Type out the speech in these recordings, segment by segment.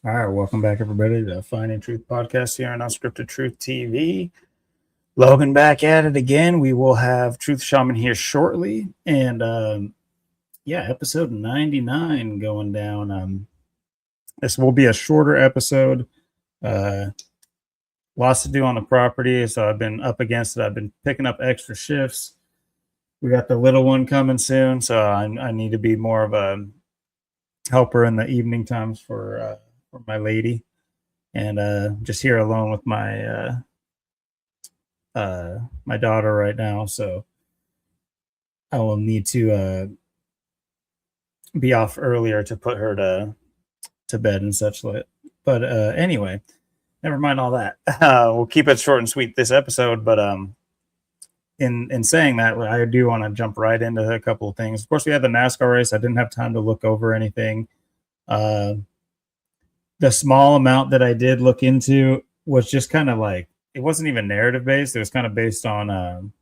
All right, welcome back, everybody, to the Finding Truth podcast here on Unscripted Truth TV. Logan back at it again. We will have Truth Shaman here shortly, and episode 99 going down. This will be a shorter episode. Lots to do on the property, so I've been up against it. I've been picking up extra shifts. We got the little one coming soon, so I need to be more of a helper in the evening times for my lady, and just here alone with my my daughter right now, so I will need to be off earlier to put her to bed and such like. But anyway, never mind all that. We'll keep it short and sweet this episode, but in saying that, I do want to jump right into a couple of things. Of course, we had the NASCAR race. I didn't have time to look over anything. The small amount that I did look into was just kind of like, it wasn't even narrative based. It was kind of based on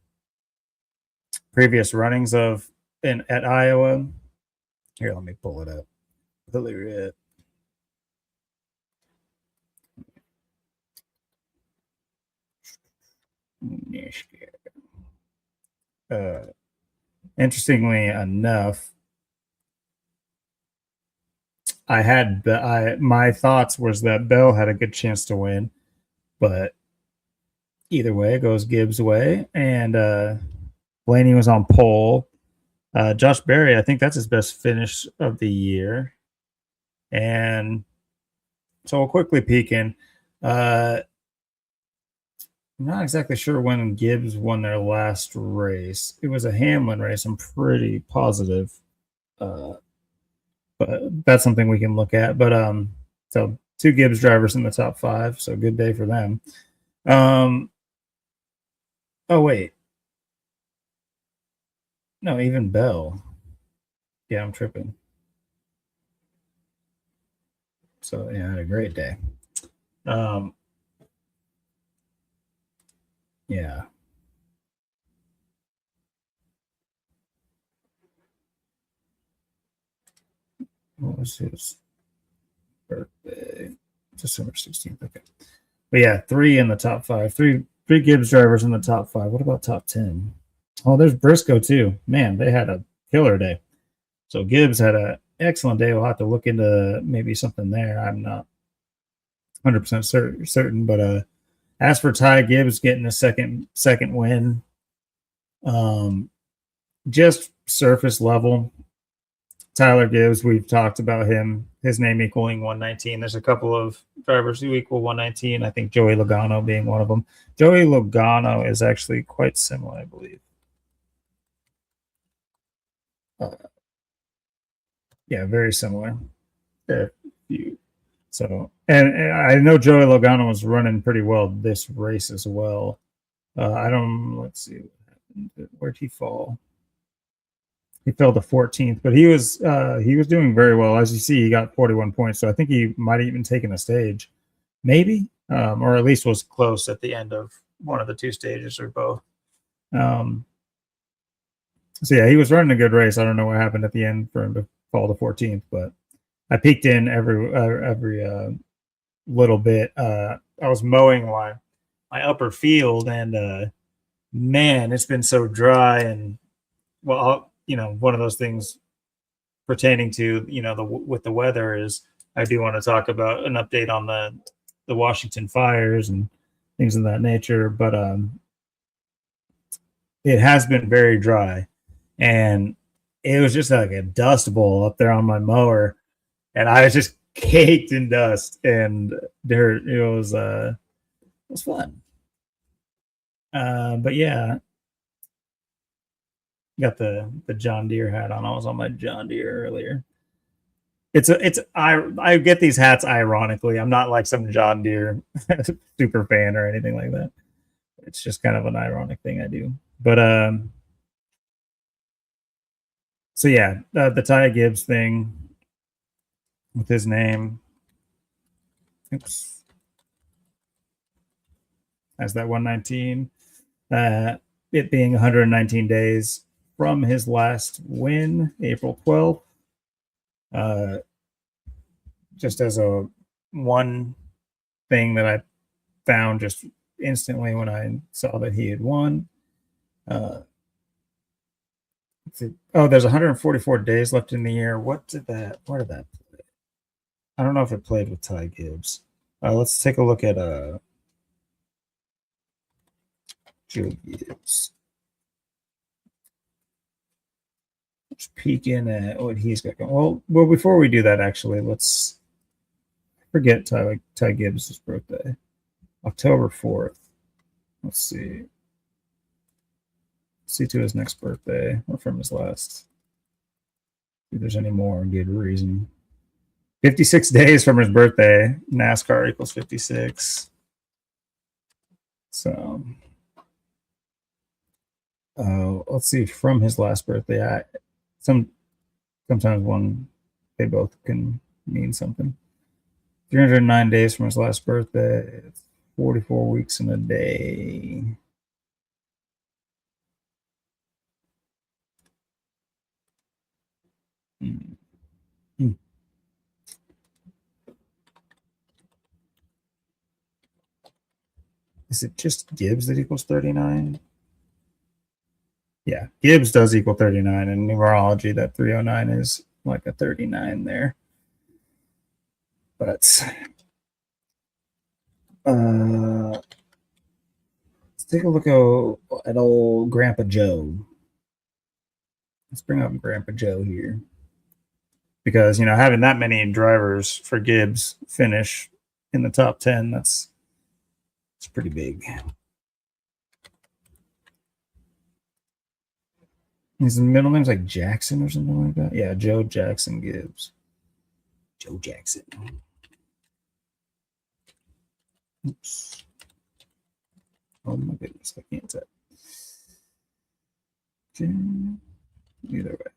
previous runnings at Iowa. Here, let me pull it up. Interestingly enough, my thoughts was that Bell had a good chance to win, but either way, it goes Gibbs' way, and Blaney was on pole. Josh Berry, I think that's his best finish of the year, and so we'll quickly peek in. I'm not exactly sure when Gibbs won their last race. It was a Hamlin race, I'm pretty positive. But that's something we can look at. But so 2 Gibbs drivers in the top 5, so good day for them. Oh wait, no, even Bell. Yeah, I'm tripping. So yeah, I had a great day. Yeah. What was his birthday? December 16th. Okay. But yeah, 3 in the top 5. Three Gibbs drivers in the top 5. What about top 10? Oh, there's Briscoe too. Man, they had a killer day. So Gibbs had an excellent day. We'll have to look into maybe something there. I'm not 100% certain, but as for Ty Gibbs getting a second win, just surface level. Tyler Gibbs, we've talked about him, his name equaling 119. There's a couple of drivers who equal 119. I think Joey Logano being one of them. Joey Logano is actually quite similar, I believe. Yeah, very similar. So, and I know Joey Logano was running pretty well this race as well. Let's see what happened. Where'd he fall? He fell to 14th, but he was doing very well. As you see, he got 41 points. So I think he might have even taken a stage, maybe, or at least was close at the end of one of the 2 stages or both. So yeah, he was running a good race. I don't know what happened at the end for him to fall to 14th, but I peeked in every little bit. I was mowing my upper field, and man, it's been so dry. And well, one of those things pertaining to with the weather is I do want to talk about an update on the Washington fires and things of that nature. But it has been very dry, and it was just like a dust bowl up there on my mower, and I was just caked in dust, and it was fun. But yeah, got the John Deere hat on. I was on my John Deere earlier. I get these hats ironically. I'm not like some John Deere super fan or anything like that. It's just kind of an ironic thing I do. But so yeah, the Ty Gibbs thing with his name. Oops. As that 119. It being 119 days from his last win, April 12th. Just as a one thing that I found just instantly when I saw that he had won. There's 144 days left in the year. Where did that play? I don't know if it played with Ty Gibbs. Let's take a look at Joe Gibbs. Just peek in at what he's got going. Well, before we do that, actually, let's forget Ty Gibbs' birthday. October 4th. Let's see. See to his next birthday or from his last. If there's any more good reason. 56 days from his birthday. NASCAR equals 56. So, let's see from his last birthday. Sometimes they both can mean something. 309 days from his last birthday. It's 44 weeks in a day. Is it just Gibbs that equals 39? Yeah, Gibbs does equal 39. In numerology, that 309 is like a 39 there. But let's take a look at old Grandpa Joe. Let's bring up Grandpa Joe here. Because, having that many drivers for Gibbs finish in the top 10, it's pretty big. His middle name's like Jackson or something like that. Yeah, Joe Jackson Gibbs. Joe Jackson. Oops. Oh my goodness, I can't type. Either way.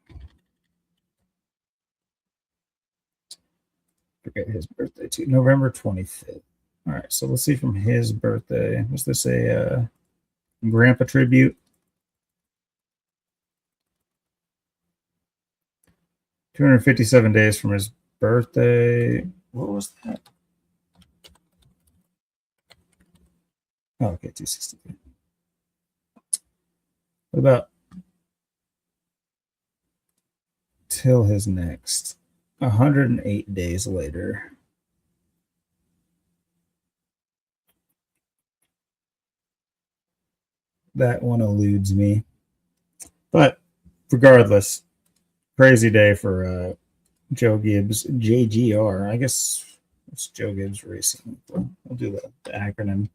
Forget his birthday too. November 25th. All right, so let's see from his birthday. Was this a grandpa tribute? 257 days from his birthday. What was that? Oh, okay, 263. What about till his next? 108 days later. That one eludes me. But regardless, crazy day for Joe Gibbs. JGR. I guess it's Joe Gibbs Racing. We'll do the acronym.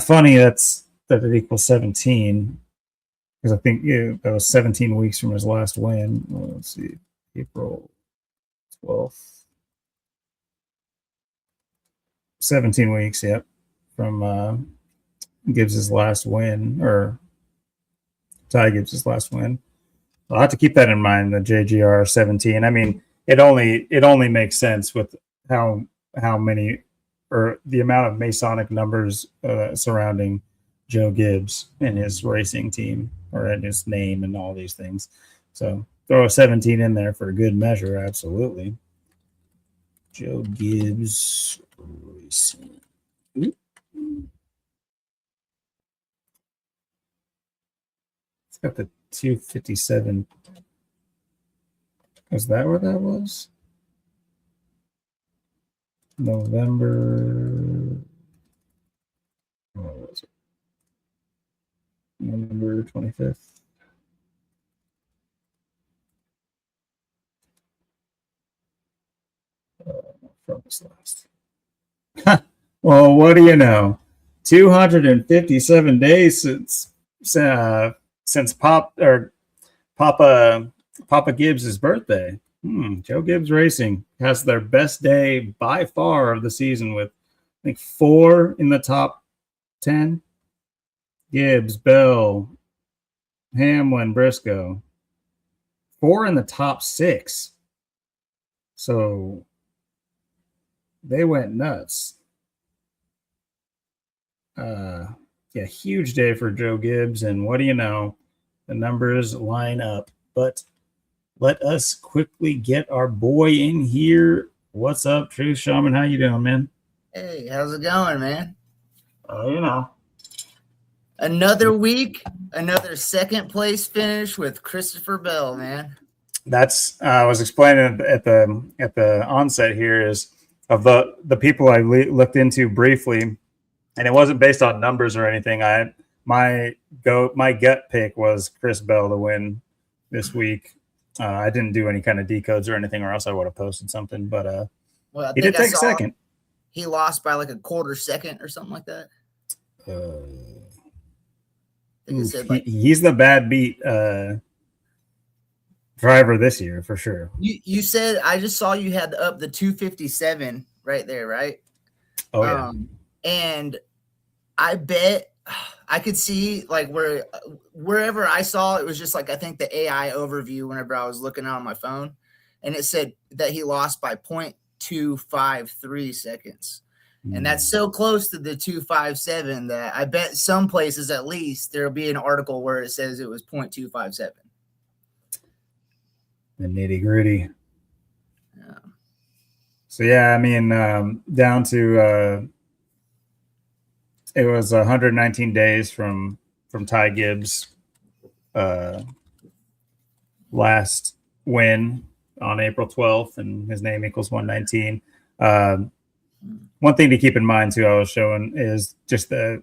Funny that it equals 17. Because I think that was 17 weeks from his last win. Well, let's see. April 12th. 17 weeks, yep. From Gibbs's last win, or Ty Gibbs's last win. I'll have to keep that in mind, the JGR 17. I mean, it only makes sense with how many, or the amount of Masonic numbers surrounding Joe Gibbs and his racing team, or in his name and all these things. So throw a 17 in there for a good measure, absolutely. Joe Gibbs Racing. It's got the 257. Is that where that was? November. What was it? November 25th. From this last. Well, what do you know? 257 days since Papa Gibbs' birthday. Joe Gibbs Racing has their best day by far of the season with, I think, 4 in the top 10. Gibbs, Bell, Hamlin, Briscoe. 4 in the top 6. So they went nuts. Yeah, huge day for Joe Gibbs. And what do you know? The numbers line up. But let us quickly get our boy in here. What's up, Truth Shaman? How you doing, man? Hey, how's it going, man? You know, Another week, another second place finish with Christopher Bell, man. that's I was explaining at the onset here is of the people I looked into briefly, and it wasn't based on numbers or anything. My gut pick was Chris Bell to win this week. I didn't do any kind of decodes or anything, or else I would have posted something. But Well, I he think did I take saw second. he lost by like a quarter second or something like that. I think it said like He's the bad beat driver this year for sure. you said I just saw you had up the 257 right there, right? Oh yeah. And I bet I could see like wherever I saw it was just like I think the AI overview whenever I was looking on my phone, and it said that he lost by 0.253 seconds. And that's so close to the 257 that I bet some places at least there'll be an article where it says it was 0.257. The nitty gritty. Yeah. So yeah, I mean, down to it was 119 days from Ty Gibbs' last win on April 12th, and his name equals 119. One thing to keep in mind too, I was showing is just the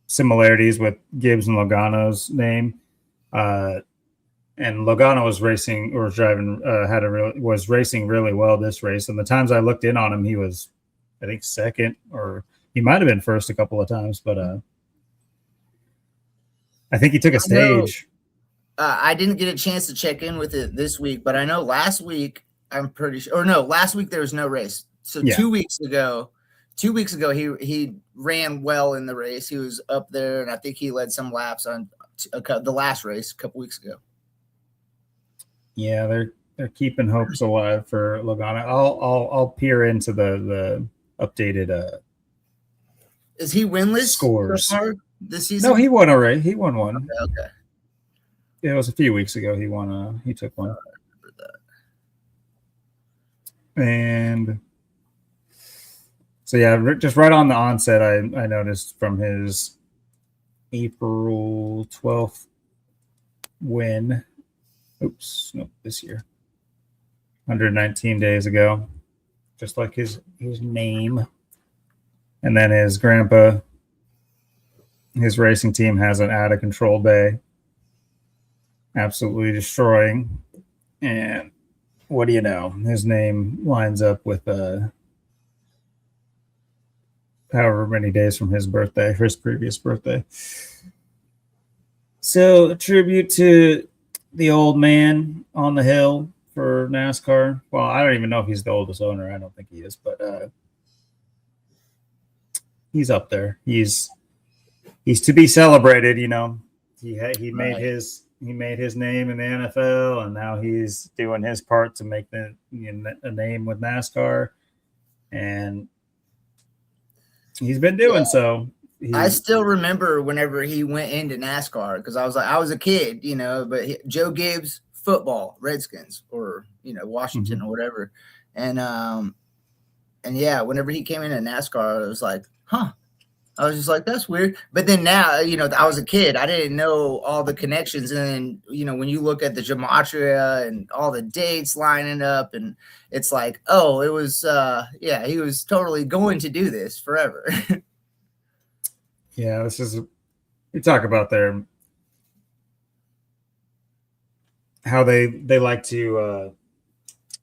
similarities with Gibbs and Logano's name. And Logano was racing or driving, was racing really well this race. And the times I looked in on him, he was, I think, second, or he might have been first a couple of times, but I think he took a stage. I didn't get a chance to check in with it this week, but I know last week, I'm pretty sure, or no, last week there was no race. So yeah. 2 weeks ago, he ran well in the race. He was up there, and I think he led some laps on the last race a couple weeks ago. Yeah, they're keeping hopes alive for Logano. I'll peer into the updated. Is he winless scores so far this season? No, he won a race. He won one. Okay. It was a few weeks ago. He won. He took one. I remember that. And so yeah, just right on the onset, I noticed from his April 12th win. Oops, no, this year. 119 days ago, just like his name. And then his grandpa, his racing team has an out of control day, absolutely destroying. And what do you know? His name lines up with however many days from his birthday, his previous birthday. So a tribute to the old man on the hill for NASCAR. Well, I don't even know if he's the oldest owner. I don't think he is, but he's up there. He's to be celebrated. You know, he made his name in the NFL, and now he's doing his part to make a name with NASCAR, and he's been doing so. I still remember whenever he went into NASCAR because I was a kid, you know, but Joe Gibbs, football, Redskins, or, you know, Washington or whatever. And yeah, whenever he came into NASCAR, I was like, huh. I was just like, that's weird. But then now, you know, I was a kid. I didn't know all the connections. And then, you know, when you look at the gematria and all the dates lining up, and it's like, oh, it was, yeah, he was totally going to do this forever. Yeah, we talk about how they like to,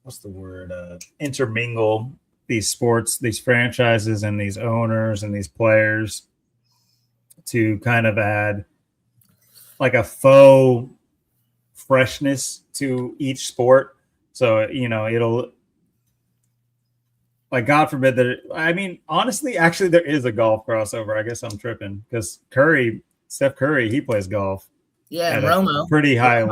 what's the word, intermingle these sports, these franchises, and these owners and these players to kind of add like a faux freshness to each sport. So, you know, it'll, like, God forbid that. I mean, honestly, actually, there is a golf crossover. I guess I'm tripping because Steph Curry, he plays golf. Yeah, and Romo. Pretty high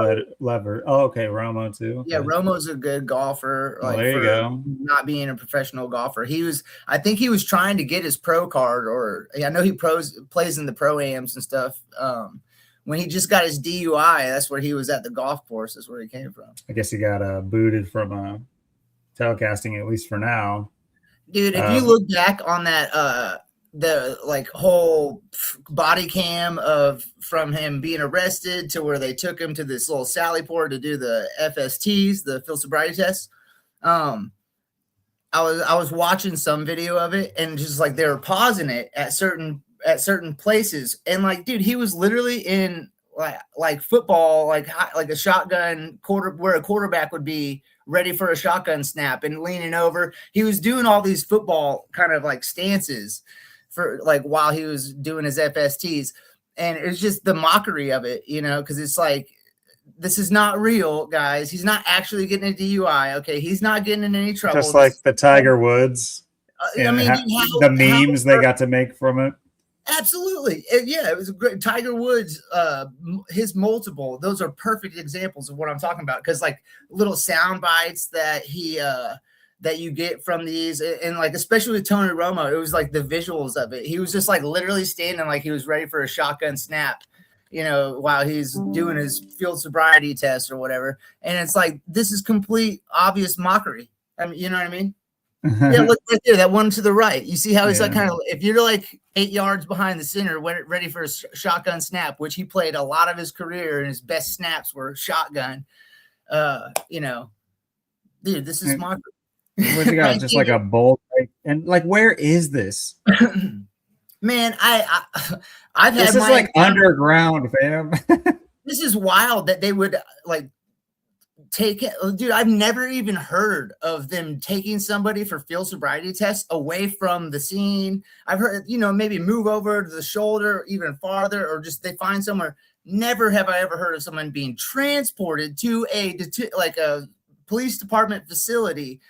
lever. Oh, okay, Romo too. Okay. Yeah, Romo's a good golfer. Like, there you go. Not being a professional golfer, I think he was trying to get his pro card, or I know he plays in the pro-ams and stuff. When he just got his DUI, that's where he was at the golf course. That's where he came from. I guess he got booted from telecasting, at least for now. Dude, if you look back on that the like whole body cam of from him being arrested to where they took him to this little Sally port to do the FSTs, the field sobriety tests. I was watching some video of it, and just like they were pausing it at certain places, and like, dude, he was literally in like football, like a shotgun where a quarterback would be ready for a shotgun snap and leaning over. He was doing all these football kind of like stances for like while he was doing his FSTs, and it's just the mockery of it, you know, because it's like, this is not real, guys. He's not actually getting a DUI. Okay, he's not getting in any trouble. Just like the Tiger Woods. I mean, the memes they got to make from it. Absolutely. Yeah, it was a great Tiger Woods, his multiple. Those are perfect examples of what I'm talking about. Because like little sound bites that he that you get from these, and like especially with Tony Romo, it was like the visuals of it. He was just like literally standing like he was ready for a shotgun snap, you know, while he's doing his field sobriety test or whatever. And it's like, this is complete obvious mockery. I mean, you know what I mean? Yeah, look right there, that one to the right. You see how he's like kind of, if you're like 8 yards behind the center, ready for a shotgun snap, which he played a lot of his career, and his best snaps were shotgun. You know, dude, this is mockery. Where's he got just like a bolt, and like, where is this? Man, I've had this is like underground, fam. This is wild that they would like take it. Dude, I've never even heard of them taking somebody for field sobriety tests away from the scene. I've heard, you know, maybe move over to the shoulder even farther, or just they find somewhere. Never have I ever heard of someone being transported to a police department facility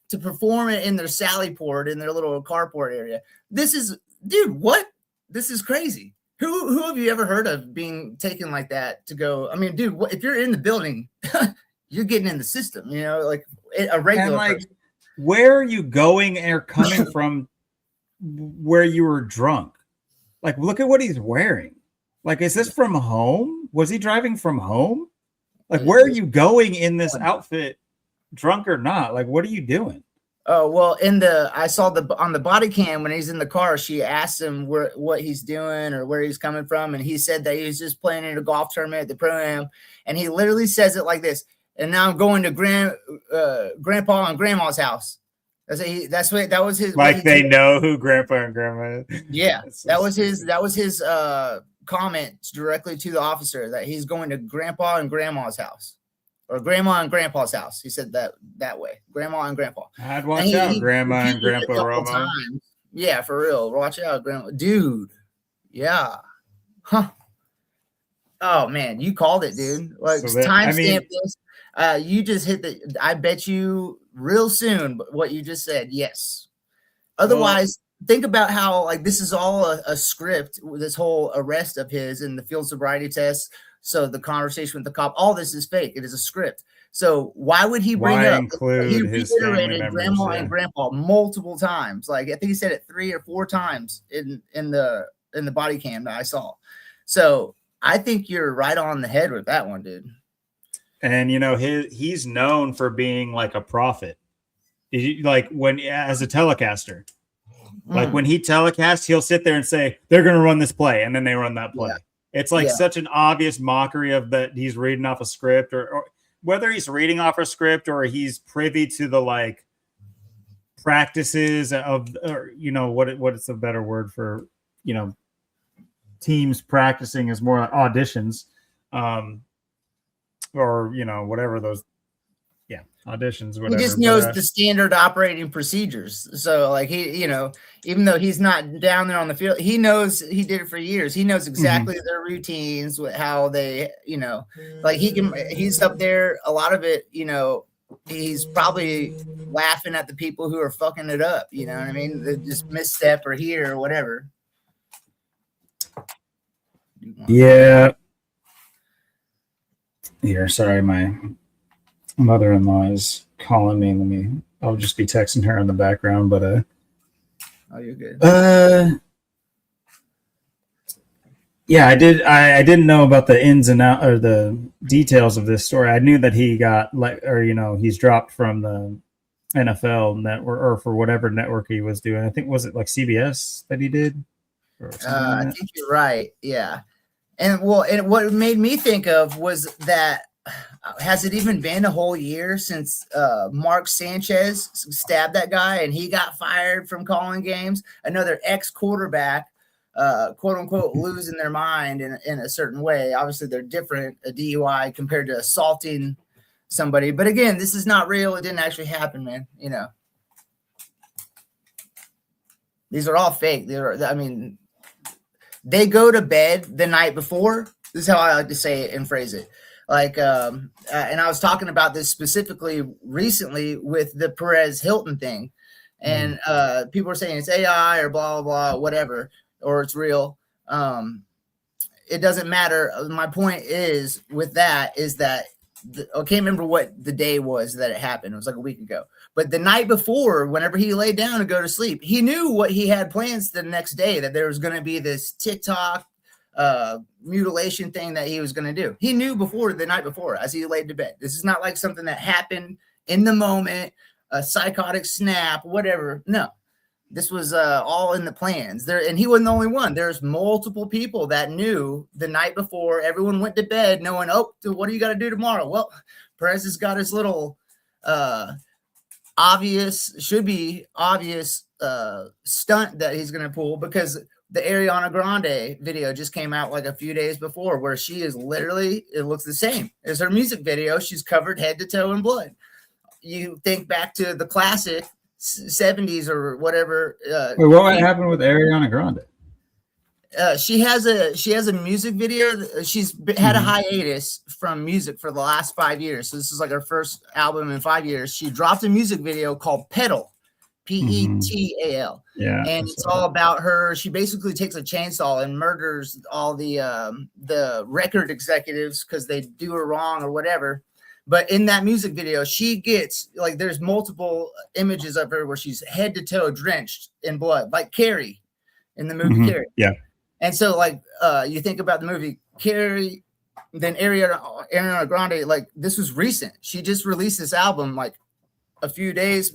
to perform it in their Sally port, in their little carport area. This is, dude, what? This is crazy. Who have you ever heard of being taken like that to go? I mean, dude, if you're in the building, you're getting in the system, you know, like a regular. And like, person. Where are you going or coming from where you were drunk? Like, look at what he's wearing. Like, is this from home? Was he driving from home? Like, where are you going in this outfit, drunk or not? Like, what are you doing? Oh, well, I saw on the body cam when he's in the car, she asked him what he's doing or where he's coming from. And he said that he was just playing in a golf tournament at the Pro-Am. And he literally says it like this. And now I'm going to grandpa and grandma's house. That was his. Like they know who grandpa and grandma is. Yeah. That was his comments directly to the officer, that he's going to grandpa and grandma's house. Or grandma and grandpa's house. He said that way. Grandma and grandpa. I'd watch out, grandma and grandpa Romo. Yeah, for real. Watch out, grandma. Dude. Yeah. Huh. Oh man, you called it, dude. Like, so timestamp this. You just hit I bet you real soon what you just said. Yes. Otherwise, think about how like this is all a script, this whole arrest of his and the field sobriety test. So the conversation with the cop, all this is fake. It is a script. So why would he bring up? He reiterated grandma and grandpa multiple times. Like I think he said it 3 or 4 times in the body cam that I saw. So I think you're right on the head with that one, dude. And you know, he's known for being like a prophet. Like when as a telecaster, like when he telecasts, he'll sit there and say they're going to run this play, and then they run that play. Yeah. It's like such an obvious mockery of that he's reading off a script, or whether he's reading off a script or he's privy to the like practices of, or you know what is a better word for, you know, teams practicing is more like auditions, or you know whatever those auditions, whatever. He just knows the standard operating procedures. So like he, you know, even though he's not down there on the field, he knows, he did it for years. He knows exactly their routines, with how they, you know, like he's up there. A lot of it, you know, he's probably laughing at the people who are fucking it up. You know what I mean? They just misstep or here or whatever. Yeah. Here, sorry, my mother-in-law is calling me. I'll just be texting her in the background, but oh, you're good. Yeah, I didn't know about the ins and out or the details of this story. I knew that he got he's dropped from the NFL network or for whatever network he was doing. I think was it like CBS that he did or something like I that. think you're right. Yeah. And well, and what it made me think of was that has it even been a whole year since Mark Sanchez stabbed that guy and he got fired from calling games? Another ex-quarterback, quote unquote, losing their mind in a certain way. Obviously, they're different, a DUI compared to assaulting somebody. But again, this is not real. It didn't actually happen, man. You know, these are all fake. I mean, they go to bed the night before. This is how I like to say it and phrase it. Like, and I was talking about this specifically recently with the Perez Hilton thing, and people are saying it's AI or blah blah blah, whatever, or it's real. It doesn't matter. My point is with that is that I can't remember what the day was that it happened. It was like a week ago. But the night before, whenever he laid down to go to sleep, he knew what he had plans the next day, that there was going to be this TikTok mutilation thing that he was going to do. He knew before the night before as he laid to bed. This is not like something that happened in the moment, a psychotic snap, whatever. No, this was all in the plans there. And he wasn't the only one. There's multiple people that knew the night before. Everyone went to bed knowing, oh, what do you got to do tomorrow? Well, Perez has got his little should be obvious stunt that he's going to pull, because the Ariana Grande video just came out like a few days before, where she is literally, it looks the same as her music video. She's covered head to toe in blood. You think back to the classic 70s or whatever. Wait, what happened with Ariana Grande? She has a music video. She's had a hiatus from music for the last 5 years. So this is like her first album in 5 years. She dropped a music video called Petal, Petal. Yeah, and it's all about her. She basically takes a chainsaw and murders all the record executives because they do her wrong or whatever. But in that music video, she gets like, there's multiple images of her where she's head to toe drenched in blood, like Carrie in the movie Carrie. Yeah. And so, like, you think about the movie Carrie, then Ariana Grande, like, this was recent. She just released this album like a few days.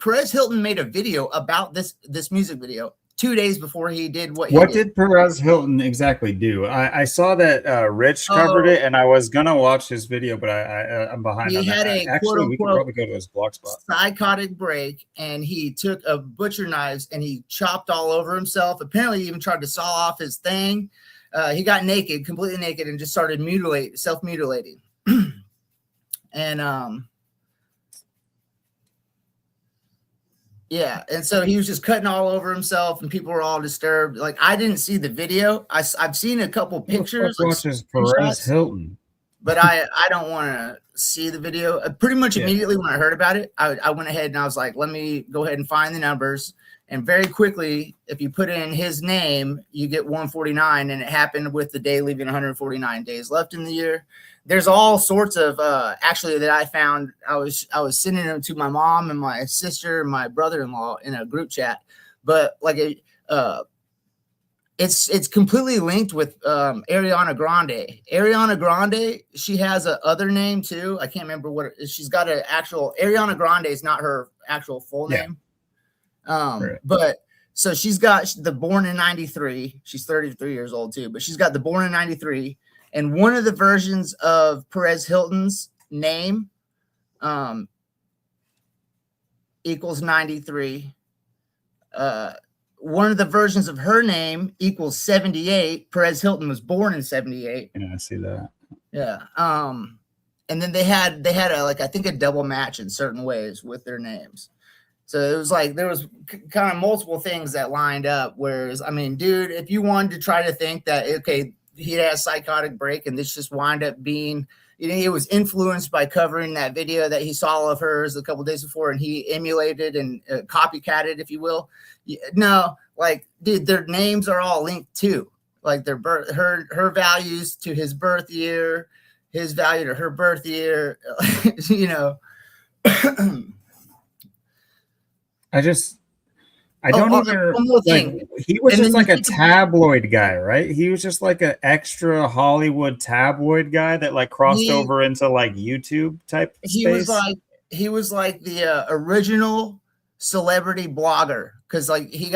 Perez Hilton made a video about this music video 2 days before he did what did Perez Hilton exactly do? I saw that Rich covered it, and I was gonna watch his video, but I'm behind on that. Actually, we could probably go to his blog spot. Psychotic break, and he took a butcher knives and he chopped all over himself. Apparently, he even tried to saw off his thing. He got naked, completely naked, and just started self-mutilating. And yeah, and so he was just cutting all over himself, and people were all disturbed. Like, I didn't see the video. I've seen a couple pictures. Watches Perez Hilton, but I don't want to see the video. Pretty much immediately when I heard about it, I went ahead and I was like, let me go ahead and find the numbers. And very quickly, if you put in his name, you get 149, and it happened with the day leaving 149 days left in the year. There's all sorts of actually that I found. I was sending them to my mom and my sister and my brother-in-law in a group chat, but like it's completely linked with Ariana Grande. Ariana Grande, she has a other name too. I can't remember what she's got. An actual Ariana Grande is not her actual full name. Right. But so she's got the born in 93. She's 33 years old too, but she's got the born in 93. And one of the versions of Perez Hilton's name equals 93. One of the versions of her name equals 78. Perez Hilton was born in 78. Yeah, I see that. Yeah. And then they had I think a double match in certain ways with their names. So it was like there was kind of multiple things that lined up. Whereas, I mean, dude, if you wanted to try to think that, okay, he had a psychotic break and this just wound up being, he was influenced by covering that video that he saw of hers a couple days before, and he emulated and copycatted, if you will. No, like, dude, their names are all linked too. Like their birth, her values to his birth year, his value to her birth year, I don't even like, he was just like a tabloid guy, right? He was just like an extra Hollywood tabloid guy that like crossed over into like YouTube type space. he was like the original celebrity blogger, because like he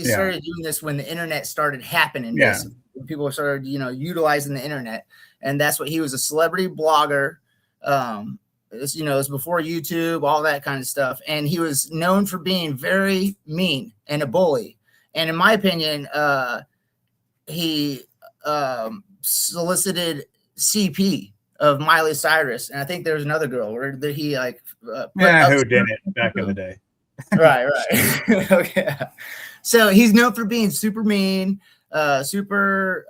started doing this when the internet started happening. Yeah. Basically, when people started utilizing the internet, and that's what he was, a celebrity blogger. It was before YouTube, all that kind of stuff, and he was known for being very mean and a bully. And in my opinion, he solicited CP of Miley Cyrus, and I think there was another girl where he like who did it back in the day. Right. Okay. So he's known for being super mean, super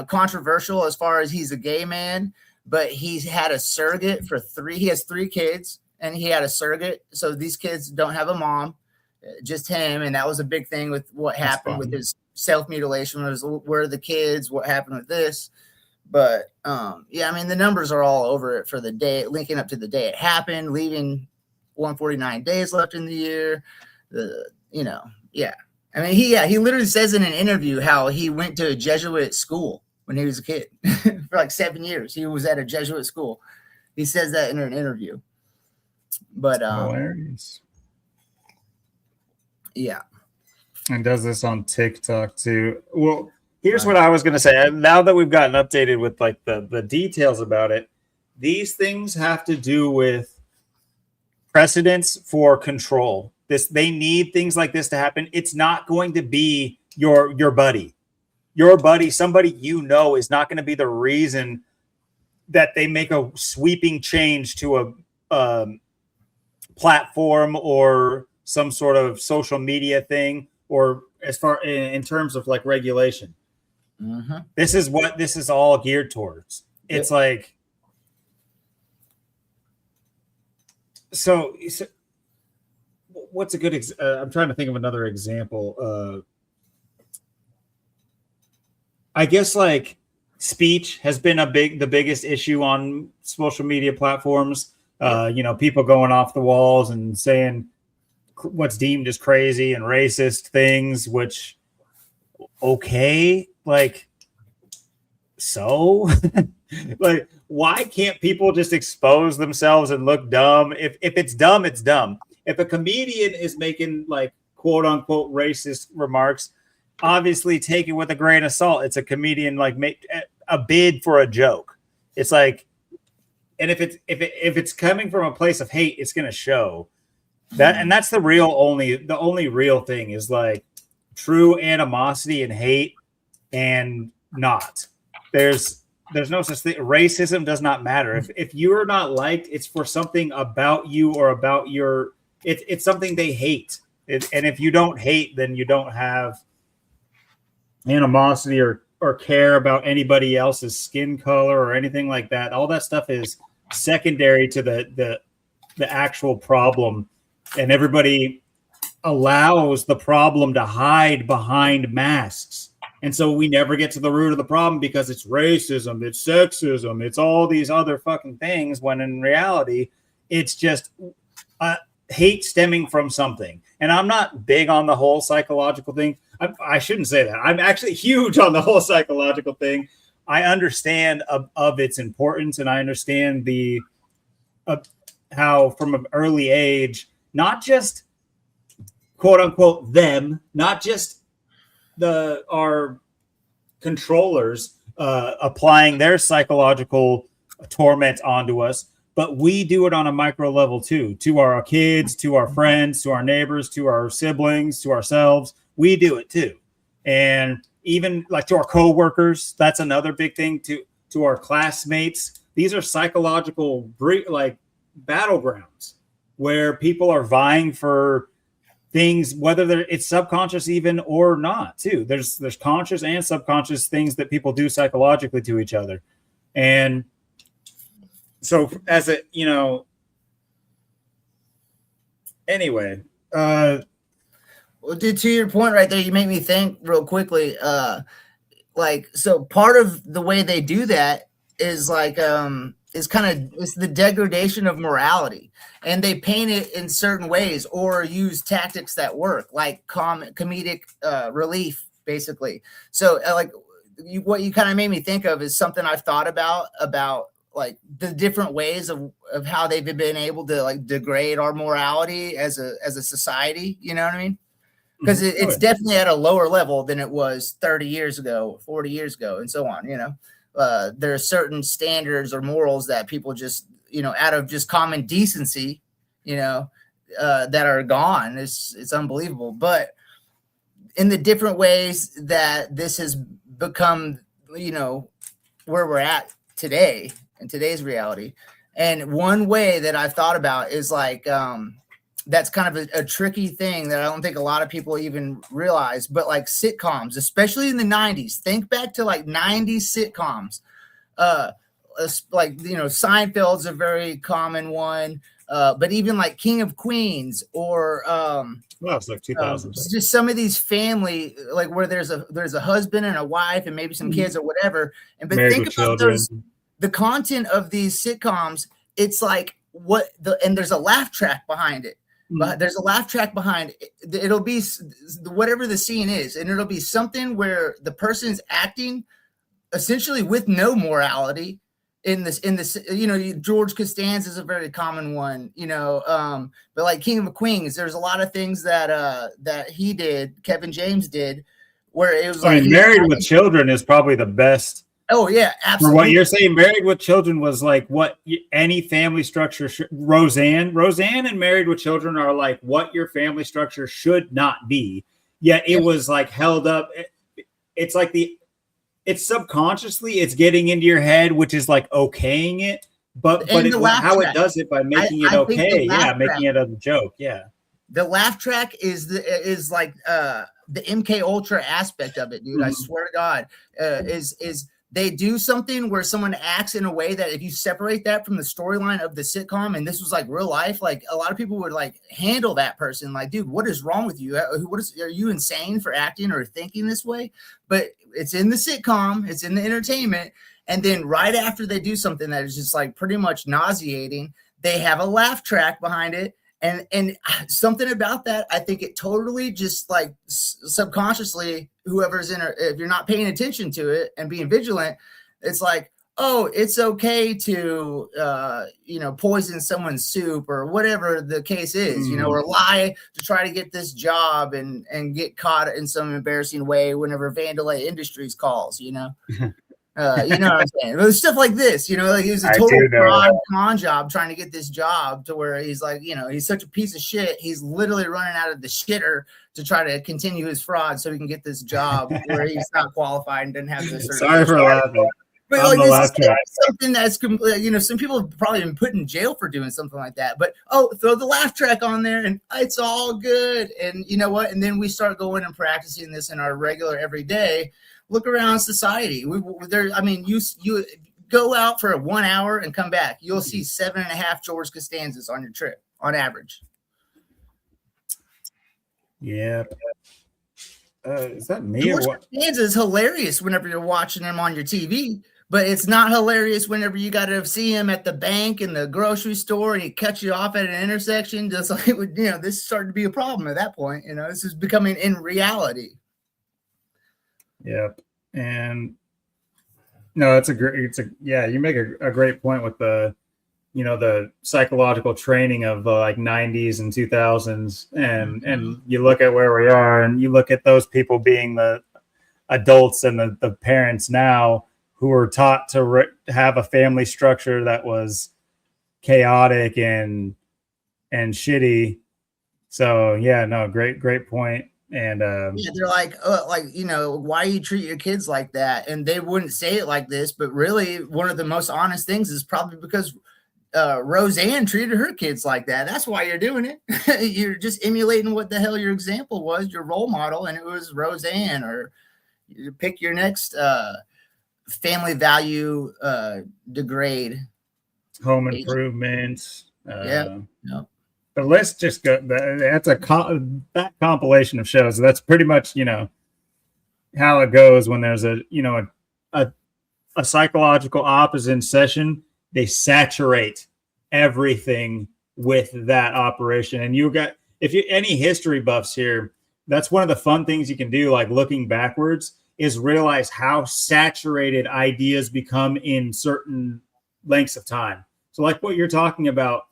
controversial as far as he's a gay man, but he's had a surrogate he has 3 kids, and he had a surrogate. So these kids don't have a mom, just him. And that was a big thing with what happened with his self-mutilation. Where are the kids? What happened with this? But the numbers are all over it for the day, linking up to the day it happened, leaving 149 days left in the year. He literally says in an interview how he went to a Jesuit school when he was a kid. For like 7 years he was at a Jesuit school. He says that in an interview. But hilarious. Yeah. And does this on TikTok too. Well, here's what I was going to say. Now that we've gotten updated with like the details about it, these things have to do with precedents for control. They need things like this to happen. It's not going to be your buddy. Your buddy, somebody is not going to be the reason that they make a sweeping change to a platform or some sort of social media thing, or as far in terms of like regulation. Mm-hmm. This is what this is all geared towards. It's like, so what's a good I'm trying to think of another example. I guess like speech has been the biggest issue on social media platforms. People going off the walls and saying what's deemed as crazy and racist things, which, okay, like, so like, why can't people just expose themselves and look dumb? If it's dumb, it's dumb. If a comedian is making like quote unquote racist remarks, obviously take it with a grain of salt. It's a comedian like make a bid for a joke. It's like, and if it's coming from a place of hate, it's going to show that. And that's the only real thing is like true animosity and hate, and not there's no such thing. Racism does not matter. If you are not liked, it's for something about you or about your, it's something they hate. And if you don't hate, then you don't have animosity or care about anybody else's skin color or anything like that. All that stuff is secondary to the actual problem, and everybody allows the problem to hide behind masks. And so we never get to the root of the problem because it's racism, it's sexism, it's all these other fucking things, when in reality, it's just hate stemming from something. And I'm not big on the whole psychological thing. I shouldn't say that. I'm actually huge on the whole psychological thing. I understand of its importance, and I understand how from an early age, not just quote unquote them, not just our controllers applying their psychological torment onto us, but we do it on a micro level too, to our kids, to our friends, to our neighbors, to our siblings, to ourselves. We do it too. And even like to our coworkers, that's another big thing, to our classmates. These are psychological like battlegrounds where people are vying for things, whether it's subconscious even or not too. There's conscious and subconscious things that people do psychologically to each other. And so as a, anyway, well, dude, to your point right there, you make me think real quickly. So part of the way they do that is like, it's the degradation of morality, and they paint it in certain ways or use tactics that work, like comedic relief, basically. So what you kind of made me think of is something I've thought about like the different ways of how they've been able to like degrade our morality as a society. You know what I mean? Because it's definitely at a lower level than it was 30 years ago, 40 years ago, and so on. There are certain standards or morals that people just, out of just common decency, that are gone. It's unbelievable. But in the different ways that this has become, where we're at today in today's reality. And one way that I've thought about is like, that's kind of a tricky thing that I don't think a lot of people even realize, but like sitcoms, especially in the 90s, think back to like 90s sitcoms. Like, Seinfeld's a very common one. But even like King of Queens or well, it's like 2000s. Just some of these family, like where there's a husband and a wife and maybe some kids or whatever. And but Married think with about children. the content of these sitcoms. It's like and there's a laugh track behind it. But there's a laugh track behind it. It'll be whatever the scene is, and it'll be something where the person's acting essentially with no morality in this, George Costanza is a very common one, but like King of Queens, there's a lot of things that he did, Kevin James did, where it was like Married with Children is probably the best. Oh yeah, absolutely. For what you're saying, Married with Children was like what any family structure Roseanne and Married with Children are like what your family structure should not be. Yet it was like held up. It's like it's subconsciously it's getting into your head, which is like okaying it. But how it does it by making it okay, making it a joke, The laugh track is like the MK Ultra aspect of it, dude. I swear to God, is they do something where someone acts in a way that if you separate that from the storyline of the sitcom, and this was like real life, like a lot of people would like handle that person like, dude, what is wrong with you? Are you insane for acting or thinking this way? But it's in the sitcom, it's in the entertainment. And then right after they do something that is just like pretty much nauseating, they have a laugh track behind it. And something about that, I think it totally just like subconsciously, whoever's in it, if you're not paying attention to it and being vigilant, it's like, oh, it's okay to, poison someone's soup or whatever the case is, or lie to try to get this job and get caught in some embarrassing way whenever Vandelay Industries calls, you know what I'm saying? But stuff like this, like he was a total fraud con job trying to get this job to where he's like, he's such a piece of shit. He's literally running out of the shitter to try to continue his fraud so he can get this job where he's not qualified and doesn't have this. Sorry for laughing. But like, this is something that's completely, some people have probably been put in jail for doing something like that. But throw the laugh track on there, and it's all good. And you know what? And then we start going and practicing this in our regular everyday. Look around society. You go out for 1 hour and come back. You'll see 7.5 George Costanzas on your trip on average. Yeah. Is that me? George Costanza is hilarious whenever you're watching him on your TV. But it's not hilarious whenever you got to see him at the bank and the grocery store and he cuts you off at an intersection. Just like, this started to be a problem at that point. This is becoming in reality. Yep. And no, you make a great point with the, the psychological training of the like 90s and 2000s. And you look at where we are and you look at those people being the adults and the parents now, who were taught to have a family structure that was chaotic and shitty. So great point. And they're like, why you treat your kids like that? And they wouldn't say it like this, but really one of the most honest things is probably because Roseanne treated her kids like that. That's why you're doing it. You're just emulating what the hell your example was, your role model, and it was Roseanne. Or you pick your next family value degrade. Home Improvement. But let's just go. That's that compilation of shows. That's pretty much how it goes when there's a psychological opposite in session. They saturate everything with that operation. And any history buffs here, that's one of the fun things you can do, like looking backwards, is realize how saturated ideas become in certain lengths of time. So like what you're talking about,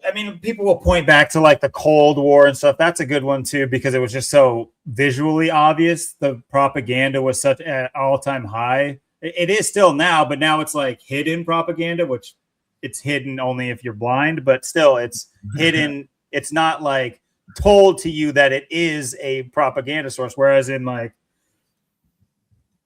I mean, people will point back to like the Cold War and stuff. That's a good one too, because it was just so visually obvious. The propaganda was such an all-time high. It is still now, but now it's like hidden propaganda, which it's hidden only if you're blind, but still it's hidden. It's not like told to you that it is a propaganda source. Whereas in like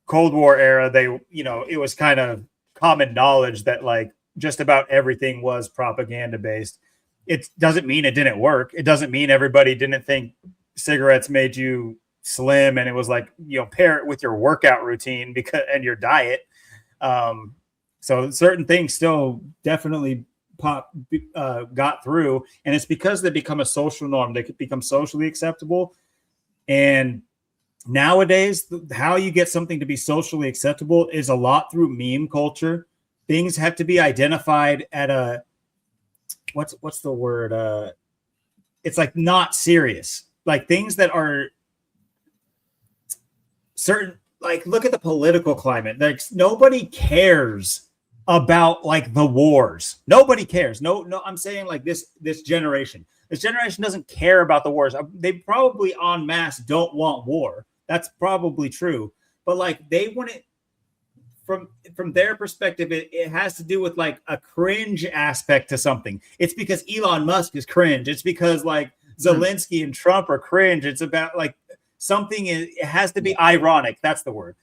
Cold War era, it was kind of common knowledge that like just about everything was propaganda based. It doesn't mean it didn't work. It doesn't mean everybody didn't think cigarettes made you slim and it was like, pair it with your workout routine and your diet. So certain things still definitely got through, and it's because they become a social norm. They could become socially acceptable. And nowadays, how you get something to be socially acceptable is a lot through meme culture. Things have to be identified at a, what's the word? It's like not serious. Like things that are certain, like look at the political climate. Like nobody cares about like the wars. Nobody cares. No, I'm saying like this generation. This generation doesn't care about the wars. They probably en masse don't want war. That's probably true. But like they wouldn't, from their perspective, it has to do with like a cringe aspect to something. It's because Elon Musk is cringe. It's because like Zelensky and Trump are cringe. It's about like something. It has to be ironic. That's the word.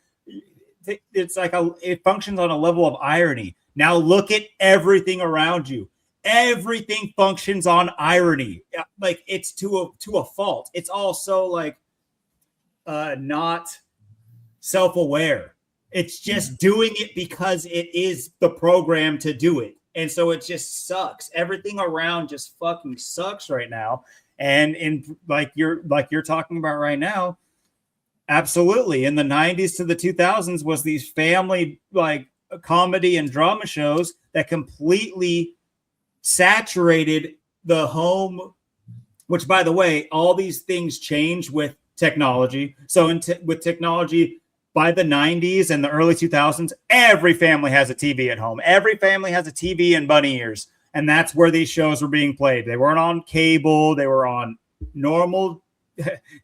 It's like it functions on a level of irony. Now look at everything around you. Everything functions on irony. Like it's to a fault. It's also like not self-aware. It's just doing it because it is the program to do it. And so it just sucks. Everything around just fucking sucks right now. And in like you're talking about right now, absolutely. In the 90s to the 2000s was these family like comedy and drama shows that completely saturated the home, which by the way, all these things change with technology. So with technology, by the 90s and the early 2000s, every family has a TV at home. Every family has a TV and bunny ears. And that's where these shows were being played. They weren't on cable. They were on normal.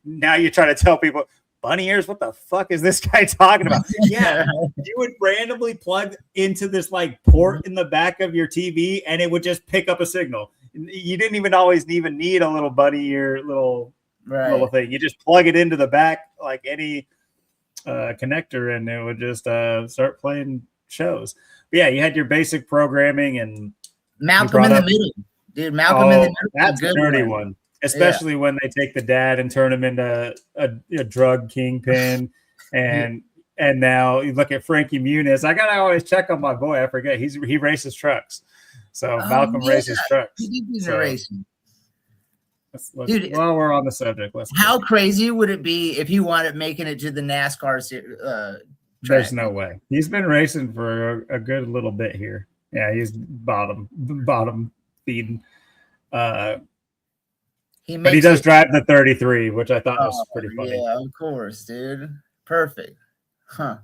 Now you try to tell people, bunny ears, what the fuck is this guy talking about? Yeah, you would randomly plug into this like port in the back of your TV and it would just pick up a signal. You didn't even always even need a little bunny ear little thing. You just plug it into the back like any connector and it would just start playing shows. But yeah, you had your basic programming and Malcolm in the Middle. Dude, Malcolm in the Middle. That's a dirty one. Especially when they take the dad and turn him into a drug kingpin. And now you look at Frankie Muniz. I gotta always check on my boy. I forget. He races trucks. So Malcolm races trucks. He did do the racing. Dude, while we're on the subject, how crazy would it be if he wound up making it to the NASCAR There's no way. He's been racing for a good little bit here. Yeah, he's bottom feeding. But he does drive the 33, which I thought was pretty funny. Yeah, of course, dude. Perfect. Huh.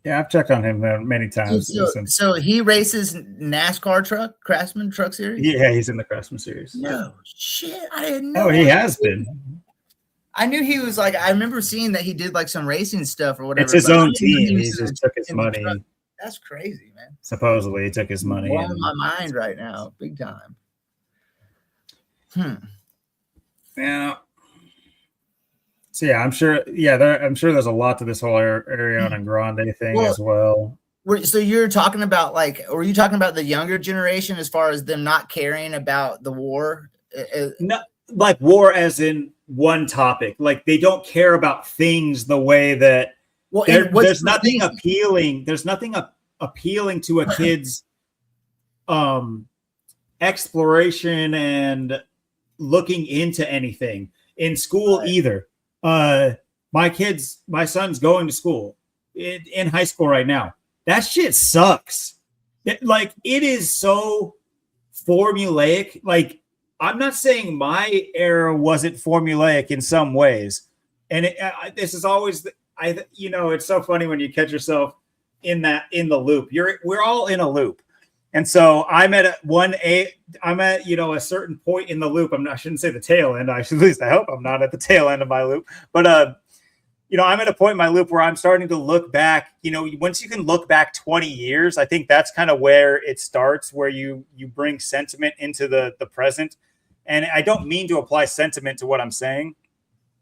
Yeah, I've checked on him many times. So he races NASCAR truck, Craftsman Truck Series? Yeah, he's in the Craftsman Series. No shit. I didn't know. Oh, he has been. I knew he was like, I remember seeing that he did like some racing stuff or whatever. It's his own team. He just took his money. That's crazy, man. Supposedly he took his money. Blowing my mind right now, big time. Yeah. So yeah, I'm sure. Yeah, I'm sure there's a lot to this whole Ariana Grande thing as well. So you're talking about were you talking about the younger generation as far as them not caring about the war? No, like war as in one topic. Like they don't care about things the way that. Well, there's nothing appealing. There's nothing appealing to a kid's exploration and looking into anything in school either. My son's going to school in high school right now. That shit sucks. It is so formulaic. Like, I'm not saying my era wasn't formulaic in some ways. And this is always, it's so funny when you catch yourself in the loop. We're all in a loop. And so I'm at a certain point in the loop. I shouldn't say the tail end. At least I hope I'm not at the tail end of my loop. But I'm at a point in my loop where I'm starting to look back. Once you can look back 20 years, I think that's kind of where it starts, where you bring sentiment into the present. And I don't mean to apply sentiment to what I'm saying.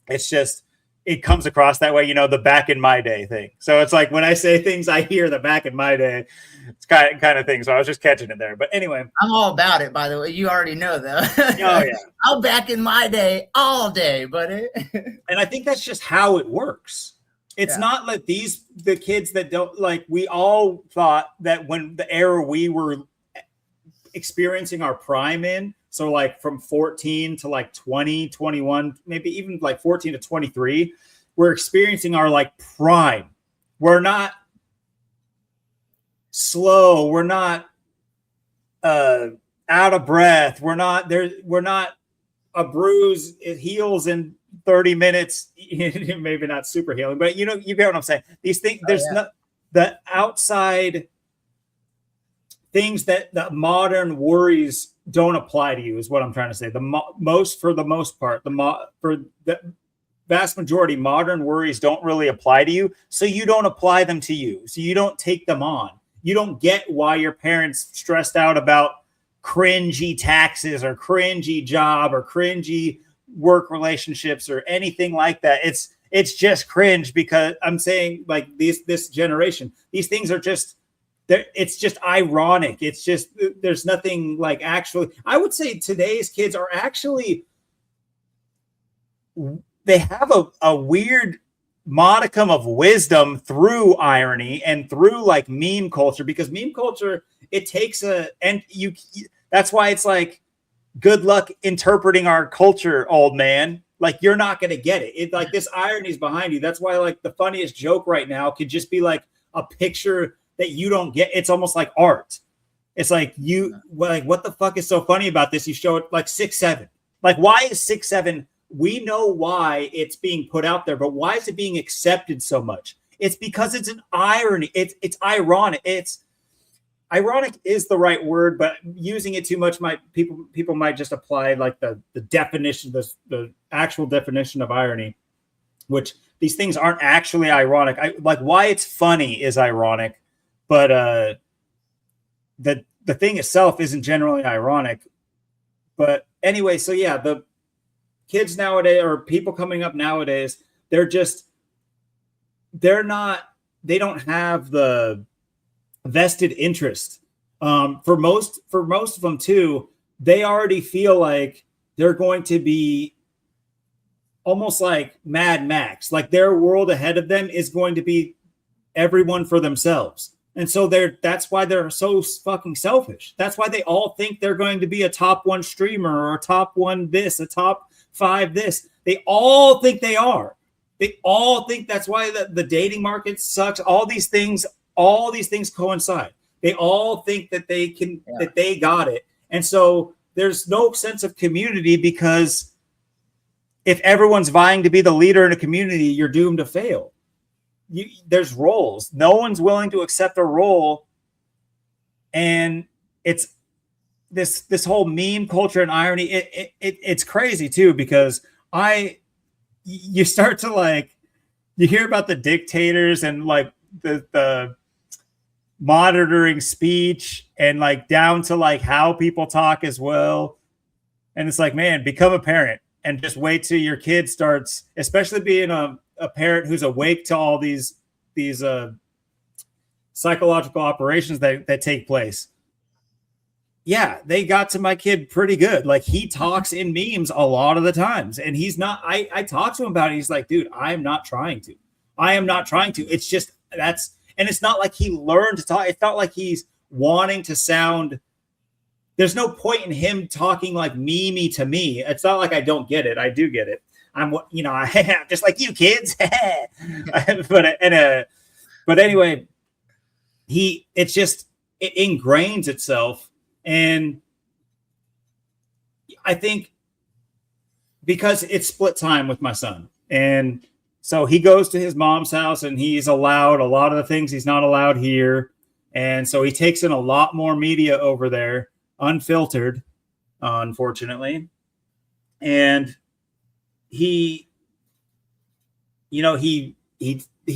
It's just, it comes across that way, the back in my day thing. So it's like when I say things, I hear the back in my day. It's kind of thing. So I was just catching it there. But anyway. I'm all about it, by the way. You already know that. Oh, yeah. I'm back in my day all day, buddy. And I think that's just how it works. It's not like the kids that don't, like, we all thought that when the era we were experiencing our prime in, so like from 14 to like 20, 21, maybe even like 14 to 23, we're experiencing our like prime. We're not slow. We're not out of breath. We're not a bruise. It heals in 30 minutes. Maybe not super healing, but you get what I'm saying. These things, not the outside things that the modern worries don't apply to you is what I'm trying to say. For the most part, for the vast majority, modern worries don't really apply to you. So you don't apply them to you. So you don't take them on. You don't get why your parents stressed out about cringy taxes or cringy job or cringy work relationships or anything like that. It's just cringe because I'm saying, like, this generation, these things are just, it's just ironic. It's just, there's nothing like actually, I would say today's kids are actually, they have a weird modicum of wisdom through irony and through like meme culture, because meme culture, it takes that's why it's like, good luck interpreting our culture, old man. Like, you're not going to get it. It's like, this irony is behind you. That's why, like, the funniest joke right now could just be like a picture that you don't get. It's almost like art. It's like, what the fuck is so funny about this? You show it like 6'7". Like, why is 6'7"? We know why it's being put out there, but why is it being accepted so much? It's because it's an irony. It's ironic. Ironic is the right word, but using it too much people might just apply like the definition, the actual definition of irony, which these things aren't actually ironic. Like, why it's funny is ironic, but the thing itself isn't generally ironic. But anyway, so yeah, the kids nowadays, or people coming up nowadays, they don't have the vested interest. For most of them too, they already feel like they're going to be almost like Mad Max. Like, their world ahead of them is going to be everyone for themselves. And so that's why they're so fucking selfish. That's why they all think they're going to be a top 1 streamer or a top 1 this, a top 5 this. They all think they are. They all think that's why the dating market sucks. All these things coincide. They all think that they can, that they got it. And so there's no sense of community, because if everyone's vying to be the leader in a community, you're doomed to fail. There's roles. No one's willing to accept a role. And it's this whole meme culture and irony. It's crazy too, because you start to, like, you hear about the dictators and like the monitoring speech and like down to like how people talk as well. And it's like, man, become a parent and just wait till your kid starts, especially being a parent who's awake to all these psychological operations that take place. Yeah, they got to my kid pretty good. Like, he talks in memes a lot of the times, and he's not, I talk to him about it. He's like, dude, I am not trying to. It's just, and it's not like he learned to talk. It's not like he's wanting to sound, there's no point in him talking like memey to me. It's not like I don't get it. I do get it. I'm just like you kids. But anyway, it ingrains itself. And I think because it's split time with my son, and So he goes to his mom's house and he's allowed a lot of the things he's not allowed here. And so he takes in a lot more media over there, unfiltered, unfortunately. And he, you know, he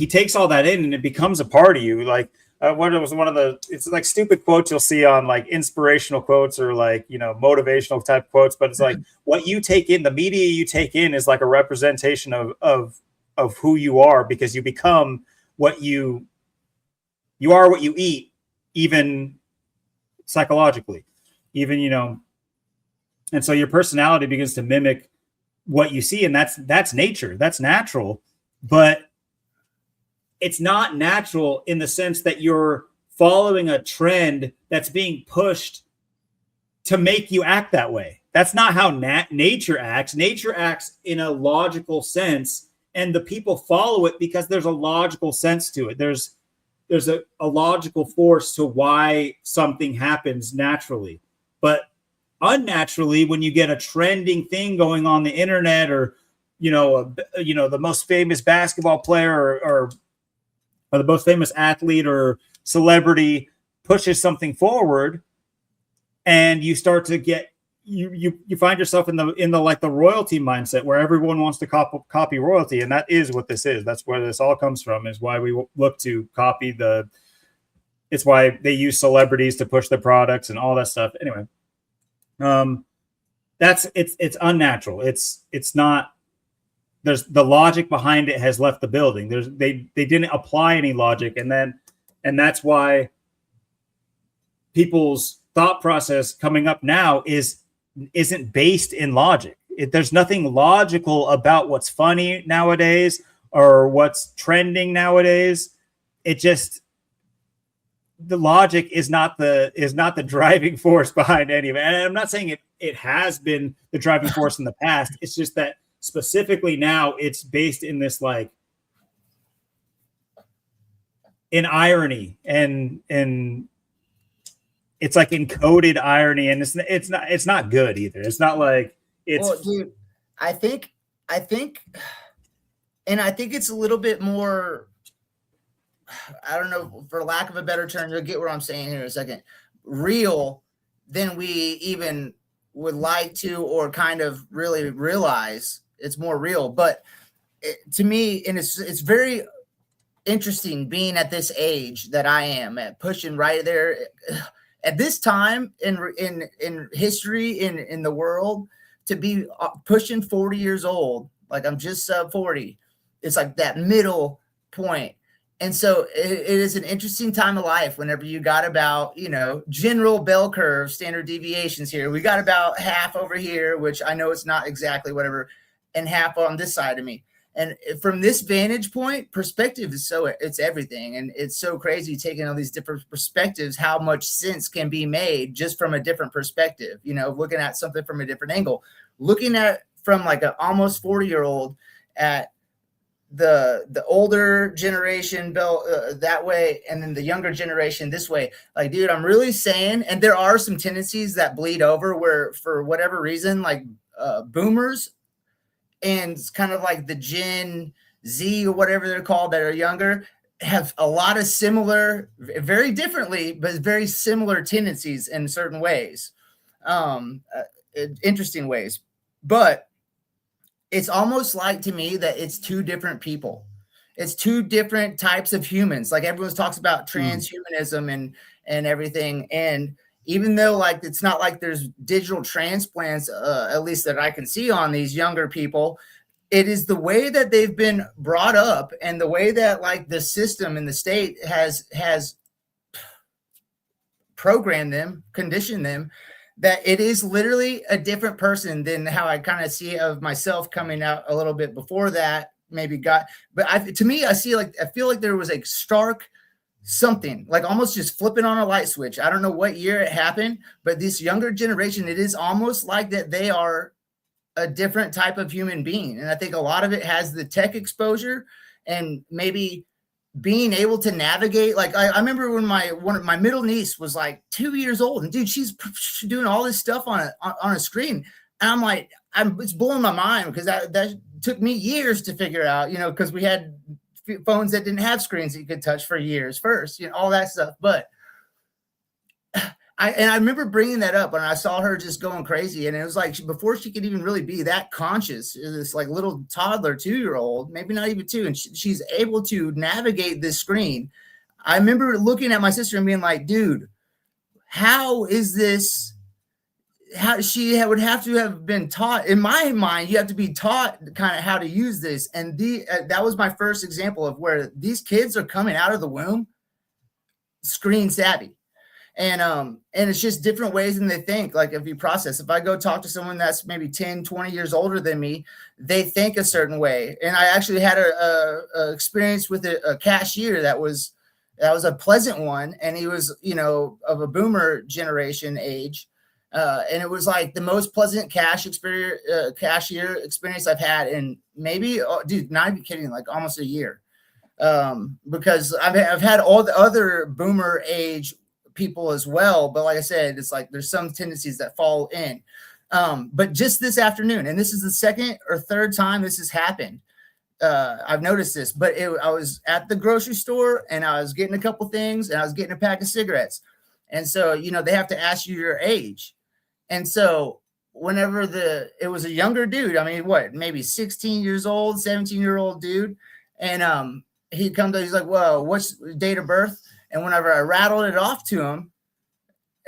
takes all that in and it becomes a part of you. Like what was one of the, it's like stupid quotes you'll see on like inspirational quotes or like, you know, motivational type quotes, but it's like what you take in, the media you take in is like a representation of who you are, because you become what you are, what you eat, even psychologically, even, you know, and so your personality begins to mimic what you see. And that's nature, that's natural, but it's not natural in the sense that you're following a trend that's being pushed to make you act that way. That's not how nature acts. Nature acts in a logical sense, and the people follow it because there's a logical sense to it. There's a logical force to why something happens naturally. But unnaturally, when you get a trending thing going on the internet, or the most famous basketball player or the most famous athlete or celebrity pushes something forward, and you start to get you find yourself in the like the royalty mindset where everyone wants to copy royalty. And that is what this is. That's where this all comes from, is why we look to copy it's why they use celebrities to push their products and all that stuff. Anyway, it's unnatural. It's not, there's the logic behind it has left the building. They didn't apply any logic. And that's why people's thought process coming up now isn't based in logic. There's nothing logical about what's funny nowadays or what's trending nowadays. It just, the logic is not the driving force behind any of it. And I'm not saying it has been the driving force in the past. It's just that specifically now it's based in this, like, in irony and it's like encoded irony, and it's not good either. It's not like it's. Well, dude, I think, and I think it's a little bit more, I don't know, for lack of a better term, you'll get what I'm saying here in a second, real than we even would like to, or kind of really realize. It's more real. But to me, and it's very interesting being at this age that I am at, pushing right there at this time in history, in the world, to be pushing 40 years old. Like, I'm just sub 40. It's like that middle point. And so it is an interesting time of life whenever you got about, general bell curve, standard deviations here. We got about half over here, which I know it's not exactly whatever, and half on this side of me. And from this vantage point, perspective is it's everything. And it's so crazy taking all these different perspectives, how much sense can be made just from a different perspective, looking at something from a different angle, looking at from like an almost 40-year-old at the older generation that way, and then the younger generation this way. Like, dude, I'm really saying, and there are some tendencies that bleed over where, for whatever reason, like boomers and kind of like the Gen Z or whatever they're called that are younger have a lot of similar, very differently, but very similar tendencies in certain ways, interesting ways. But it's almost like, to me, that it's two different people. It's two different types of humans. Like, everyone talks about transhumanism and everything. And even though, like, it's not like there's digital transplants, at least that I can see on these younger people, it is the way that they've been brought up and the way that, like, the system in the state has programmed them, conditioned them, that it is literally a different person than how I kind of see of myself coming out a little bit before that. To me, I feel like there was a stark something, like almost just flipping on a light switch. I don't know what year it happened, but this younger generation, it is almost like that they are a different type of human being. And I think a lot of it has the tech exposure and maybe being able to navigate. Like, I remember when my middle niece was like 2 years old, and dude, she's doing all this stuff on a screen, and I'm like, it's blowing my mind, because took me years to figure out, because we had phones that didn't have screens that you could touch for years first, all that stuff. But I remember bringing that up, and I saw her just going crazy, and it was like before she could even really be that conscious, this like little toddler 2-year-old, maybe not even 2, and she's able to navigate this screen. I remember looking at my sister and being like, dude, how is this? How she would have to have been taught. In my mind, you have to be taught kind of how to use this. And that was my first example of where these kids are coming out of the womb screen savvy. And it's just different ways than they think. Like if you process, if I go talk to someone that's maybe 10, 20 years older than me, they think a certain way. And I actually had a experience with a cashier that was a pleasant one. And he was, of a boomer generation age. And it was like the most pleasant cashier experience I've had in maybe, dude, not even kidding, like almost a year. Because I've had all the other boomer age people as well. But like I said, it's like there's some tendencies that fall in. But just this afternoon, and this is the second or third time this has happened. I've noticed this, but I was at the grocery store and I was getting a couple things and I was getting a pack of cigarettes. And so, they have to ask you your age. And so whenever it was a younger dude, I mean, maybe 16 years old, 17-year-old dude. And he'd come to, he's like, well, what's date of birth? And whenever I rattled it off to him,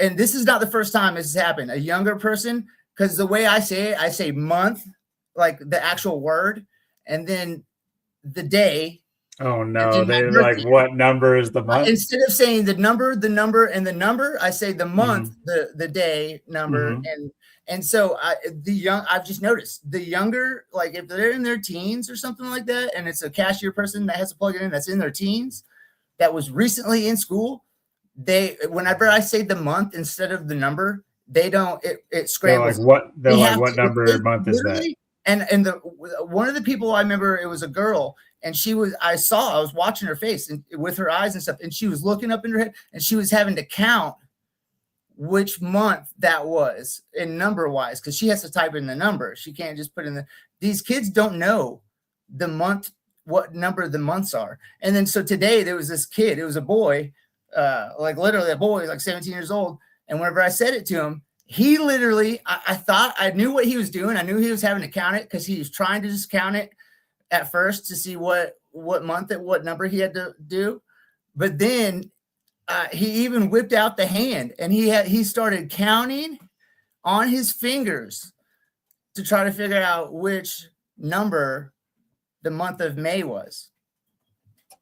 and this is not the first time this has happened, a younger person, because the way I say month, like the actual word, and then the day. Oh no, they're like, what number is the month? Instead of saying the number, and the number, I say the month, the day number. And so I've just noticed the younger, like if they're in their teens or something like that, and it's a cashier person that has to plug it in that's in their teens, that was recently in school, whenever I say the month instead of the number, they don't, it scrambles. What number month is that? And one of the people, I remember, it was a girl, and I was watching her face and with her eyes and stuff, and she was looking up in her head, and she was having to count which month that was in number wise, because she has to type in the number. She can't just put in these kids don't know the month, what number the months are. And then so today there was this kid, it was a boy, like literally a boy, like 17 years old. And whenever I said it to him, he literally, I thought I knew what he was doing. I knew he was having to count it because he was trying to just count it at first to see what month at what number he had to do. But then he even whipped out the hand, and he started counting on his fingers to try to figure out which number the month of May was.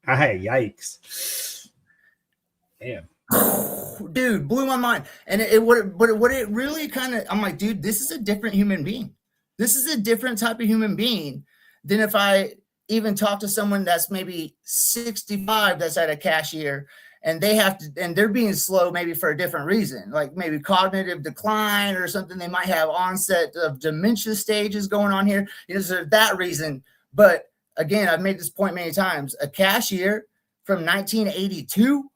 Yikes. Damn. Dude, blew my mind. And what it really kind of, I'm like, dude, this is a different human being. This is a different type of human being than if I even talk to someone that's maybe 65 that's at a cashier, and they're being slow maybe for a different reason, like maybe cognitive decline or something. They might have onset of dementia stages going on here. So that reason. But again, I've made this point many times. A cashier from 1982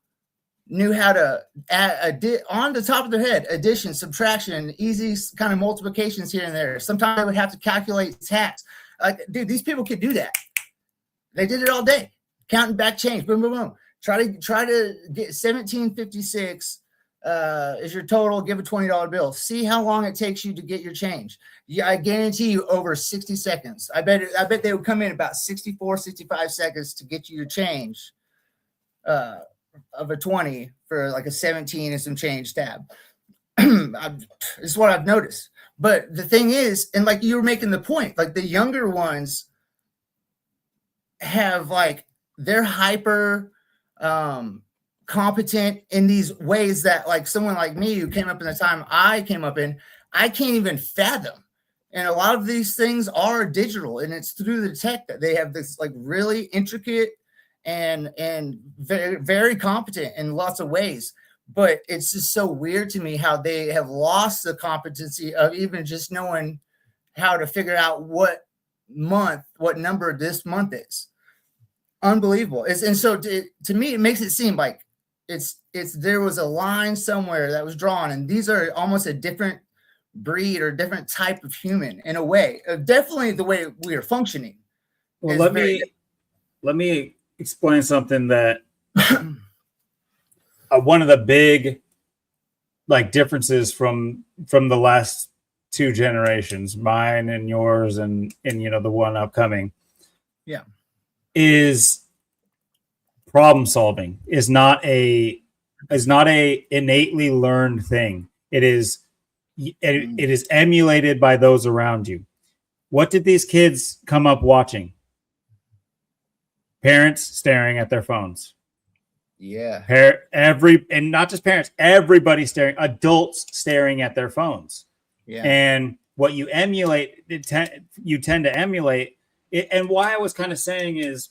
knew how to add on the top of their head, addition, subtraction, easy kind of multiplications here and there. Sometimes I would have to calculate tax. Like, dude, these people could do that. They did it all day, counting back change, boom, boom, boom. Try to get 1756 is your total. Give a $20 bill. See how long it takes you to get your change. Yeah, I guarantee you over 60 seconds. I bet they would come in about 64, 65 seconds to get you your change of a 20 for like a 17 and some change tab. It's what I've noticed. But the thing is, and like you were making the point, like the younger ones have like they're hyper competent in these ways that like someone like me who came up in the time I came up in, I can't even fathom. And a lot of these things are digital, and it's through the tech that they have this like really intricate and very, very competent in lots of ways. But it's just so weird to me how they have lost the competency of even just knowing how to figure out what number this month is. Unbelievable. And so to me, it makes it seem like it's there was a line somewhere that was drawn, and these are almost a different breed or different type of human in a way. Definitely the way we are functioning. Well, let me explain something that one of the big like differences from the last two generations, mine and yours, and the one upcoming, is problem solving is not a innately learned thing. It is emulated by those around you. What did these kids come up watching? Parents staring at their phones. Yeah. And not just parents, everybody staring, adults staring at their phones. Yeah. And what you emulate, you tend to emulate it. And why I was kind of saying is,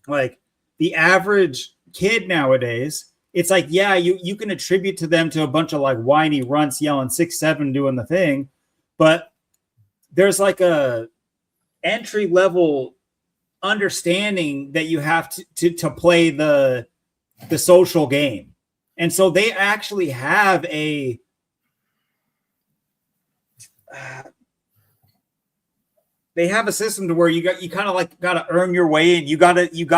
like, the average kid nowadays, it's like, yeah, you can attribute to them to a bunch of like whiny runts yelling 6'7" doing the thing, but there's like a entry level understanding that you have to play the social game. And so they actually have a system to where you kind of like got to earn your way in. You got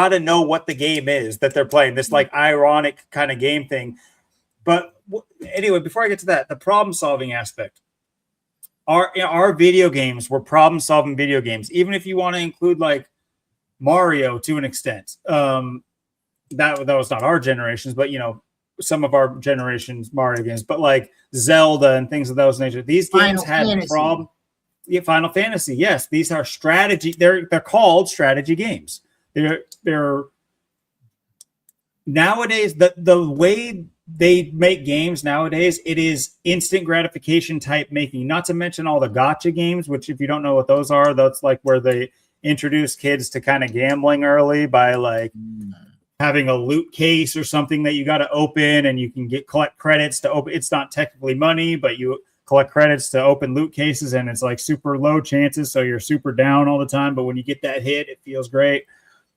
to know what the game is that they're playing, this like ironic kind of game thing. But anyway, before I get to that, the problem solving aspect, our video games were problem solving video games. Even if you want to include like Mario to an extent, that was not our generations, but some of our generations Mario games, but like Zelda and things of those nature. These games had problem. Yeah, Final Fantasy. Yes, these are strategy. They're called strategy games. They're nowadays the way they make games nowadays. It is instant gratification type making. Not to mention all the gotcha games, which if you don't know what those are, that's like where they introduce kids to kind of gambling early by like having a loot case or something that you got to open, and you can collect credits to open. It's not technically money, but you collect credits to open loot cases, and it's like super low chances, so you're super down all the time, but when you get that hit, it feels great,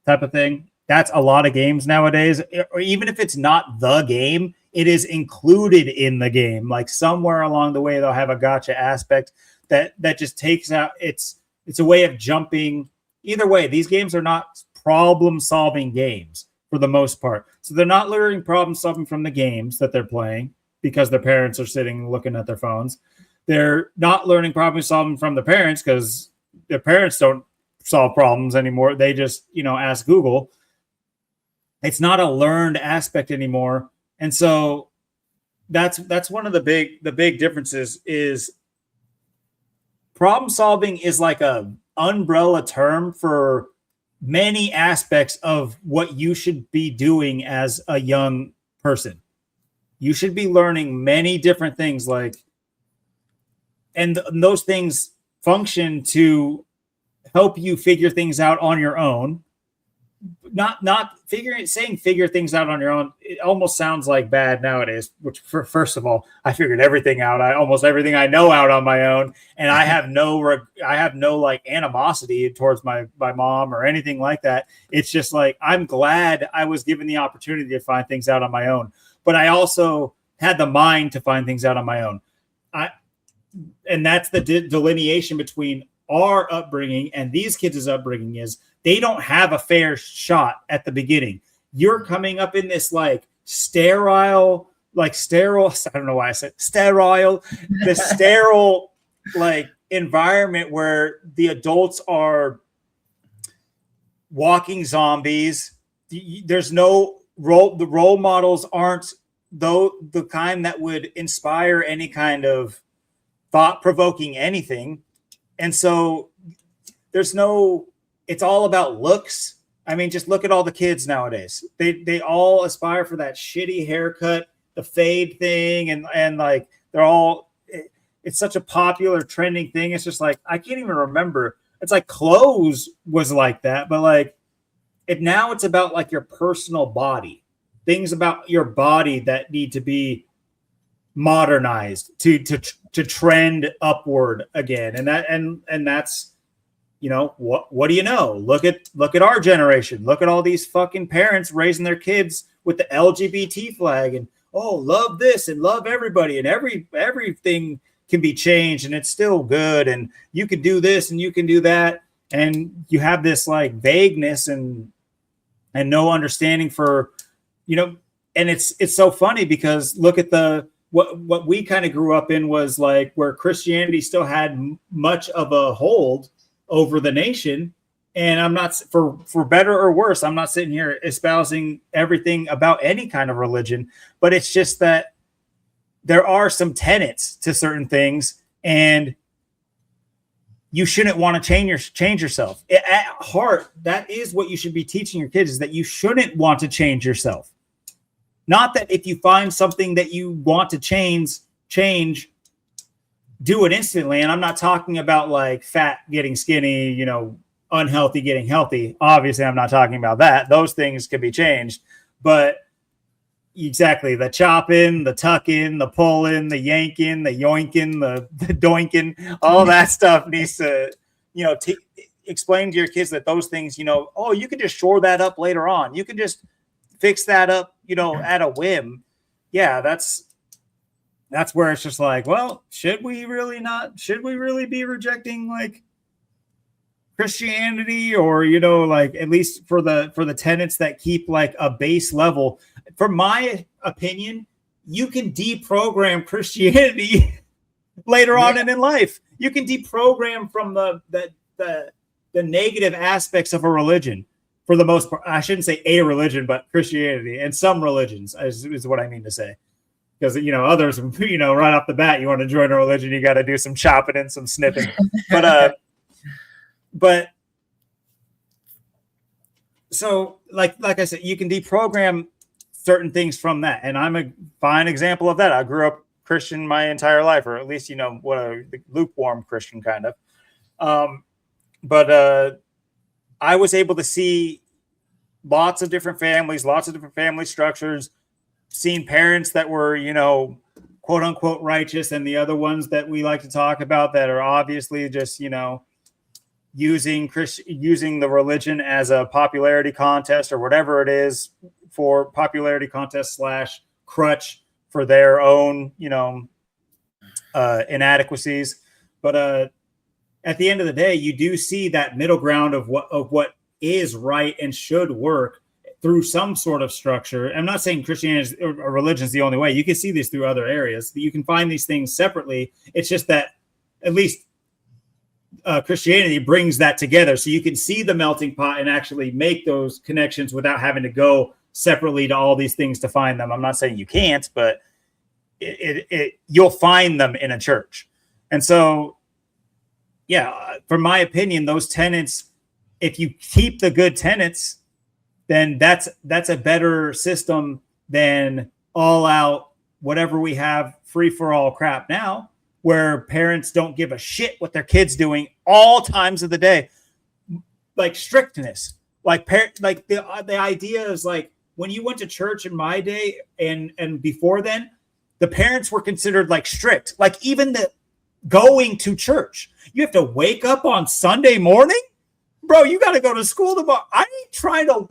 type of thing. That's a lot of games nowadays. Or even if it's not the game, it is included in the game. Like somewhere along the way, they'll have a gotcha aspect that just takes out. It's a way of jumping. Either way, these games are not problem solving games for the most part. So they're not learning problem solving from the games that they're playing, because their parents are sitting looking at their phones. They're not learning problem solving from the parents because their parents don't solve problems anymore. They just, ask Google. It's not a learned aspect anymore. And so that's one of the big differences is problem solving is like a umbrella term for many aspects of what you should be doing as a young person. You should be learning many different things, and those things function to help you figure things out on your own. Saying figure things out on your own. It almost sounds like bad nowadays. Which, first of all, I figured everything out. Almost everything I know out on my own, and I have no like animosity towards my mom or anything like that. It's just like I'm glad I was given the opportunity to find things out on my own. But I also had the mind to find things out on my own. And that's the delineation between our upbringing and these kids' upbringing is they don't have a fair shot at the beginning. You're coming up in this like sterile, I don't know why I said sterile, the sterile like environment where the adults are walking zombies. There's no the role models aren't the kind that would inspire any kind of thought-provoking anything. And so it's all about looks. I mean, just look at all the kids nowadays. They all aspire for that shitty haircut, the fade thing, and like it's such a popular trending thing. It's just like I can't even remember. It's like clothes was like that, but like now it's about like your personal body, things about your body that need to be modernized to trend upward again. And that's, what do you know? Look at our generation. Look at all these fucking parents raising their kids with the LGBT flag and love this and love everybody and everything can be changed and it's still good, and you can do this and you can do that, and you have this like vagueness and no understanding for, you know. And it's so funny because look at what we kind of grew up in was like where Christianity still had much of a hold over the nation. And I'm not, for better or worse, I'm not sitting here espousing everything about any kind of religion, but it's just that there are some tenets to certain things, and you shouldn't want to change yourself. At heart, that is what you should be teaching your kids, is that you shouldn't want to change yourself. Not that if you find something that you want to change, do it instantly. And I'm not talking about like fat getting skinny, you know, unhealthy getting healthy. Obviously, I'm not talking about that. Those things can be changed. But exactly, the chopping, the tucking, the pulling, the yanking, the yoinking, the doinking, all that stuff needs to, you know, explain to your kids that those things, you know, oh, you can just shore that up later on. You can just fix that up, you know, at a whim. Yeah, that's where it's just like, well, should we really be rejecting like Christianity, or, you know, like at least for the tenets that keep like a base level? From my opinion, you can deprogram Christianity later on in life. You can deprogram from the negative aspects of a religion. For the most part, I shouldn't say a religion, but Christianity and some religions is what I mean to say. Because, you know, others, you know, right off the bat, you want to join a religion, you got to do some chopping and some snipping. But so like I said, you can deprogram certain things from that. And I'm a fine example of that. I grew up Christian my entire life, or at least, you know, what a lukewarm Christian kind of. But I was able to see lots of different families, lots of different family structures, seen parents that were, you know, quote unquote righteous, and the other ones that we like to talk about that are obviously just, you know, using the religion as a popularity contest or whatever it is, for popularity contest / crutch for their own, you know, inadequacies. But at the end of the day, you do see that middle ground of what is right and should work through some sort of structure. I'm not saying Christianity or religion is the only way. You can see this through other areas. You can find these things separately. It's just that at least Christianity brings that together, so you can see the melting pot and actually make those connections without having to go separately to all these things to find them. I'm not saying you can't, but you'll find them in a church. And so, yeah, from my opinion, those tenets, if you keep the good tenets, then that's a better system than all out whatever we have free for all crap now, where parents don't give a shit what their kids doing all times of the day. Like strictness, like the idea is like when you went to church in my day and before then, the parents were considered like strict. Like even the going to church, you have to wake up on Sunday morning. Bro, you got to go to school tomorrow. I ain't trying to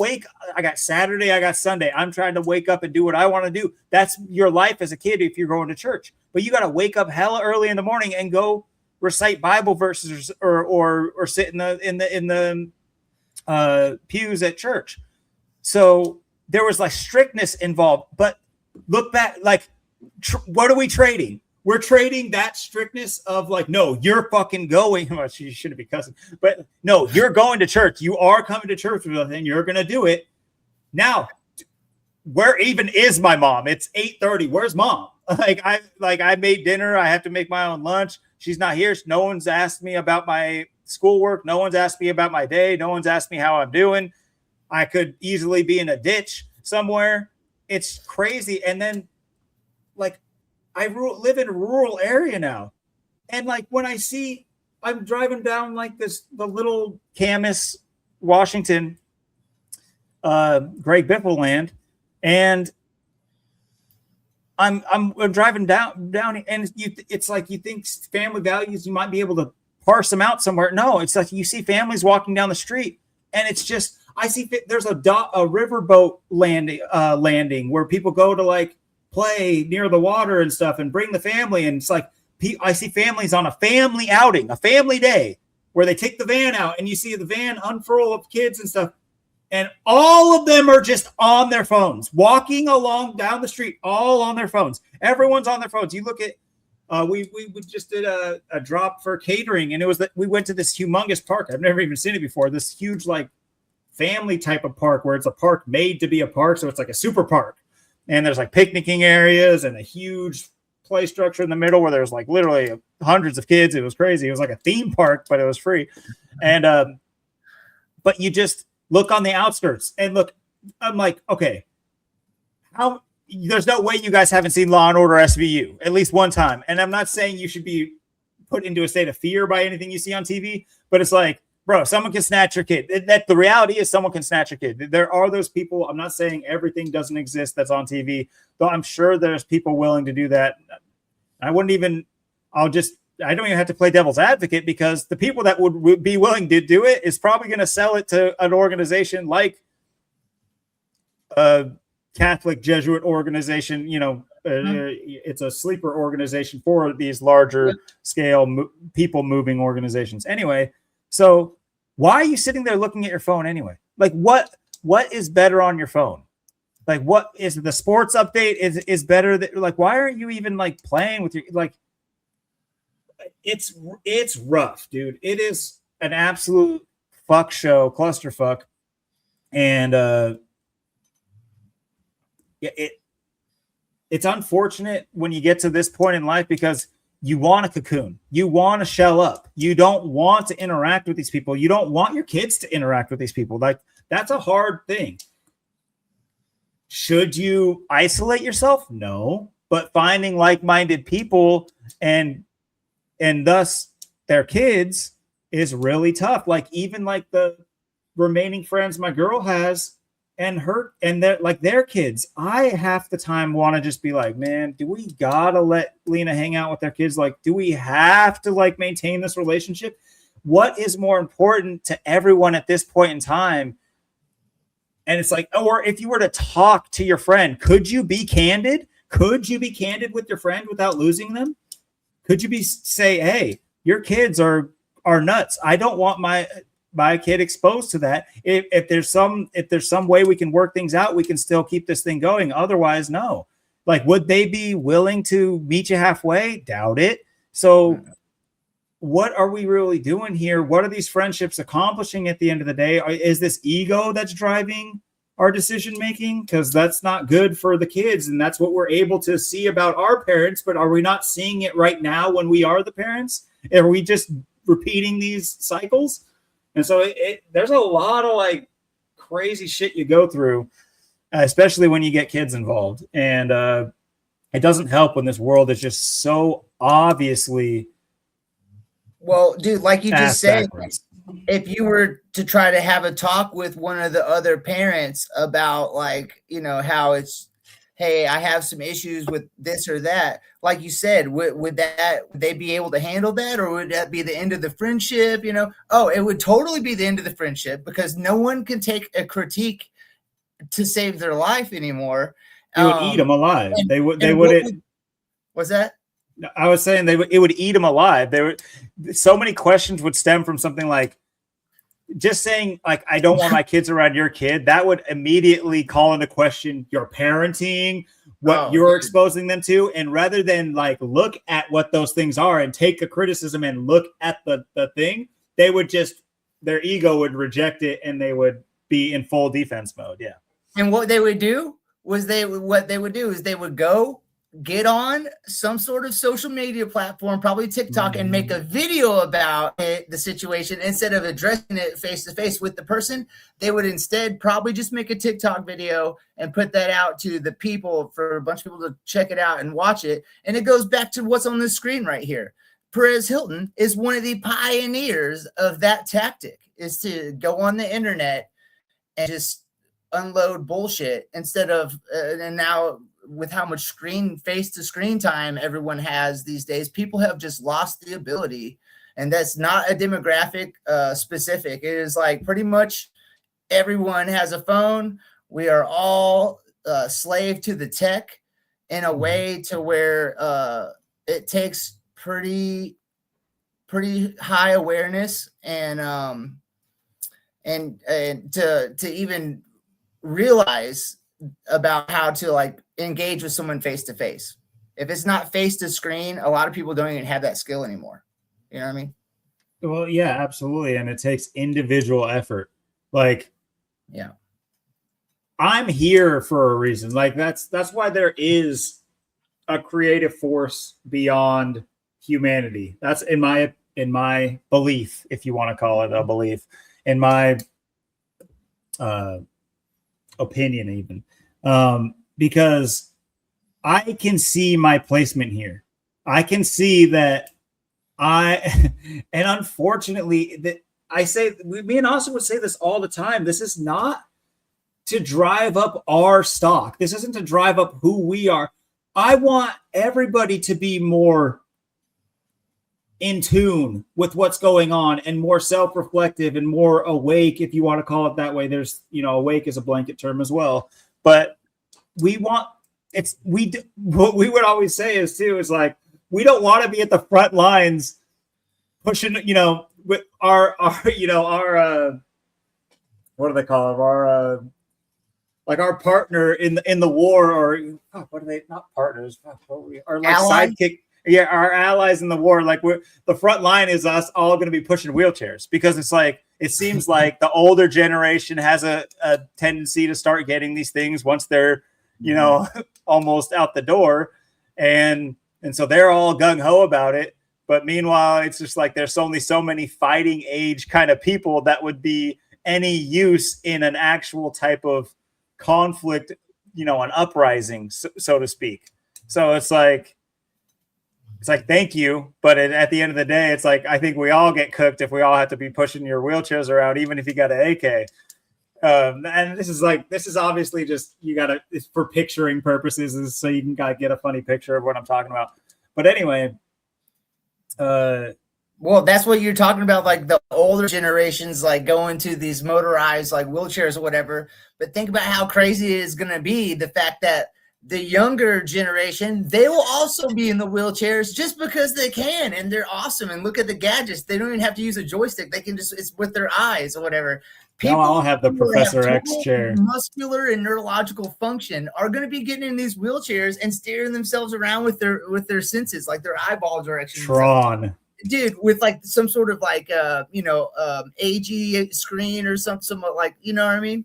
I got Saturday, I got Sunday. I'm trying to wake up and do what I want to do. That's your life as a kid if you're going to church. But you got to wake up hella early in the morning and go recite Bible verses or sit in the pews at church. So there was like strictness involved. But look back, like what are we trading? We're trading that strictness of like, no, you're fucking going. Well, you shouldn't be cussing, but no, you're going to church. You are coming to church with us and you're going to do it. Now, where even is my mom? It's 8:30. Where's mom? I made dinner. I have to make my own lunch. She's not here. No one's asked me about my schoolwork. No one's asked me about my day. No one's asked me how I'm doing. I could easily be in a ditch somewhere. It's crazy. And then like, I live in a rural area now. And like when I'm driving down like the little Camas, Washington, Greg Biffle land. And I'm driving down and it's like, you think family values, you might be able to parse them out somewhere. No, it's like you see families walking down the street and it's just, I see there's a riverboat landing where people go to like play near the water and stuff and bring the family. And it's like I see families on a family outing, a family day, where they take the van out and you see the van unfurl of kids and stuff. And all of them are just on their phones, walking along down the street, all on their phones. Everyone's on their phones. You look at, we just did a drop for catering, and it was that we went to this humongous park. I've never even seen it before. This huge, like, family type of park where it's a park made to be a park. So it's like a super park. And there's like picnicking areas and a huge play structure in the middle where there's like literally hundreds of kids. It was crazy. It was like a theme park, but it was free. And, but you just look on the outskirts and look, I'm like, okay, there's no way you guys haven't seen Law and Order SVU at least one time. And I'm not saying you should be put into a state of fear by anything you see on TV, but it's like, bro, someone can snatch your kid. That the reality is someone can snatch your kid. There are those people. I'm not saying everything doesn't exist that's on TV, though I'm sure there's people willing to do that. I don't even have to play devil's advocate, because the people that would be willing to do it is probably going to sell it to an organization like a Catholic Jesuit organization. It's a sleeper organization for these larger scale people moving organizations. Anyway, so why are you sitting there looking at your phone anyway? Like, what is better on your phone? Like, what is the sports update is better? Like, why aren't you even like playing with your, like, it's rough, dude. It is an absolute fuck show, clusterfuck. And it's unfortunate when you get to this point in life, because you want a cocoon. You want to shell up. You don't want to interact with these people. You don't want your kids to interact with these people. Like, that's a hard thing. Should you isolate yourself? No. But finding like-minded people and thus their kids is really tough. Like, even like the remaining friends my girl has and their kids, I half the time want to just be like, man, do we gotta let Lena hang out with their kids? Like, do we have to like maintain this relationship? What is more important to everyone at this point in time? And it's like, or if you were to talk to your friend, could you be candid? Could you be candid with your friend without losing them? Could you say, hey, your kids are nuts. I don't want my kid exposed to that. If there's some way we can work things out, we can still keep this thing going. Otherwise, no. Like, would they be willing to meet you halfway? Doubt it. So what are we really doing here? What are these friendships accomplishing at the end of the day? Is this ego that's driving our decision making? Because that's not good for the kids, and that's what we're able to see about our parents. But are we not seeing it right now when we are the parents? Are we just repeating these cycles? And so there's a lot of like crazy shit you go through, especially when you get kids involved. And it doesn't help when this world is just so obviously. Well, dude, like you just said, if you were to try to have a talk with one of the other parents about, like, how it's, hey, I have some issues with this or that. Like you said, would they be able to handle that, or would that be the end of the friendship? Oh, it would totally be the end of the friendship, because no one can take a critique to save their life anymore. It would eat them alive. What's that? I was saying it would eat them alive. So many questions would stem from something like, just saying, like, I don't want my kids around your kid. That would immediately call into question your parenting, what you're exposing them to. And rather than like look at what those things are and take the criticism and look at the thing, they would their ego would reject it, and they would be in full defense mode. Yeah. And what they would do is they would go get on some sort of social media platform, probably TikTok, and make a video about the situation. Instead of addressing it face to face with the person, they would instead probably just make a TikTok video and put that out to the people, for a bunch of people to check it out and watch it. And it goes back to what's on the screen right here. Perez Hilton is one of the pioneers of that tactic, is to go on the internet and just unload bullshit instead of, and now with how much face to screen time everyone has these days, people have just lost the ability. And that's not a demographic specific. It is like pretty much everyone has a phone. We are all slave to the tech in a way to where it takes pretty high awareness and to even realize about how to like engage with someone face to face. If it's not face to screen, a lot of people don't even have that skill anymore. You know what I mean? Well, yeah, absolutely. And it takes individual effort. Like, yeah, I'm here for a reason. Like that's why there is a creative force beyond humanity. That's in my belief, if you want to call it a belief, in my opinion, even because I can see my placement here. I can see that and unfortunately, that I say, me and Austin would say this all the time. This is not to drive up our stock. This isn't to drive up who we are. I want everybody to be more in tune with what's going on and more self-reflective and more awake, if you want to call it that way. There's, awake is a blanket term as well. But what we would always say is too, is like, we don't want to be at the front lines pushing, with our what do they call it? Our partner in the war, or what are they? Not partners, or like Ally? sidekick. Yeah, our allies in the war. Like the front line is us all going to be pushing wheelchairs, because it's like, it seems like the older generation has a tendency to start getting these things once they're, almost out the door. And so they're all gung-ho about it. But meanwhile, it's just like, there's only so many fighting age kind of people that would be any use in an actual type of conflict, an uprising, so to speak. So it's like, thank you. But at the end of the day, it's like, I think we all get cooked if we all have to be pushing your wheelchairs around, even if you got an AK. And this is obviously just, it's for picturing purposes, so you can get a funny picture of what I'm talking about. But anyway, well, that's what you're talking about, like the older generations, like going to these motorized like wheelchairs or whatever. But think about how crazy it is going to be, the fact that the younger generation, they will also be in the wheelchairs just because they can, and they're awesome. And look at the gadgets; they don't even have to use a joystick; they can it's with their eyes or whatever. People I'll have the Professor X chair. Muscular and neurological function are going to be getting in these wheelchairs and steering themselves around with their senses, like their eyeball direction. Tron, dude, with like some sort of like AG screen or something like, you know what I mean?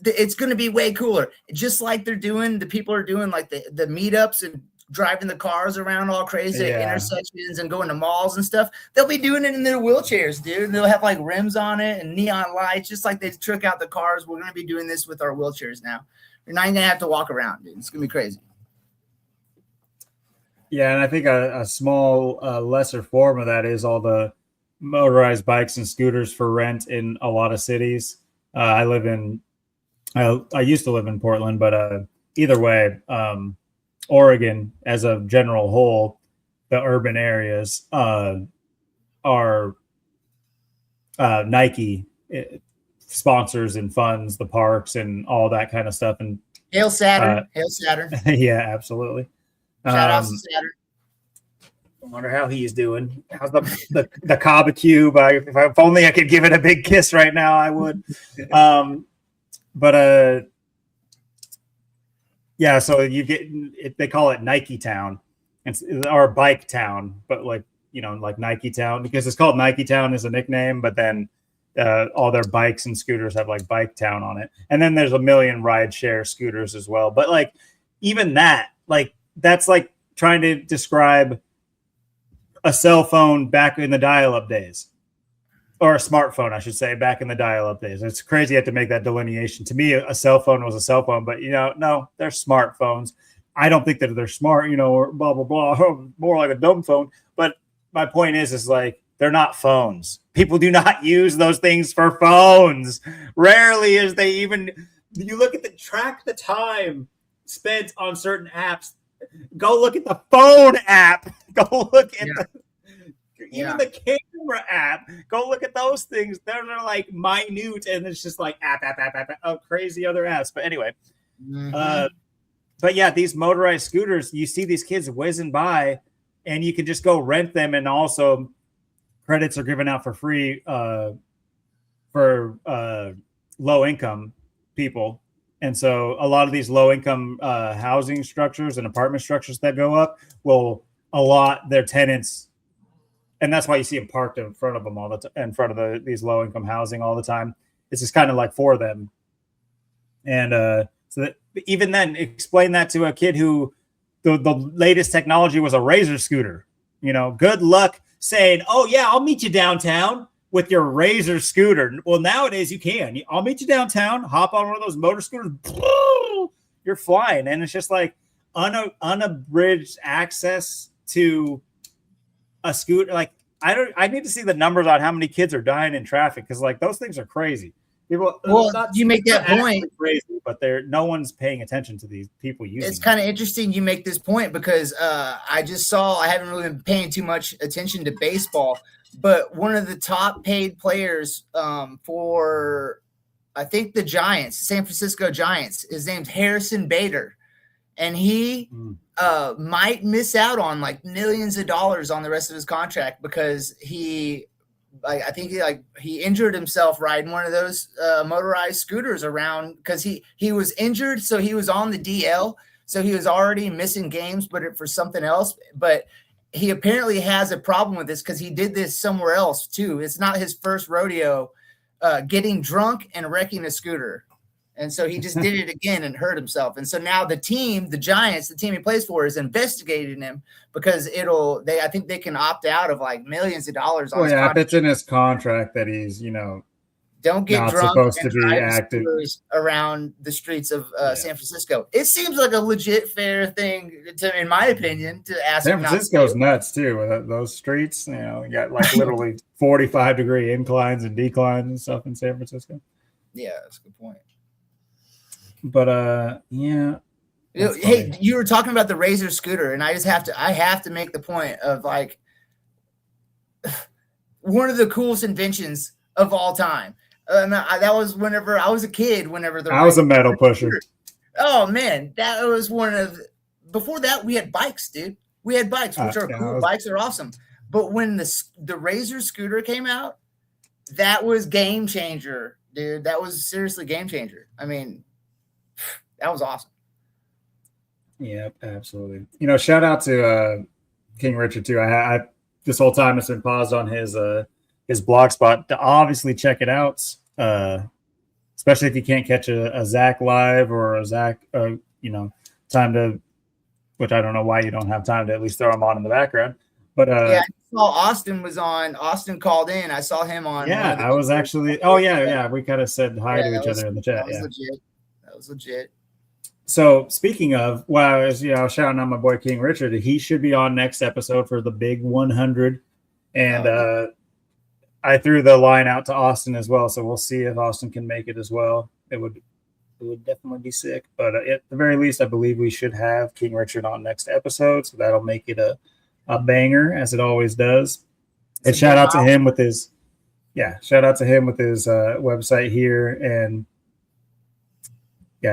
It's going to be way cooler. Just like the people are doing like the meetups and driving the cars around all crazy at intersections and going to malls and stuff. They'll be doing it in their wheelchairs, dude. They'll have like rims on it and neon lights, just like they trick out the cars. We're going to be doing this with our wheelchairs now. You're not even going to have to walk around, dude. It's going to be crazy. Yeah, and I think a small, lesser form of that is all the motorized bikes and scooters for rent in a lot of cities. I used to live in Portland, but either way, Oregon as a general whole, the urban areas are Nike sponsors and funds the parks and all that kind of stuff. And Hail Saturn. Yeah, absolutely. Shout out to Saturn. I wonder how he's doing. How's the Kaba Cube? If only I could give it a big kiss right now, I would. Yeah, so you they call it Nike Town, or Bike Town, but like Nike Town, because it's called Nike Town as a nickname, but then all their bikes and scooters have like Bike Town on it, and then there's a million ride share scooters as well. But like even that, like that's like trying to describe a cell phone back in the dial-up days. Or a smartphone, I should say, back in the dial-up days. It's crazy you have to make that delineation. To me, a cell phone was a cell phone, but no, they're smartphones. I don't think that they're smart, or blah blah blah, more like a dumb phone. But my point is like they're not phones. People do not use those things for phones. Rarely is they even. You look at track the time spent on certain apps. Go look at the phone app. Go look at even the camera app. Go look at those things. They're like minute, and it's just like app, crazy other apps. But anyway, but yeah, these motorized scooters, you see these kids whizzing by, and you can just go rent them, and also credits are given out for free for low income people. And so a lot of these low income housing structures and apartment structures that go up will allot their tenants, and that's why you see them parked in front of them all the time, in front of these low income housing all the time. It's just kind of like for them. And so that, even then, explain that to a kid who the latest technology was a Razor scooter. You know, good luck saying, "Oh yeah, I'll meet you downtown with your Razor scooter." Well, nowadays you can. I'll meet you downtown. Hop on one of those motor scooters. You're flying, and it's just like unabridged access to a scooter. Like I need to see the numbers on how many kids are dying in traffic, because like those things are crazy. People, well, you make that point crazy, but no one's paying attention to these people using. It's kind of interesting you make this point, because I haven't really been paying too much attention to baseball, but one of the top paid players for, I think, the Giants, San Francisco Giants, his name's Harrison Bader, and he might miss out on like millions of dollars on the rest of his contract, because I think he injured himself riding one of those motorized scooters around, because he was injured, so he was on the DL, so he was already missing games, but for something else. But he apparently has a problem with this, because he did this somewhere else too. It's not his first rodeo, getting drunk and wrecking a scooter. And so he just did it again and hurt himself. And so now the Giants, the team he plays for, is investigating him, because I think they can opt out of like millions of dollars on his contract. If it's in his contract that he's, don't get not drunk supposed and to be active around the streets of San Francisco. It seems like a legit fair thing, in my opinion, to ask. San Francisco's nuts too with those streets. You got like literally 45-degree inclines and declines and stuff in San Francisco. Yeah, that's a good point. But yeah. Hey, you were talking about the Razor scooter, and I have to make the point of like one of the coolest inventions of all time. That was whenever I was a kid. I was a metal pusher. Oh man, that was one of. Before that, we had bikes, dude. We had bikes, which are cool. Bikes are awesome. But when the Razor scooter came out, that was game changer, dude. That was seriously game changer. I mean, that was awesome. Yeah, absolutely. Shout out to King Richard too. I this whole time it's been paused on his blog spot to obviously check it out. Especially if you can't catch a Zach live or a Zach, time to, which I don't know why you don't have time to at least throw him on in the background. But yeah, I saw Austin was on. Austin called in. I saw him on. Yeah, I was actually. Oh yeah. We kind of said hi to each other in the chat. That was legit. So speaking of, I was shouting out my boy King Richard. He should be on next episode for the big 100, and I threw the line out to Austin as well. So we'll see if Austin can make it as well. It would definitely be sick. But at the very least, I believe we should have King Richard on next episode. So that'll make it a banger, as it always does. And shout out to him with his website here, and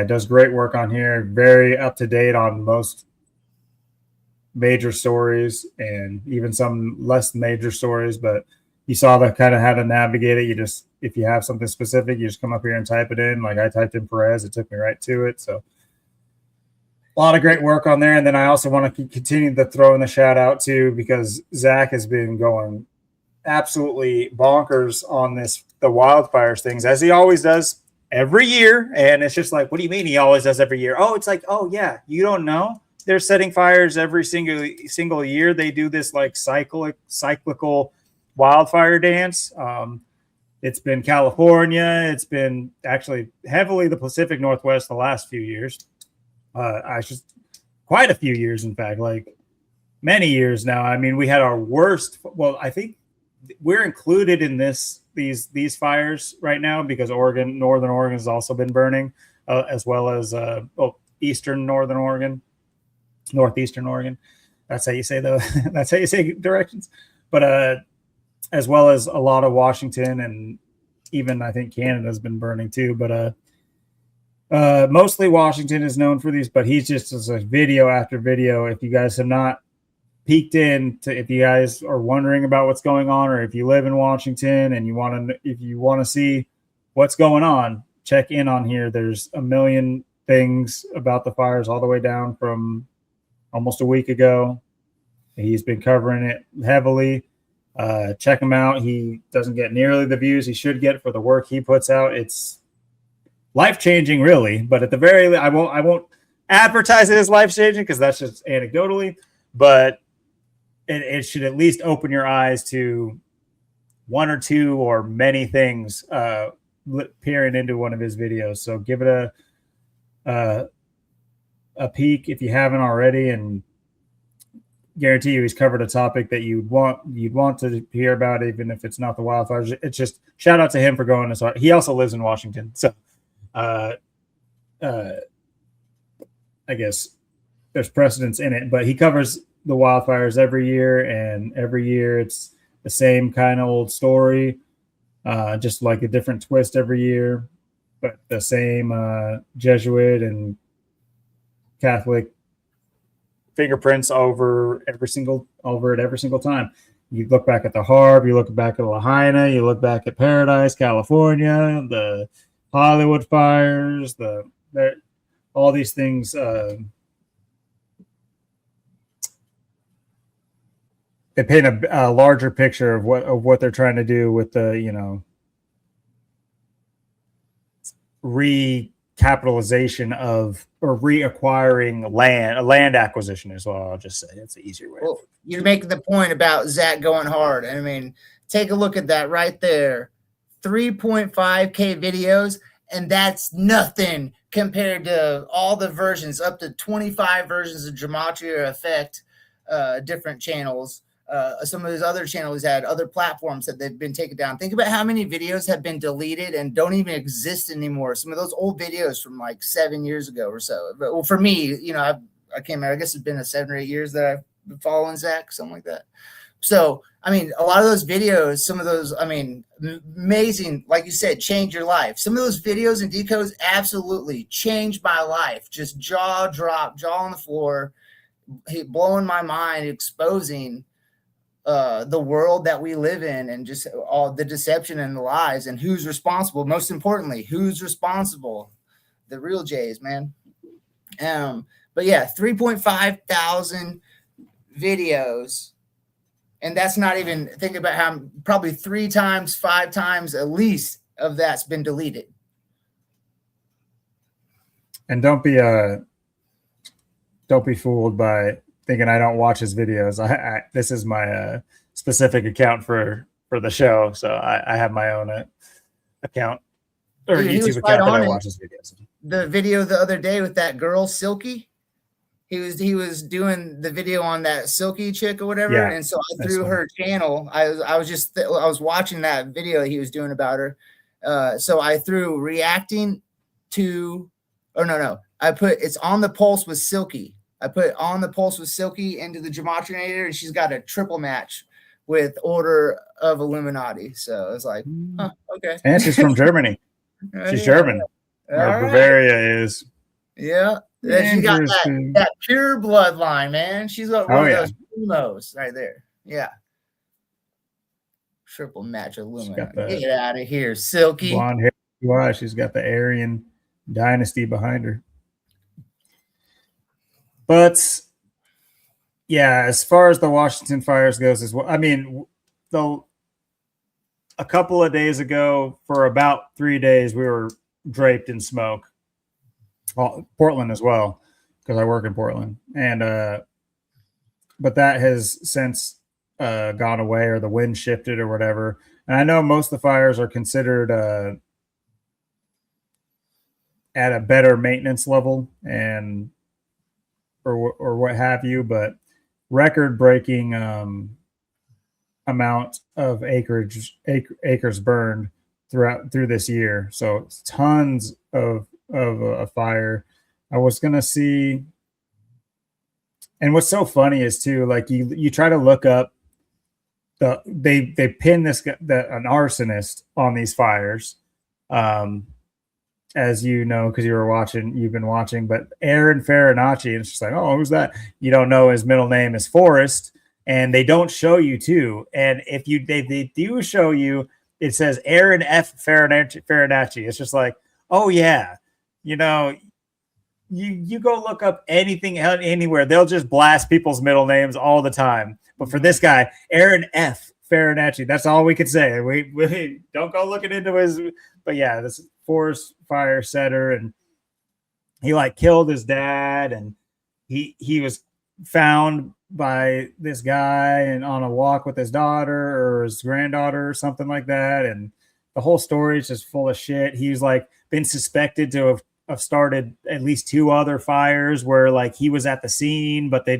does great work on here. Very up to date on most major stories and even some less major stories. But you saw the kind of how to navigate it. If you have something specific, you just come up here and type it in. Like I typed in Perez, it took me right to it. So a lot of great work on there. And then I also want to continue to throw in the shout out too, because Zach has been going absolutely bonkers on the wildfires things, as he always does every year. And it's just like, what do you mean he always does every year? Oh, it's like, oh yeah, you don't know? They're setting fires every single year. They do this like cyclical wildfire dance. It's been California. It's been actually heavily the Pacific Northwest the last few years. Quite a few years, in fact, like many years now. I mean, we had our worst. Well, I think we're included in these fires right now because Northern Oregon has also been burning, as well as Eastern Northern Oregon, Northeastern Oregon. That's how you say that's how you say directions. But as well as a lot of Washington, and even I think Canada's been burning too. But mostly Washington is known for these. But he's just as a video after video. If you guys have not peeked in to, if you guys are wondering about what's going on, or if you live in Washington and you want to, if you want to see what's going on, check in on here. There's a million things about the fires all the way down from almost a week ago. He's been covering it heavily. Check him out. He doesn't get nearly the views he should get for the work he puts out. It's life-changing, really, but at the very, I won't advertise it as life-changing because that's just anecdotally, but it should at least open your eyes to one or two or many things peering into one of his videos. So give it a peek if you haven't already, and guarantee you he's covered a topic that you'd want to hear about, even if it's not the wildfires. It's just shout out to him for going as hard. He also lives in Washington, so I guess there's precedence in it, but he covers the wildfires every year, and every year it's the same kind of old story, just like a different twist every year, but the same Jesuit and Catholic fingerprints over it every single time. You look back at the Harb, you look back at Lahaina, you look back at Paradise, California, the Hollywood fires, all these things. They paint a larger picture of what they're trying to do with the recapitalization of, or reacquiring land acquisition as well. I'll just say it's an easier way. Well, you're making the point about Zach going hard. I mean, take a look at that right there. 3.5K videos, and that's nothing compared to all the versions, up to 25 versions of Gematria Effect, different channels. Some of those other channels had other platforms that they've been taken down. Think about how many videos have been deleted and don't even exist anymore. Some of those old videos from like 7 years ago or so. But, well, for me, I can't remember. I guess it's been 7 or 8 years that I've been following Zach, something like that. So, I mean, a lot of those videos, some of those, I mean, amazing, like you said, change your life. Some of those videos and decodes absolutely changed my life. Just jaw drop, jaw on the floor, blowing my mind, exposing the world that we live in, and just all the deception and the lies, and who's responsible. Most importantly, who's responsible? The real J's, man. But yeah, 3.5 thousand videos, and that's not even, think about how probably 3 times, 5 times at least of that's been deleted. And don't be fooled by thinking I don't watch his videos. This is my specific account for the show, so I have my own account or YouTube account that I watch his videos. The video the other day with that girl Silky, he was doing the video on that Silky chick or whatever, yeah, and so I threw her channel. I was watching that video he was doing about her, so I threw reacting to, or no, I put it's on the pulse with Silky. I put on the pulse with Silky into the Gematrinator, and she's got a triple match with Order of Illuminati. So it's like, okay. And she's from Germany. She's German. Or Bavaria is. Yeah. She got that pure bloodline, man. She's got one of those primos right there. Yeah. Triple match Illuminati. Get out of here, Silky. Blonde hair. Wow, she's got the Aryan dynasty behind her. But yeah, as far as the Washington fires goes as well, I mean, though, a couple of days ago, for about 3 days, we were draped in smoke. Well, Portland as well, because I work in Portland, and but that has since gone away, or the wind shifted or whatever. And I know most of the fires are considered at a better maintenance level and or what have you, but record-breaking amount of acres burned through this year. So tons of a fire. I was gonna see, and what's so funny is too, like you try to look up they pin an arsonist on these fires, as you know, because you've been watching, but Aaron Farinacci, and it's just like, oh, who's that? You don't know his middle name is Forrest, and they don't show you too. And if they do show you, it says Aaron F. Farinacci. It's just like, oh yeah, you know, you go look up anything anywhere, they'll just blast people's middle names all the time. But for this guy, Aaron F. Farinacci, that's all we could say. We don't go looking into his, but yeah, this forest fire setter, and he like killed his dad, and he was found by this guy and on a walk with his daughter or his granddaughter or something like that, and the whole story is just full of shit. He's like been suspected to have started at least 2 other fires where like he was at the scene, but they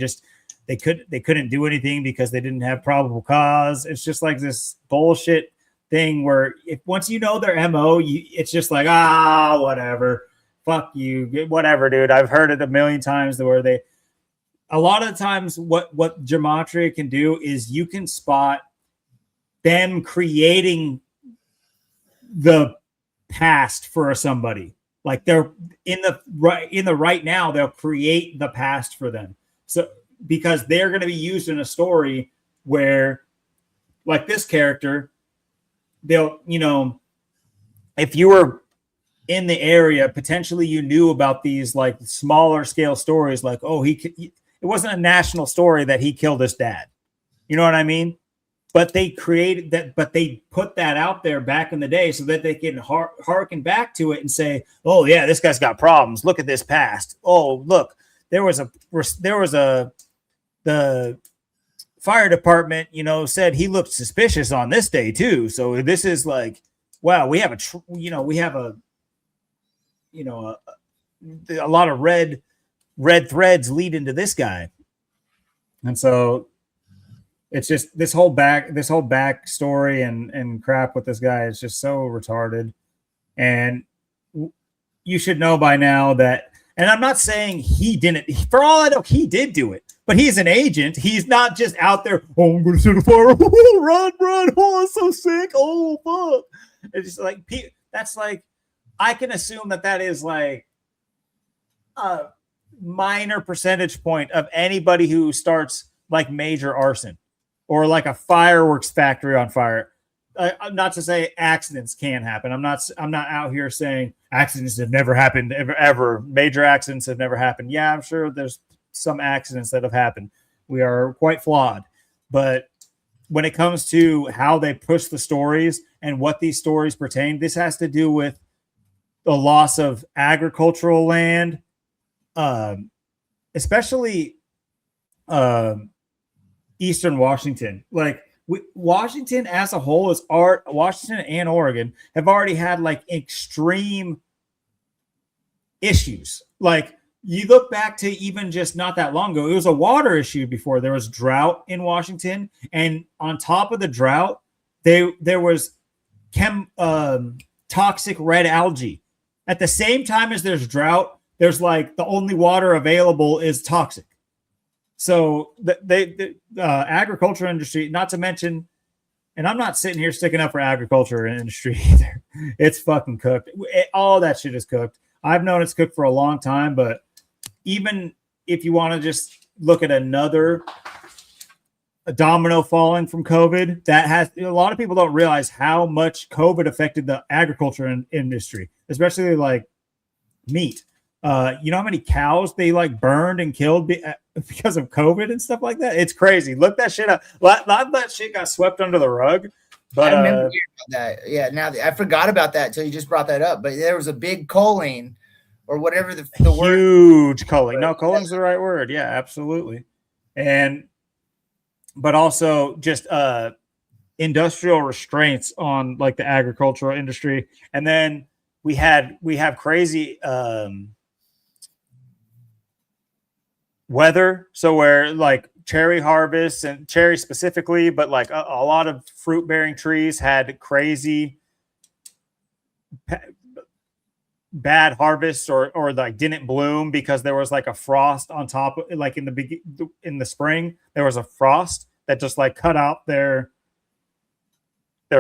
couldn't do anything because they didn't have probable cause. It's just like this bullshit thing where if once you know their MO, it's just like, whatever, fuck you, whatever, dude. I've heard it a million times where a lot of the times what gematria can do is you can spot them creating the past for somebody. Like they're in the right now, they'll create the past for them. So because they're going to be used in a story where, like this character, they'll, if you were in the area, potentially you knew about these like smaller scale stories, like, oh, it wasn't a national story that he killed his dad. You know what I mean? But they created that, but they put that out there back in the day so that they can harken back to it and say, oh yeah, this guy's got problems. Look at this past. Oh, look, the fire department, said he looked suspicious on this day too. So this is like, wow, we have a lot of red threads lead into this guy. And so it's just this whole back story and crap with this guy is just so retarded. And you should know by now that, and I'm not saying he didn't, for all I know, he did do it, but he's an agent. He's not just out there, oh, I'm going to set a fire. Oh, run. Oh, I'm so sick. Oh, fuck. It's just like, that's like, I can assume that is like a minor percentage point of anybody who starts like major arson or like a fireworks factory on fire. Not to say accidents can happen. I'm not out here saying accidents have never happened ever. Major accidents have never happened. Yeah, I'm sure there's some accidents that have happened. We are quite flawed. But when it comes to how they push the stories and what these stories pertain, this has to do with the loss of agricultural land, especially Eastern Washington. Like Washington as a whole Washington and Oregon have already had like extreme issues. Like you look back to even just not that long ago, it was a water issue before. There was drought in Washington, and on top of the drought, there was toxic red algae. At the same time as there's drought, there's like the only water available is toxic. So the agriculture industry, not to mention, and I'm not sitting here sticking up for agriculture industry either. It's fucking cooked. All that shit is cooked. I've known it's cooked for a long time, but even if you want to just look at a domino falling from COVID, a lot of people don't realize how much COVID affected the agriculture industry, especially like meat. You know how many cows they like burned and killed because of COVID and stuff like that? It's crazy. Look that shit up. A lot of that shit got swept under the rug. But I remember that. Yeah, now I forgot about that until you just brought that up. But there was a big culling or whatever the word. Huge culling. No, culling's the right word. Yeah, absolutely. But also just industrial restraints on like the agricultural industry. And then we have crazy weather. So where like cherry harvests and cherry specifically, but like a lot of fruit bearing trees had crazy bad harvests or like didn't bloom because there was like a frost on top of, like in the spring, there was a frost that just like cut out their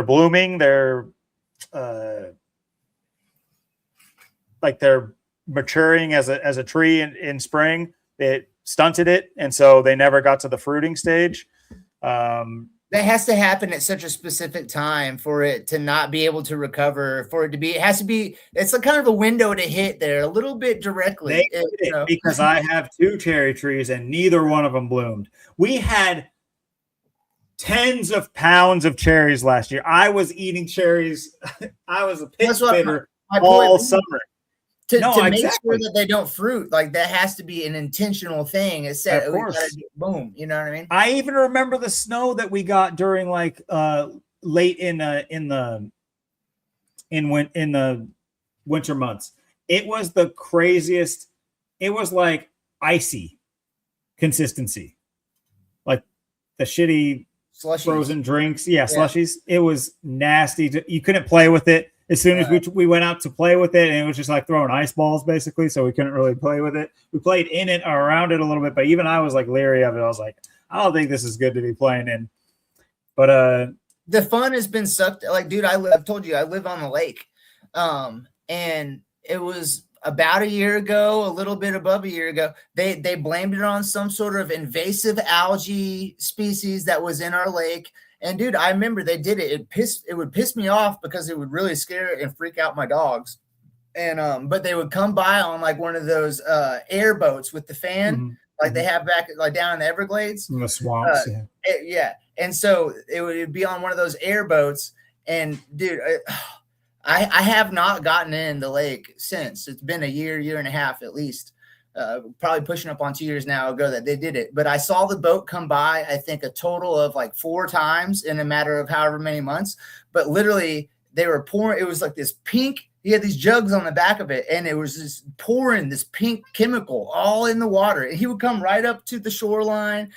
blooming, their like they're maturing as a tree in spring, it stunted it, and so they never got to the fruiting stage. That has to happen at such a specific time for it to not be able to recover, for it to be, it has to be, it's a kind of a window to hit there a little bit directly. Because I have 2 cherry trees and neither one of them bloomed. We had tens of pounds of cherries last year. I was eating cherries. I was a pit spitter all summer. To make sure that they don't fruit, like that has to be an intentional thing. It's said, boom, you know what I mean? I even remember the snow that we got during like late in the winter months. It was the craziest. It was like icy consistency, like the shitty slushies. Frozen drinks. Yeah, slushies. It was nasty. You couldn't play with it. As soon as we went out to play with it, and it was just like throwing ice balls, basically, so we couldn't really play with it. We played in it or around it a little bit, but even I was like leery of it. I was like, I don't think this is good to be playing in. But the fun has been sucked. Like, dude, I've told you I live on the lake, and it was about a year ago, a little bit above a year ago. They blamed it on some sort of invasive algae species that was in our lake. And dude, I remember they did it. It would piss me off because it would really scare and freak out my dogs. And but they would come by on like one of those airboats with the fan, like they have back like down in the Everglades, in the swamps. And so it would be on one of those airboats. And dude, I have not gotten in the lake since. It's been a year and a half at least. Probably pushing up on 2 years now ago that they did it. But I saw the boat come by, I think a total of like 4 times in a matter of however many months. But literally they were pouring, it was like this pink, he had these jugs on the back of it, and it was just pouring this pink chemical all in the water. And he would come right up to the shoreline,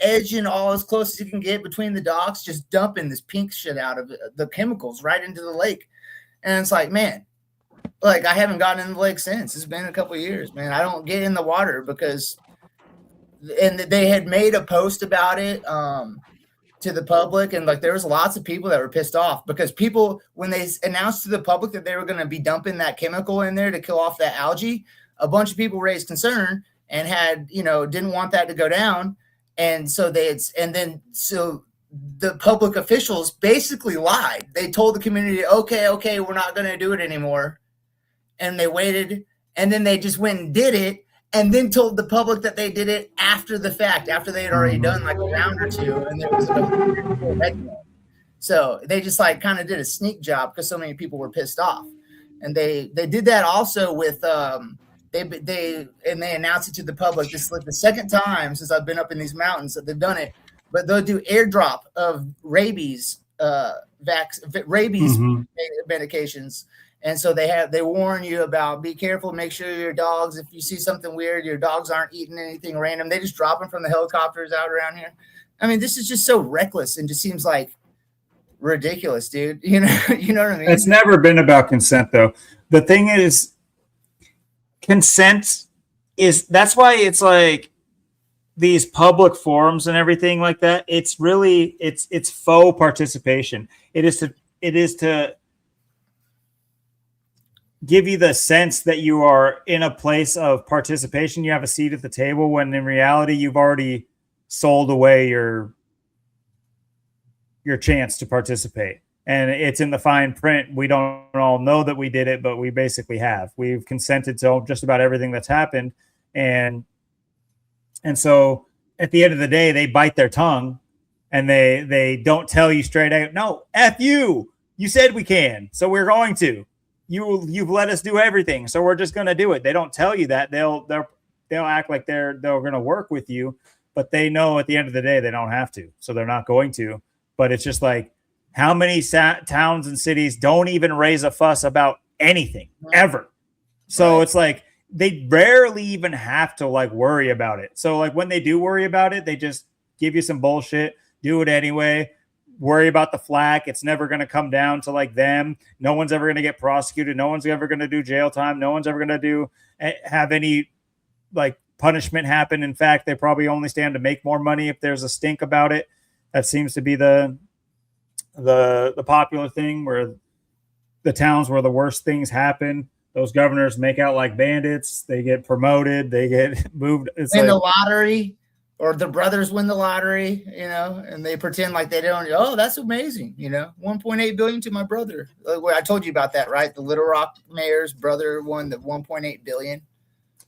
edging all as close as he can get between the docks, just dumping this pink shit out of the chemicals right into the lake. And it's like, man, like I haven't gotten in the lake since. It's been a couple of years, man. I don't get in the water because, and they had made a post about it to the public, and like there was lots of people that were pissed off because people, when they announced to the public that they were going to be dumping that chemical in there to kill off that algae, a bunch of people raised concern and had, didn't want that to go down. And so so the public officials basically lied. They told the community, okay, we're not going to do it anymore. And they waited, and then they just went and did it, and then told the public that they did it after the fact, after they had already done like a round or two, and there was so they just like kind of did a sneak job because so many people were pissed off. And they did that also with they announced it to the public. This is like the second time since I've been up in these mountains that they've done it, but they'll do airdrop of rabies medications. And so they warn you about, be careful, make sure your dogs, if you see something weird, your dogs aren't eating anything random. They just drop them from the helicopters out around here. I mean, this is just so reckless and just seems like ridiculous, dude. You know what I mean? It's never been about consent, though. The thing is, consent that's why it's like these public forums and everything like that. It's really, it's faux participation. It is to give you the sense that you are in a place of participation. You have a seat at the table, when in reality you've already sold away your chance to participate. And it's in the fine print. We don't all know that we did it, but we basically have. We've consented to just about everything that's happened. And so at the end of the day, they bite their tongue and they don't tell you straight out, no, F you. You said we can, so we're going to. You've let us do everything, so we're just going to do it. They don't tell you that. They'll act like they're going to work with you, but they know at the end of the day they don't have to, so they're not going to. But it's just like, how many towns and cities don't even raise a fuss about anything ever? So it's like they rarely even have to like worry about it. So like when they do worry about it, they just give you some bullshit, do it anyway. Worry about the flack. It's never going to come down to like them. No one's ever going to get prosecuted. No one's ever going to do jail time. No one's ever going to have any like punishment happen. In fact, they probably only stand to make more money if there's a stink about it. That seems to be the popular thing, where the towns where the worst things happen, those governors make out like bandits. They get promoted. They get moved. It's win like the lottery, or the brothers win the lottery, and they pretend like they don't. Oh, that's amazing, 1.8 billion to my brother. I told you about that, right? The Little Rock mayor's brother won the 1.8 billion.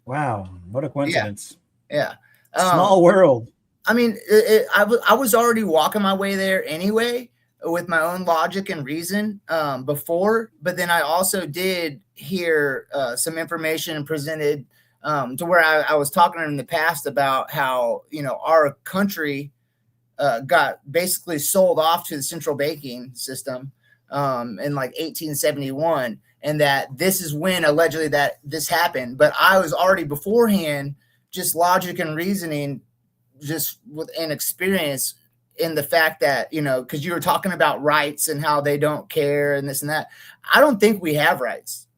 Wow, what a coincidence! Yeah. Small world. I mean, I was already walking my way there anyway, with my own logic and reason before, but then I also did hear some information presented to where I was talking in the past about how, our country got basically sold off to the central banking system in like 1871. And that this is when allegedly that this happened. But I was already beforehand, just logic and reasoning, just with an experience in the fact that, because you were talking about rights and how they don't care and this and that. I don't think we have rights.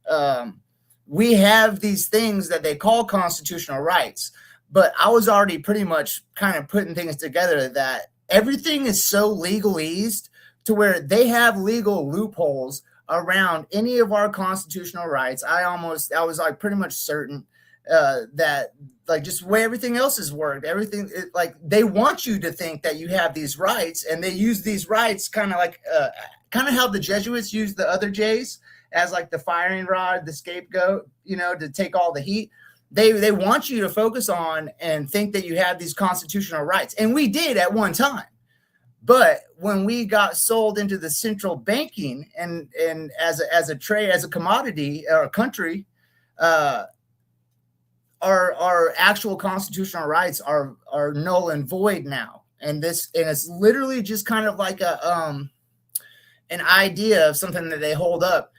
We have these things that they call constitutional rights, but I was already pretty much kind of putting things together that everything is so legalese to where they have legal loopholes around any of our constitutional rights. I was like pretty much certain that, like, just the way everything else has worked, like they want you to think that you have these rights, and they use these rights kind of like how the Jesuits used the other J's as like the firing rod, the scapegoat, to take all the heat. They want you to focus on and think that you have these constitutional rights, and we did at one time. But when we got sold into the central banking and as a trade, as a commodity or a country, our actual constitutional rights are null and void now. And it's literally just kind of like an idea of something that they hold up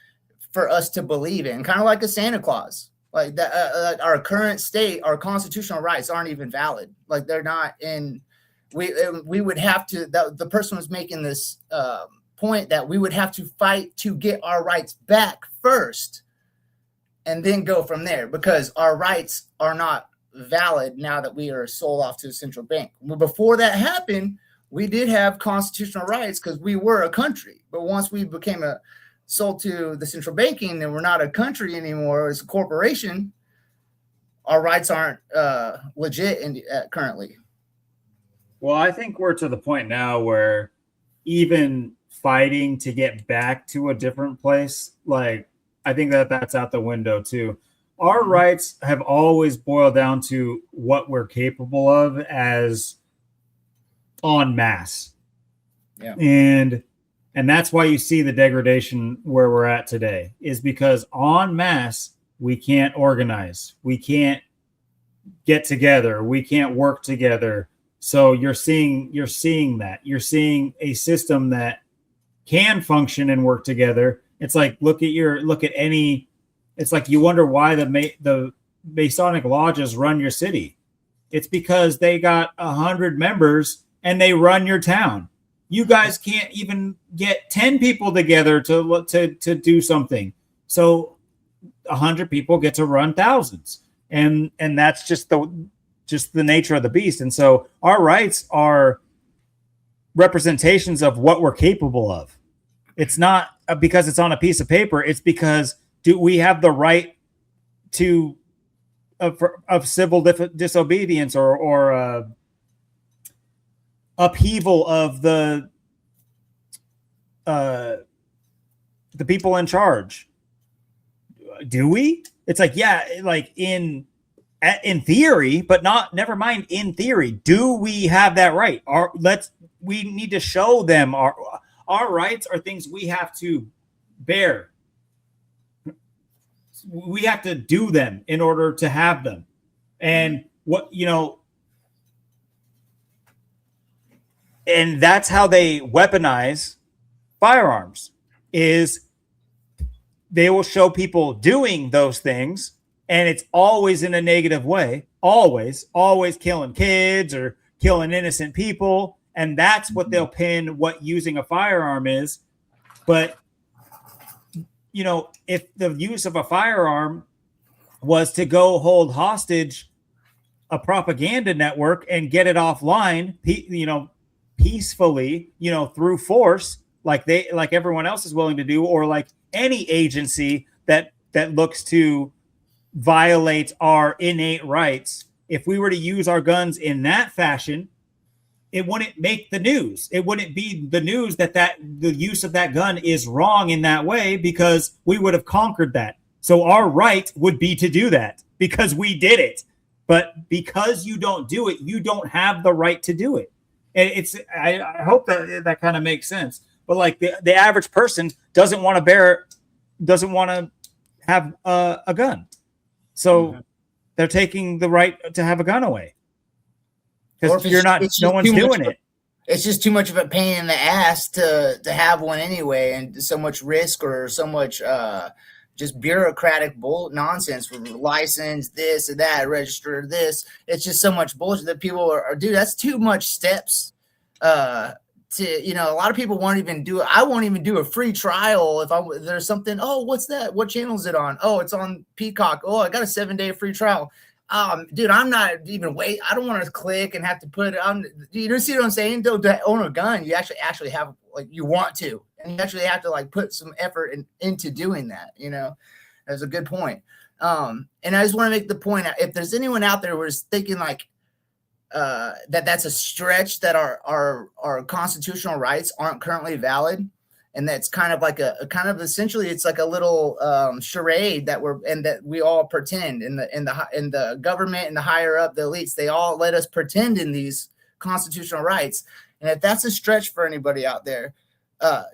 for us to believe in, kind of like a Santa Claus. Like that, our current state, our constitutional rights aren't even valid. Like they're not in. We would have to. The person was making this point that we would have to fight to get our rights back first, and then go from there, because our rights are not valid now that we are sold off to a central bank. Before that happened, we did have constitutional rights because we were a country. But once we became sold to the central banking, and we're not a country anymore, it's a corporation, our rights aren't legit currently. Well, I think we're to the point now where even fighting to get back to a different place, like, I think that's out the window too. Our rights have always boiled down to what we're capable of as en masse. Yeah. And that's why you see the degradation where we're at today, is because en masse, we can't organize. We can't get together. We can't work together. So you're seeing that. You're seeing a system that can function and work together. It's like, look at any, it's like you wonder why the Masonic lodges run your city. It's because they got 100 members and they run your town. You guys can't even get 10 people together to do something. So 100 people get to run thousands. And that's just the nature of the beast. And so our rights are representations of what we're capable of. It's not because it's on a piece of paper. It's because do we have the right to of civil disobedience or upheaval of the people in charge? Do we? It's like, yeah, like in theory, but never mind in theory. Do we have that right? We need to show them our rights are things we have to bear. We have to do them in order to have them. And and that's how they weaponize firearms, is they will show people doing those things, and it's always in a negative way, always killing kids or killing innocent people. And that's what they'll pin what using a firearm is. But, if the use of a firearm was to go hold hostage a propaganda network and get it offline, peacefully, through force, like everyone else is willing to do, or like any agency that that looks to violate our innate rights, if we were to use our guns in that fashion, it wouldn't make the news. It wouldn't be the news that the use of that gun is wrong in that way, because we would have conquered that. So our right would be to do that because we did it. But because you don't do it, you don't have the right to do it. And I hope that kind of makes sense. But like the average person doesn't want to have a gun. So they're taking the right to have a gun away. Because no one's doing it. It's just too much of a pain in the ass to have one anyway, and so much risk or so much just bureaucratic nonsense for license, this and that, register this. It's just so much bullshit that people are dude, that's too much steps. To a lot of people won't even do it. I won't even do a free trial if there's something. Oh, what's that? What channel is it on? Oh, it's on Peacock. Oh, I got a 7-day free trial. Dude, I'm not even I don't want to click and have to put it on. You see what I'm saying? To own a gun, you actually have, like, you want to, and you actually have to, like, put some effort into doing that. That's a good point. And I just want to make the point, if there's anyone out there who's thinking like that's a stretch, that our constitutional rights aren't currently valid, and that's kind of like essentially it's like a little charade that we all pretend in the government and the higher up, the elites, they all let us pretend in these constitutional rights. And if that's a stretch for anybody out there,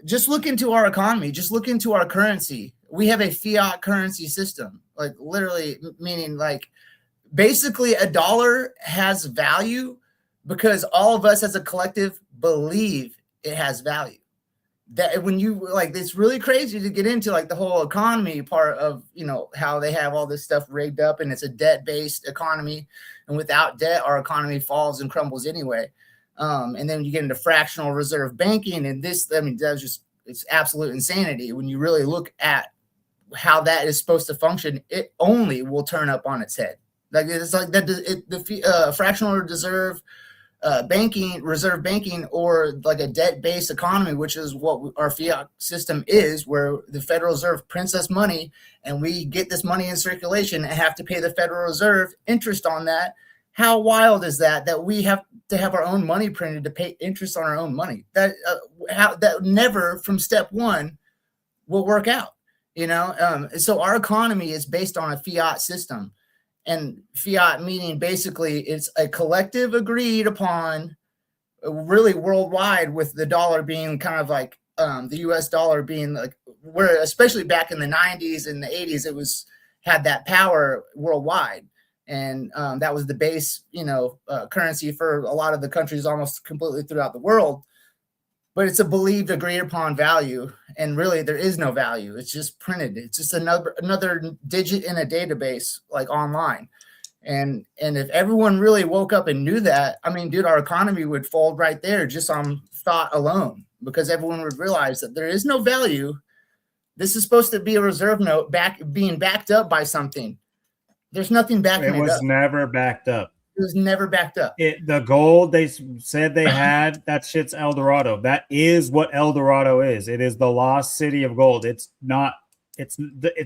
just look into our economy, just look into our currency. We have a fiat currency system, like literally meaning like basically a dollar has value because all of us as a collective believe it has value. That when you like, it's really crazy to get into like the whole economy part of how they have all this stuff rigged up, and it's a debt-based economy, and without debt our economy falls and crumbles anyway. And then you get into fractional reserve banking, and that's just, it's absolute insanity when you really look at how that is supposed to function. It only will turn up on its head. Like it's like that the fractional reserve banking, or like a debt-based economy, which is what our fiat system is, where the Federal Reserve prints us money and we get this money in circulation and have to pay the Federal Reserve interest on that. How wild is that we have to have our own money printed to pay interest on our own money? That never from step one will work out. So our economy is based on a fiat system. And fiat meaning basically it's a collective agreed upon, really worldwide, with the dollar being kind of like the US dollar being like, where especially back in the 90s and the 80s, it had that power worldwide. And that was the base, currency for a lot of the countries almost completely throughout the world. But it's a believed, agreed upon value, and really there is no value. It's just printed. It's just another digit in a database, like online. And if everyone really woke up and knew that, dude, our economy would fold right there just on thought alone, because everyone would realize that there is no value. This is supposed to be a reserve note being backed up by something. There's nothing backing it up. It was never backed up. It was never backed up. The gold they said they had, that shit's El Dorado. That is what El Dorado is. It is the lost city of gold. It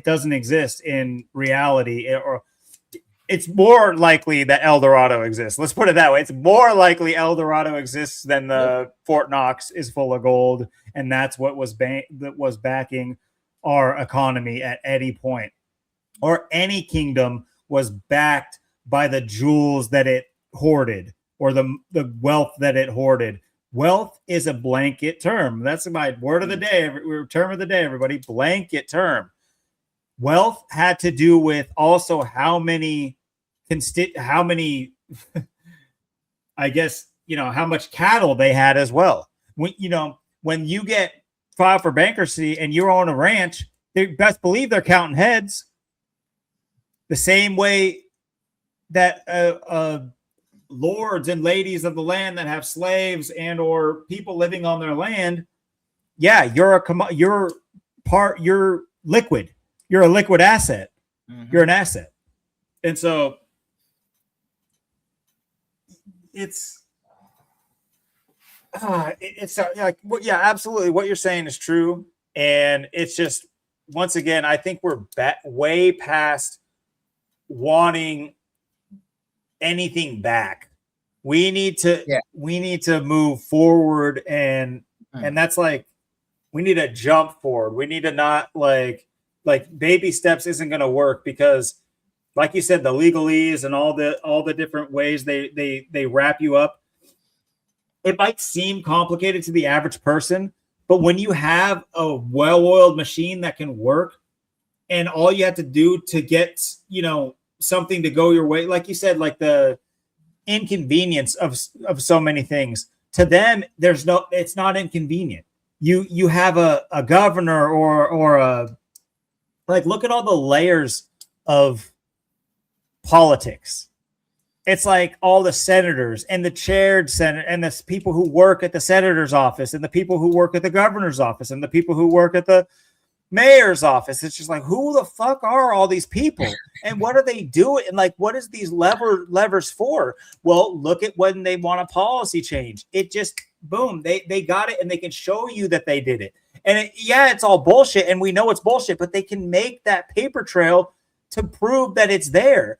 doesn't exist in reality, or it's more likely that El Dorado exists. Let's put it that way. It's more likely El Dorado exists than the Fort Knox is full of gold, and that's what was backing our economy at any point. Or any kingdom was backed by the jewels that it hoarded, or the wealth that it hoarded. Wealth is a blanket term. That's my word of the day, term of the day, everybody. Blanket term. Wealth had to do with also how many, I guess, how much cattle they had as well. When you get filed for bankruptcy and you own a ranch, they best believe they're counting heads. The same way that lords and ladies of the land that have slaves and or people living on their land, you're liquid. You're a liquid asset. Mm-hmm. You're an asset. And so it's like, absolutely. What you're saying is true. And it's just once again, I think we're way past wanting anything back. We need to move forward, and that's like, we need to jump forward. We need to not like baby steps isn't going to work, because like you said, the legalese and all the different ways they wrap you up, it might seem complicated to the average person, but when you have a well-oiled machine that can work, and all you have to do to get, something to go your way, like you said, like the inconvenience of so many things, to them, it's not inconvenient. You have a governor or a, like, look at all the layers of politics. It's like all the senators and the chaired senate and the people who work at the senator's office and the people who work at the governor's office and the people who work at the mayor's office. It's just like, who the fuck are all these people, and what are they doing? And like, what is these levers for? Well, look at when they want a policy change. It just, boom, they got it, and they can show you that they did it. And it's all bullshit, and we know it's bullshit, but they can make that paper trail to prove that it's there.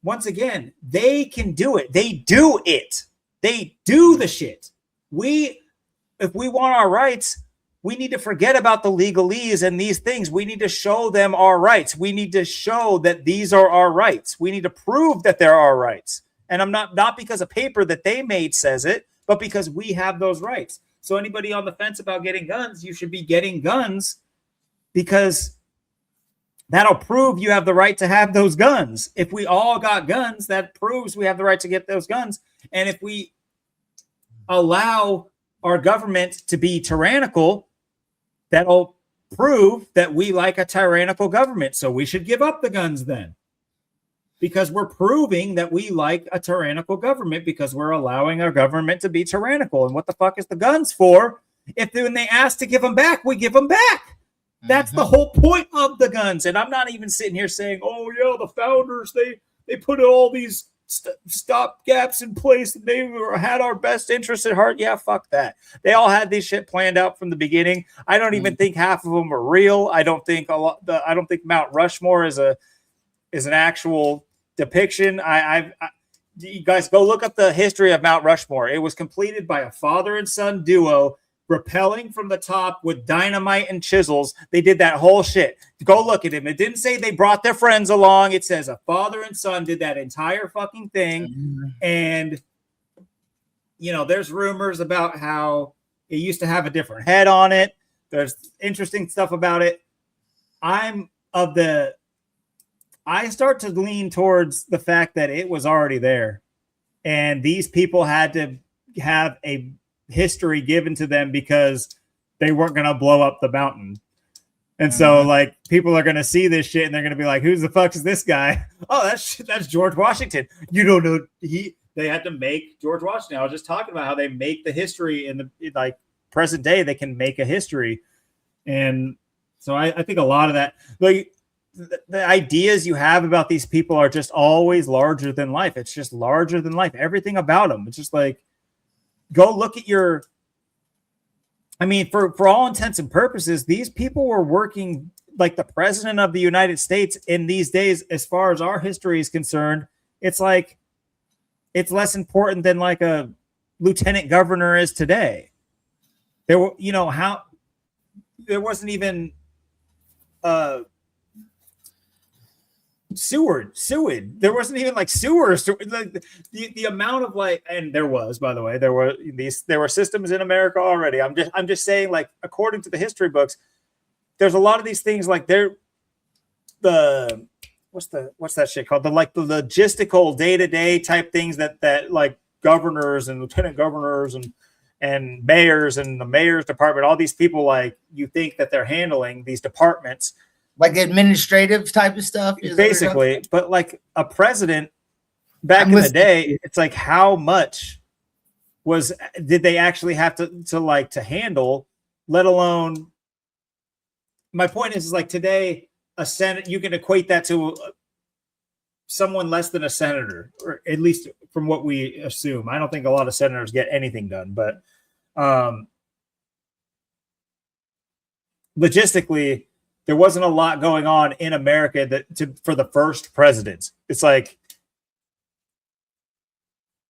Once again, they can do it. They do it. They do the shit. If we want our rights, we need to forget about the legalese and these things. We need to show them our rights. We need to show that these are our rights. We need to prove that they're our rights. And I'm not because a paper that they made says it, but because we have those rights. So anybody on the fence about getting guns, you should be getting guns, because that'll prove you have the right to have those guns. If we all got guns, that proves we have the right to get those guns. And if we allow our government to be tyrannical, that'll prove that we like a tyrannical government. So we should give up the guns then, because we're proving that we like a tyrannical government, because we're allowing our government to be tyrannical. And what the fuck is the guns for? If when they ask to give them back, we give them back. That's the whole point of the guns. And I'm not even sitting here saying, oh yeah, the founders, they put all these stop gaps in place, and they had our best interests at heart. Yeah, fuck that. They all had this shit planned out from the beginning. I don't even think half of them are real. I don't think I don't think Mount Rushmore is an actual depiction. You guys go look up the history of Mount Rushmore. It was completed by a father and son duo rappelling from the top with dynamite and chisels. They did that whole shit. Go look at him. It didn't say they brought their friends along. It says a father and son did that entire fucking thing. And, there's rumors about how it used to have a different head on it. There's interesting stuff about it. I start to lean towards the fact that it was already there. And these people had to have a history given to them, because they weren't going to blow up the mountain. And so like, people are going to see this shit and they're going to be like, who's the fuck is this guy? Oh, that's George Washington. You don't know. They had to make George Washington. I was just talking about how they make the history in the like present day. They can make a history. And so I think a lot of that, like the ideas you have about these people are just always larger than life. It's just larger than life. Everything about them. It's just like, go look at for all intents and purposes, these people were working like the president of the United States in these days. As far as our history is concerned, it's like, it's less important than like a lieutenant governor is today. There wasn't even sewage. There wasn't even like sewers. The amount of like, and there was, by the way, there were systems in America already. I'm just saying, like, according to the history books, there's a lot of these things like what's that shit called? The logistical day-to-day type things that like governors and lieutenant governors and mayors and the mayor's department, all these people, like, you think that they're handling these departments. Like administrative type of stuff, basically. But like a president back in the day, it's like, how much did they actually have to handle? Let alone, my point is like, today a senate, you can equate that to someone less than a senator, or at least from what we assume. I don't think a lot of senators get anything done, but logistically, there wasn't a lot going on in America for the first president. It's like,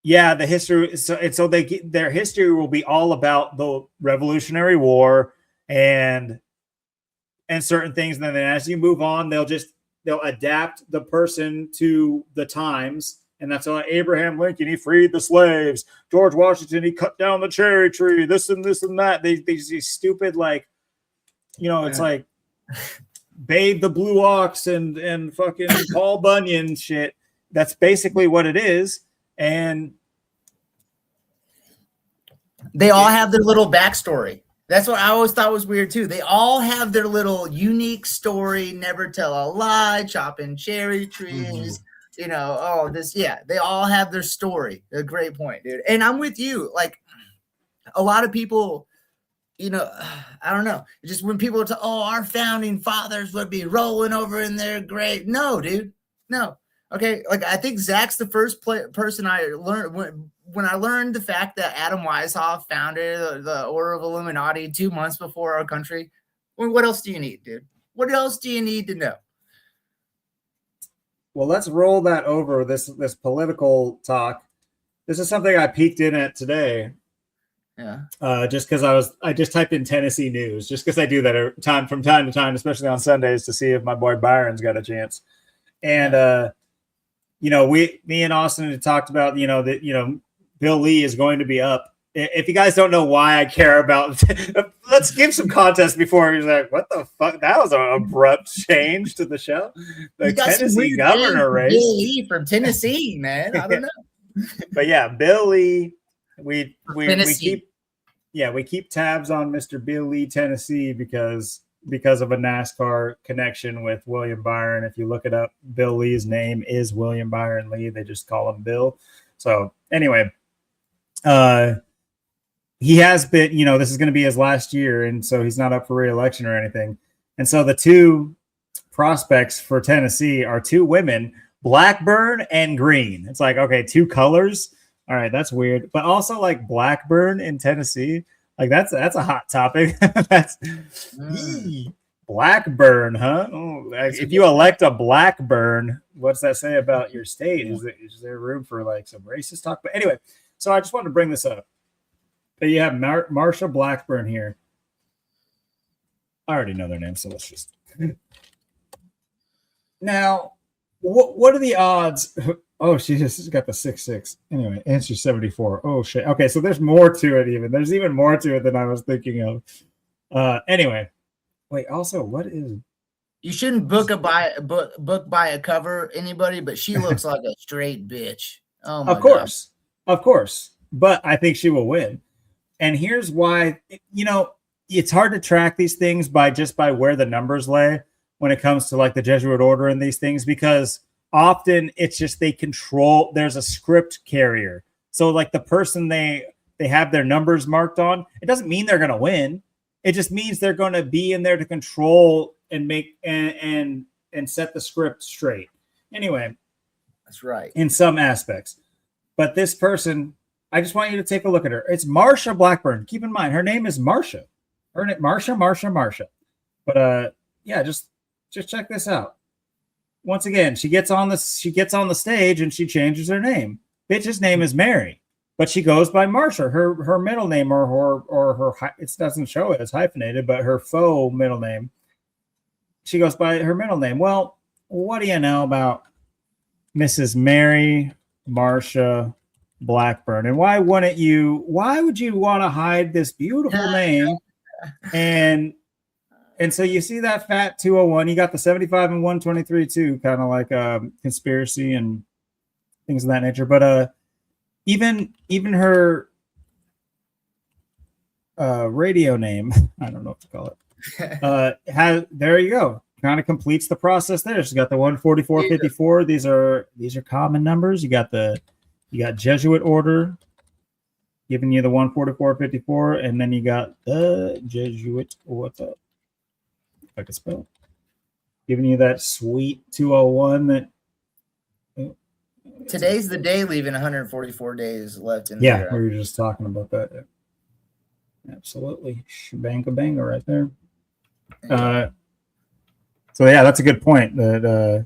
yeah, the history. So their history will be all about the Revolutionary War and certain things. And then as you move on, they'll adapt the person to the times. And that's why Abraham Lincoln, he freed the slaves. George Washington, he cut down the cherry tree. This and that. These stupid, like, it's like Babe the Blue Ox and fucking Paul Bunyan shit. That's basically what it is. And they all have their little backstory. That's what I always thought was weird too. They all have their little unique story. Never tell a lie. Chopping cherry trees. They all have their story. A great point, dude. And I'm with you. Like, a lot of people, I don't know. Just when people are our founding fathers would be rolling over in their grave. No, dude. No. Okay. Like, I think Zach's the first person I learned when I learned the fact that Adam Weishaupt founded the Order of Illuminati 2 months before our country. Well, what else do you need, dude? What else do you need to know? Well, let's roll that over, this political talk. This is something I peeked in at today. Yeah. Just because I just typed in Tennessee news, just because I do that from time to time, especially on Sundays, to see if my boy Byron's got a chance. And me and Austin had talked about that Bill Lee is going to be up. If you guys don't know why I care about, let's give some context before he's like, what the fuck? That was an abrupt change to the show. The Tennessee governor race. Bill Lee from Tennessee, man. I don't know. But yeah, Bill Lee. We keep tabs on Mr. Bill Lee, Tennessee, because of a NASCAR connection with William Byron. If you look it up, Bill Lee's name is William Byron Lee. They just call him Bill. So anyway, he has been, this is going to be his last year, and so he's not up for re-election or anything. And so the two prospects for Tennessee are two women, Blackburn and Green. It's like, okay, two colors. All right, that's weird. But also, like, Blackburn in Tennessee, like, that's a hot topic. That's Blackburn, huh? Oh, if you elect a Blackburn, what's that say about your state? Is there room for like some racist talk? But anyway, so I just wanted to bring this up. But you have Marsha Blackburn here. I already know their name, so let's just. Now, what are the odds? Oh, she just got the 6'6". Anyway, and she's 74. Oh shit. Okay, so there's more to it. There's even more to it than I was thinking of. Anyway, wait. Also, what is? You shouldn't book by a cover, anybody, but she looks like a straight bitch. Oh my God. Of course. But I think she will win. And here's why. It's hard to track these things by where the numbers lay when it comes to like the Jesuit order and these things, because often it's just there's a script carrier. So like the person they have their numbers marked on, it doesn't mean they're going to win. It just means they're going to be in there to control and make and set the script straight. Anyway, that's right. In some aspects. But this person, I just want you to take a look at her. It's Marsha Blackburn. Keep in mind, her name is Marsha. Her name Marsha. But yeah, just check this out. Once again, she gets on the stage and she changes her name. Bitch's name is Mary, but she goes by Marsha. Her middle name or her it doesn't show it as hyphenated, but her faux middle name, she goes by her middle name. Well, what do you know about Mrs. Mary Marsha Blackburn? And why would you want to hide this beautiful name? And so you see that fat 201, you got the 75 and 123 too, kind of like conspiracy and things of that nature. But even her radio name, I don't know what to call it. There you go. Kind of completes the process there. She's got the 14454. These are common numbers. You got Jesuit order giving you the 14454, and then you got the Jesuit. What's up? If I can spell, giving you that sweet 201 that. Today's the day, leaving 144 days left in there. Yeah, we were just talking about that. Absolutely. Shebanga banga right there. So yeah, that's a good point. That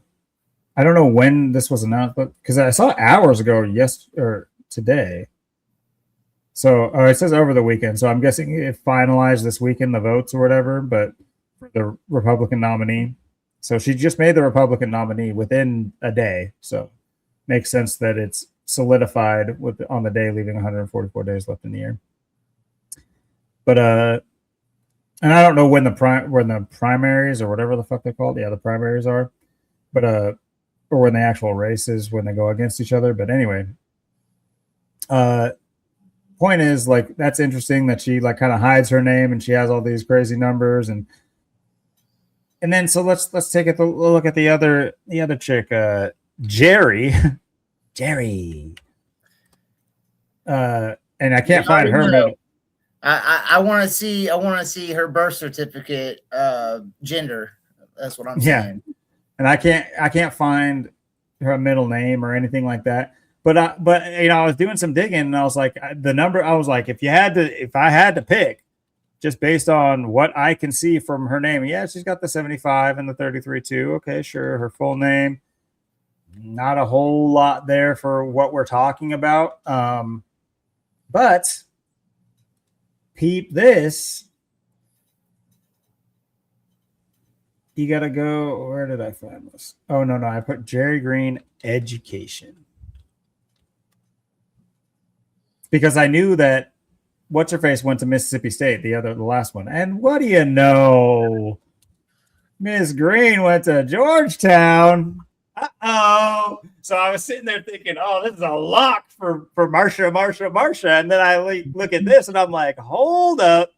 I don't know when this was announced, but because I saw it hours ago, or today. So it says over the weekend. So I'm guessing it finalized this weekend, the votes or whatever. But for the Republican nominee, so she just made the Republican nominee within a day. So makes sense that it's solidified on the day, leaving 144 days left in the year. But and I don't know when the primaries or whatever the fuck they're called. Yeah, the primaries are, but or when the actual races when they go against each other. But anyway, point is, like, that's interesting that she like kind of hides her name and she has all these crazy numbers and then so let's take a look at the other chick, Jerry. Jerry. And I can't find her middle. I want to see her birth certificate gender. That's what I'm saying. And I can't find her middle name or anything like that. But you know, I was doing some digging and I was like, the number. I was like, if I had to pick, just based on what I can see from her name, yeah, she's got the 75 and the 33 too. Okay, sure. Her full name, not a whole lot there for what we're talking about. But peep this. You got to go. Where did I find this? Oh, no. I put Jerry Green education. Because I knew that What's-Her-Face went to Mississippi State, the last one. And what do you know? Miss Green went to Georgetown. Uh-oh. So I was sitting there thinking, oh, this is a lock for Marsha. And then I look at this and I'm like, hold up.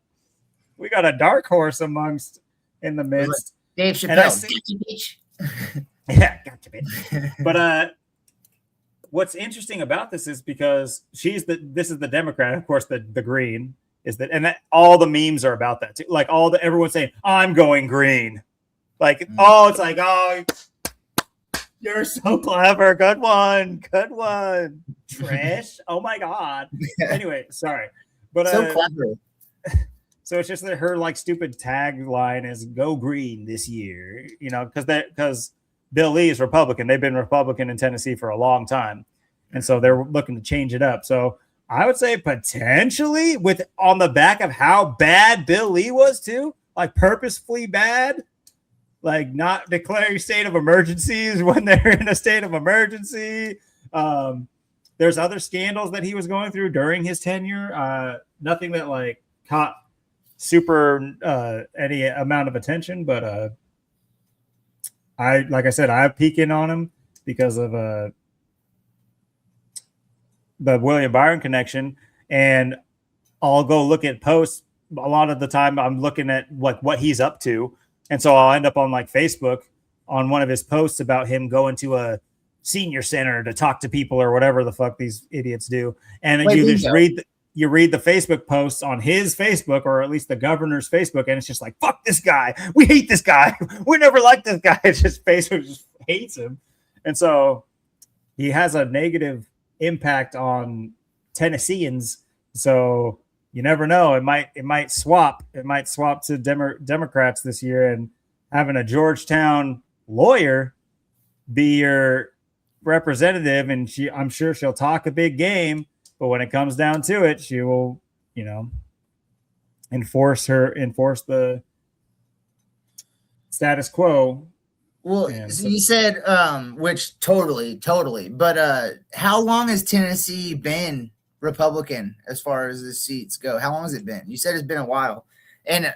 We got a dark horse in the midst. Dave Chappelle. Gotcha, bitch. Yeah, gotcha, bitch. But what's interesting about this is because this is the Democrat, of course, the green is that, and that all the memes are about that too. Like everyone's saying, I'm going green. Like, it's like, oh, you're so clever. Good one. Trish. Oh my God. Anyway, sorry. But so clever. So it's just that her like stupid tagline is "Go Green this year," you know, because Bill Lee is Republican. They've been Republican in Tennessee for a long time, and so they're looking to change it up. So I would say potentially on the back of how bad Bill Lee was too, like purposefully bad, like not declaring state of emergencies when they're in a state of emergency. There's other scandals that he was going through during his tenure. Nothing that like caught super any amount of attention, but like I said, I peek in on him because of the William Byron connection, and I'll go look at posts. A lot of the time I'm looking at like what he's up to, and so I'll end up on like Facebook on one of his posts about him going to a senior center to talk to people or whatever the fuck these idiots do, and you read the Facebook posts on his Facebook, or at least the governor's Facebook, and it's just like, fuck this guy. We hate this guy. We never liked this guy. It's just Facebook just hates him. And so he has a negative impact on Tennesseans. So you never know. It might swap. It might swap to Democrats this year, and having a Georgetown lawyer be your representative, and I'm sure she'll talk a big game. But when it comes down to it, she will, you know, enforce the status quo. Well, so you said, which totally. But how long has Tennessee been Republican as far as the seats go? How long has it been? You said it's been a while, and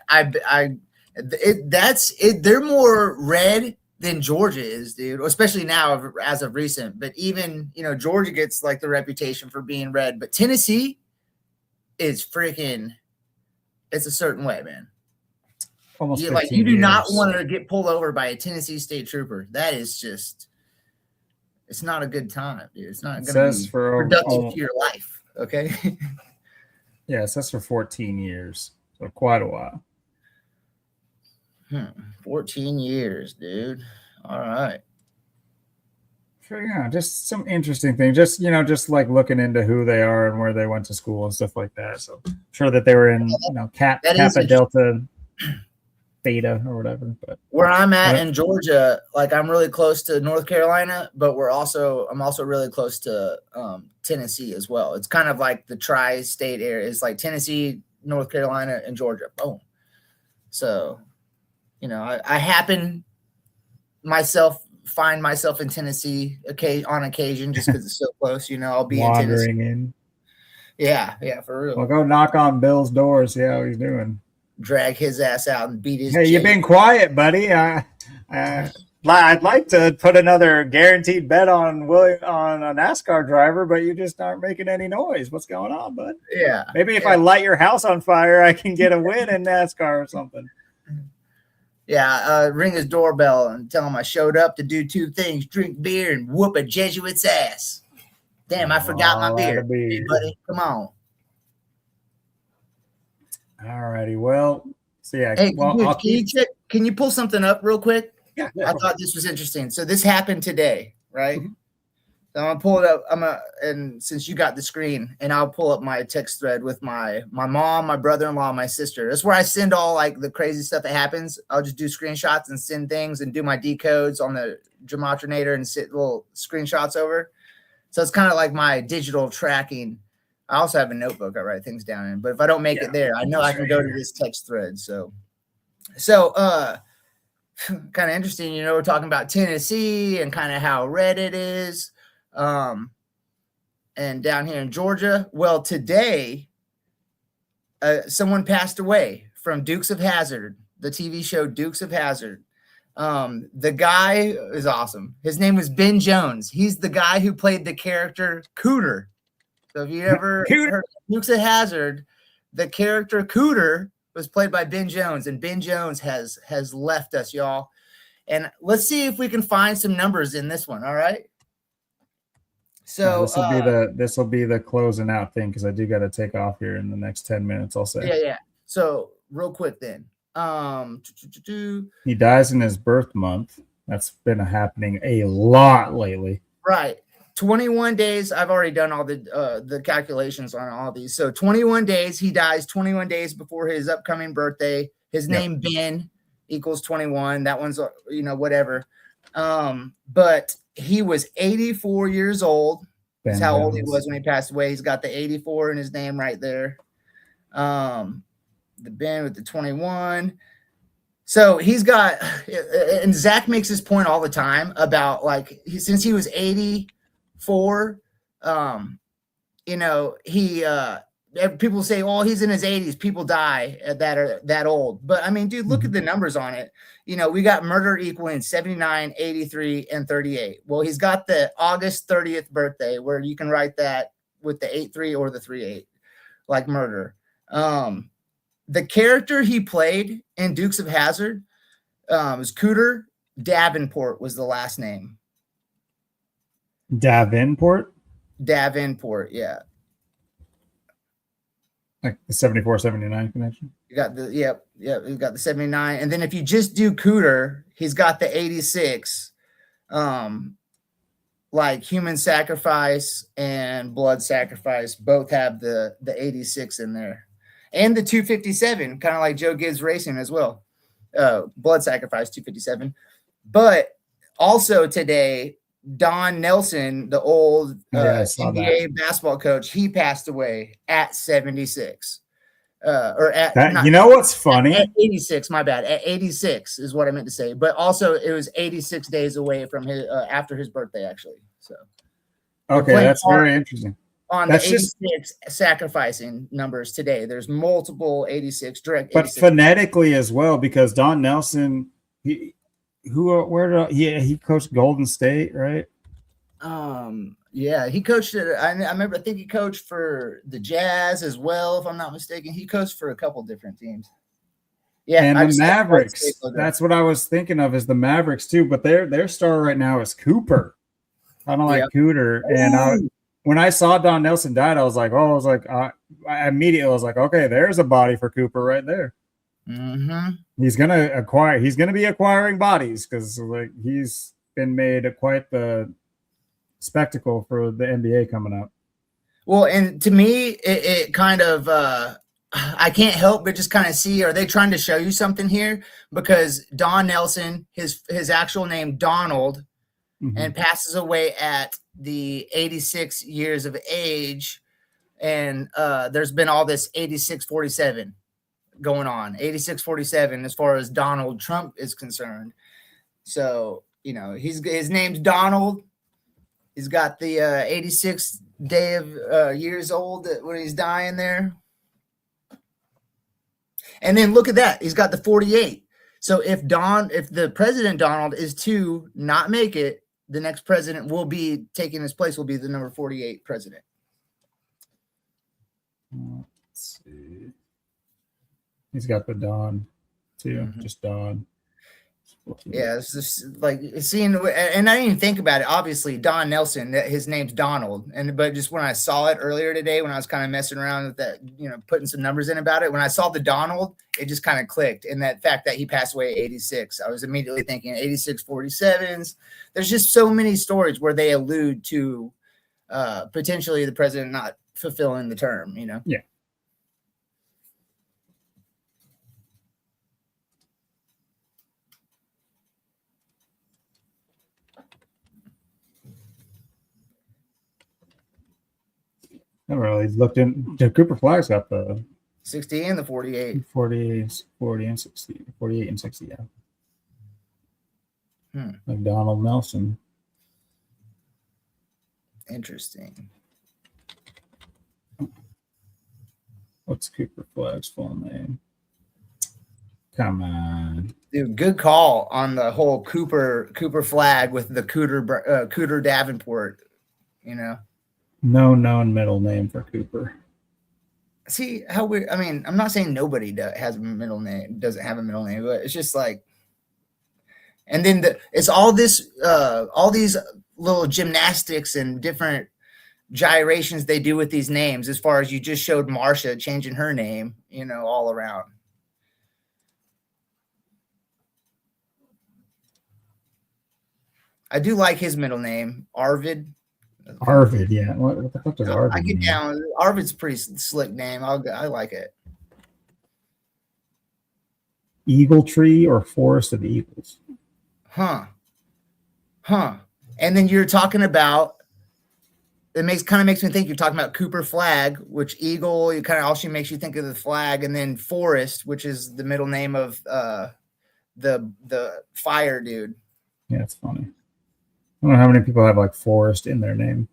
they're more red than Georgia is, dude, especially now as of recent. But even, you know, Georgia gets like the reputation for being red, but Tennessee is freaking, it's a certain way, man. Almost you do not want to get pulled over by a Tennessee state trooper. That is just, it's not a good time, dude. It's not going to be productive to your life. Okay. Yeah, it says for 14 years. So quite a while. 14 years, dude. All right. Sure, yeah, just some interesting things. Just, you know, just like looking into who they are and where they went to school and stuff like that. So I'm sure that they were in, you know, Kappa Delta. Theta or whatever. But where I'm at in Georgia, like I'm really close to North Carolina, but I'm also really close to Tennessee as well. It's kind of like the tri-state area. It's like Tennessee, North Carolina, and Georgia. Boom. So, you know, I find myself in Tennessee on occasion just because it's so close. You know, I'll be wandering in Tennessee. Yeah, for real. Well, go knock on Bill's door, see how he's doing. Drag his ass out and beat his. Hey, you've been quiet, buddy. I'd like to put another guaranteed bet on a NASCAR driver, but you just aren't making any noise. What's going on, bud? Yeah. Maybe if I light your house on fire, I can get a win in NASCAR or something. Yeah, ring his doorbell and tell him I showed up to do two things: drink beer and whoop a Jesuit's ass. Damn, I forgot my beer. Hey, buddy, come on. All righty. Well, so yeah. Hey, can you pull something up real quick? Yeah. I thought this was interesting. So this happened today, right? Mm-hmm. So I'm gonna pull it up. And since you got the screen, and I'll pull up my text thread with my mom, my brother-in-law, my sister. That's where I send all like the crazy stuff that happens. I'll just do screenshots and send things and do my decodes on the Gematrynator and sit little screenshots over. So it's kind of like my digital tracking. I also have a notebook I write things down in, but if I don't make it there, I know I can go to this text thread. So kind of interesting, you know, we're talking about Tennessee and kind of how red it is. And down here in Georgia, well, today, someone passed away from Dukes of Hazzard, the TV show Dukes of Hazzard. The guy is awesome. His name was Ben Jones. He's the guy who played the character Cooter. So if you ever heard Dukes of Hazzard, the character Cooter was played by Ben Jones, and Ben Jones has left us, y'all. And let's see if we can find some numbers in this one. All right. So this will be the closing out thing because I do got to take off here in the next 10 minutes. I'll say. Yeah. So real quick then. He dies in his birth month. That's been happening a lot lately. Right. 21 days. I've already done all the calculations on all these. So 21 days. He dies 21 days before his upcoming birthday. His name Ben equals 21. That one's whatever. But he was 84 years old. That's how old he was when he passed away. He's got the 84 in his name right there. The Ben with the 21. So he's got, and Zach makes this point all the time about since he was 84, people say, oh, he's in his 80s. People die that are that old. But I mean, dude, look at the numbers on it. You know, we got murder equaling 79, 83, and 38. Well, he's got the August 30th birthday where you can write that with the 83 or the 38, like murder. The character he played in Dukes of Hazzard was Cooter. Davenport was the last name. Davenport, yeah. Like the 74-79 connection. You got the you got the 79. And then if you just do Cooter, he's got the 86. Like human sacrifice and blood sacrifice both have the 86 in there. And the 257, kind of like Joe Gibbs Racing as well. Blood sacrifice 257. But also today, Don Nelson, the old NBA basketball coach, he passed away at 76. You know what's funny? At 86, my bad. At 86 is what I meant to say. But also, it was 86 days away from his after his birthday, actually. So, okay, that's very interesting. On the 86 sacrificing numbers today, there's multiple 86 direct. But 86. Phonetically as well, because Don Nelson, he coached Golden State, right? Yeah, he coached it. I remember. I think he coached for the Jazz as well, if I'm not mistaken. He coached for a couple different teams. Yeah, and the Mavericks. That's what I was thinking of, is the Mavericks too. But their star right now is Cooper. I don't like Cooter. And when I saw Don Nelson died, I immediately was like, okay, there's a body for Cooper right there. Mm-hmm. He's gonna be acquiring bodies because he's been made quite the spectacle for the NBA coming up. Well, and to me, it kind of I can't help but just kind of see, are they trying to show you something here? Because Don Nelson, his actual name Donald, and passes away at the 86 years of age. And there's been all this 86-47 going on, 86-47 as far as Donald Trump is concerned. So, you know, his name's Donald. He's got the 86th day of years old when he's dying there. And then look at that. He's got the 48. So if the president Donald is to not make it, the next president will be taking his place, will be the number 48 president. Let's see. He's got the Don too, just Don. Yeah, it's just like seeing, and I didn't even think about it. Obviously, Don Nelson, his name's Donald, but just when I saw it earlier today, when I was kind of messing around with that, you know, putting some numbers in about it, when I saw the Donald, it just kind of clicked. And that fact that he passed away at 86, I was immediately thinking 86-47s. There's just so many stories where they allude to potentially the president not fulfilling the term, you know? Yeah. I haven't really looked in. Cooper Flag's got the 60 and the 48. 40 and 60. 48 and 60, yeah. Like Donald Nelson. Interesting. What's Cooper Flag's full name? Come on. Dude, good call on the whole Cooper Flag with the Cooter Davenport, you know. No known middle name for Cooper. See how weird. I mean, I'm not saying nobody has a middle name, doesn't have a middle name, but it's just like, and then it's all these little gymnastics and different gyrations they do with these names, as far as you just showed Marsha changing her name, you know, all around. I do like his middle name, Arvid. Arvid, yeah. What the fuck does Arvid I get mean? down. Arvid's a pretty slick name. I like it. Eagle Tree or Forest of Eagles? Huh. And then you're talking about, it kind of makes me think you're talking about Cooper Flag, which Eagle, it kind of also makes you think of the flag, and then Forest, which is the middle name of the fire dude. Yeah, it's funny. I don't know how many people have like Forest in their name,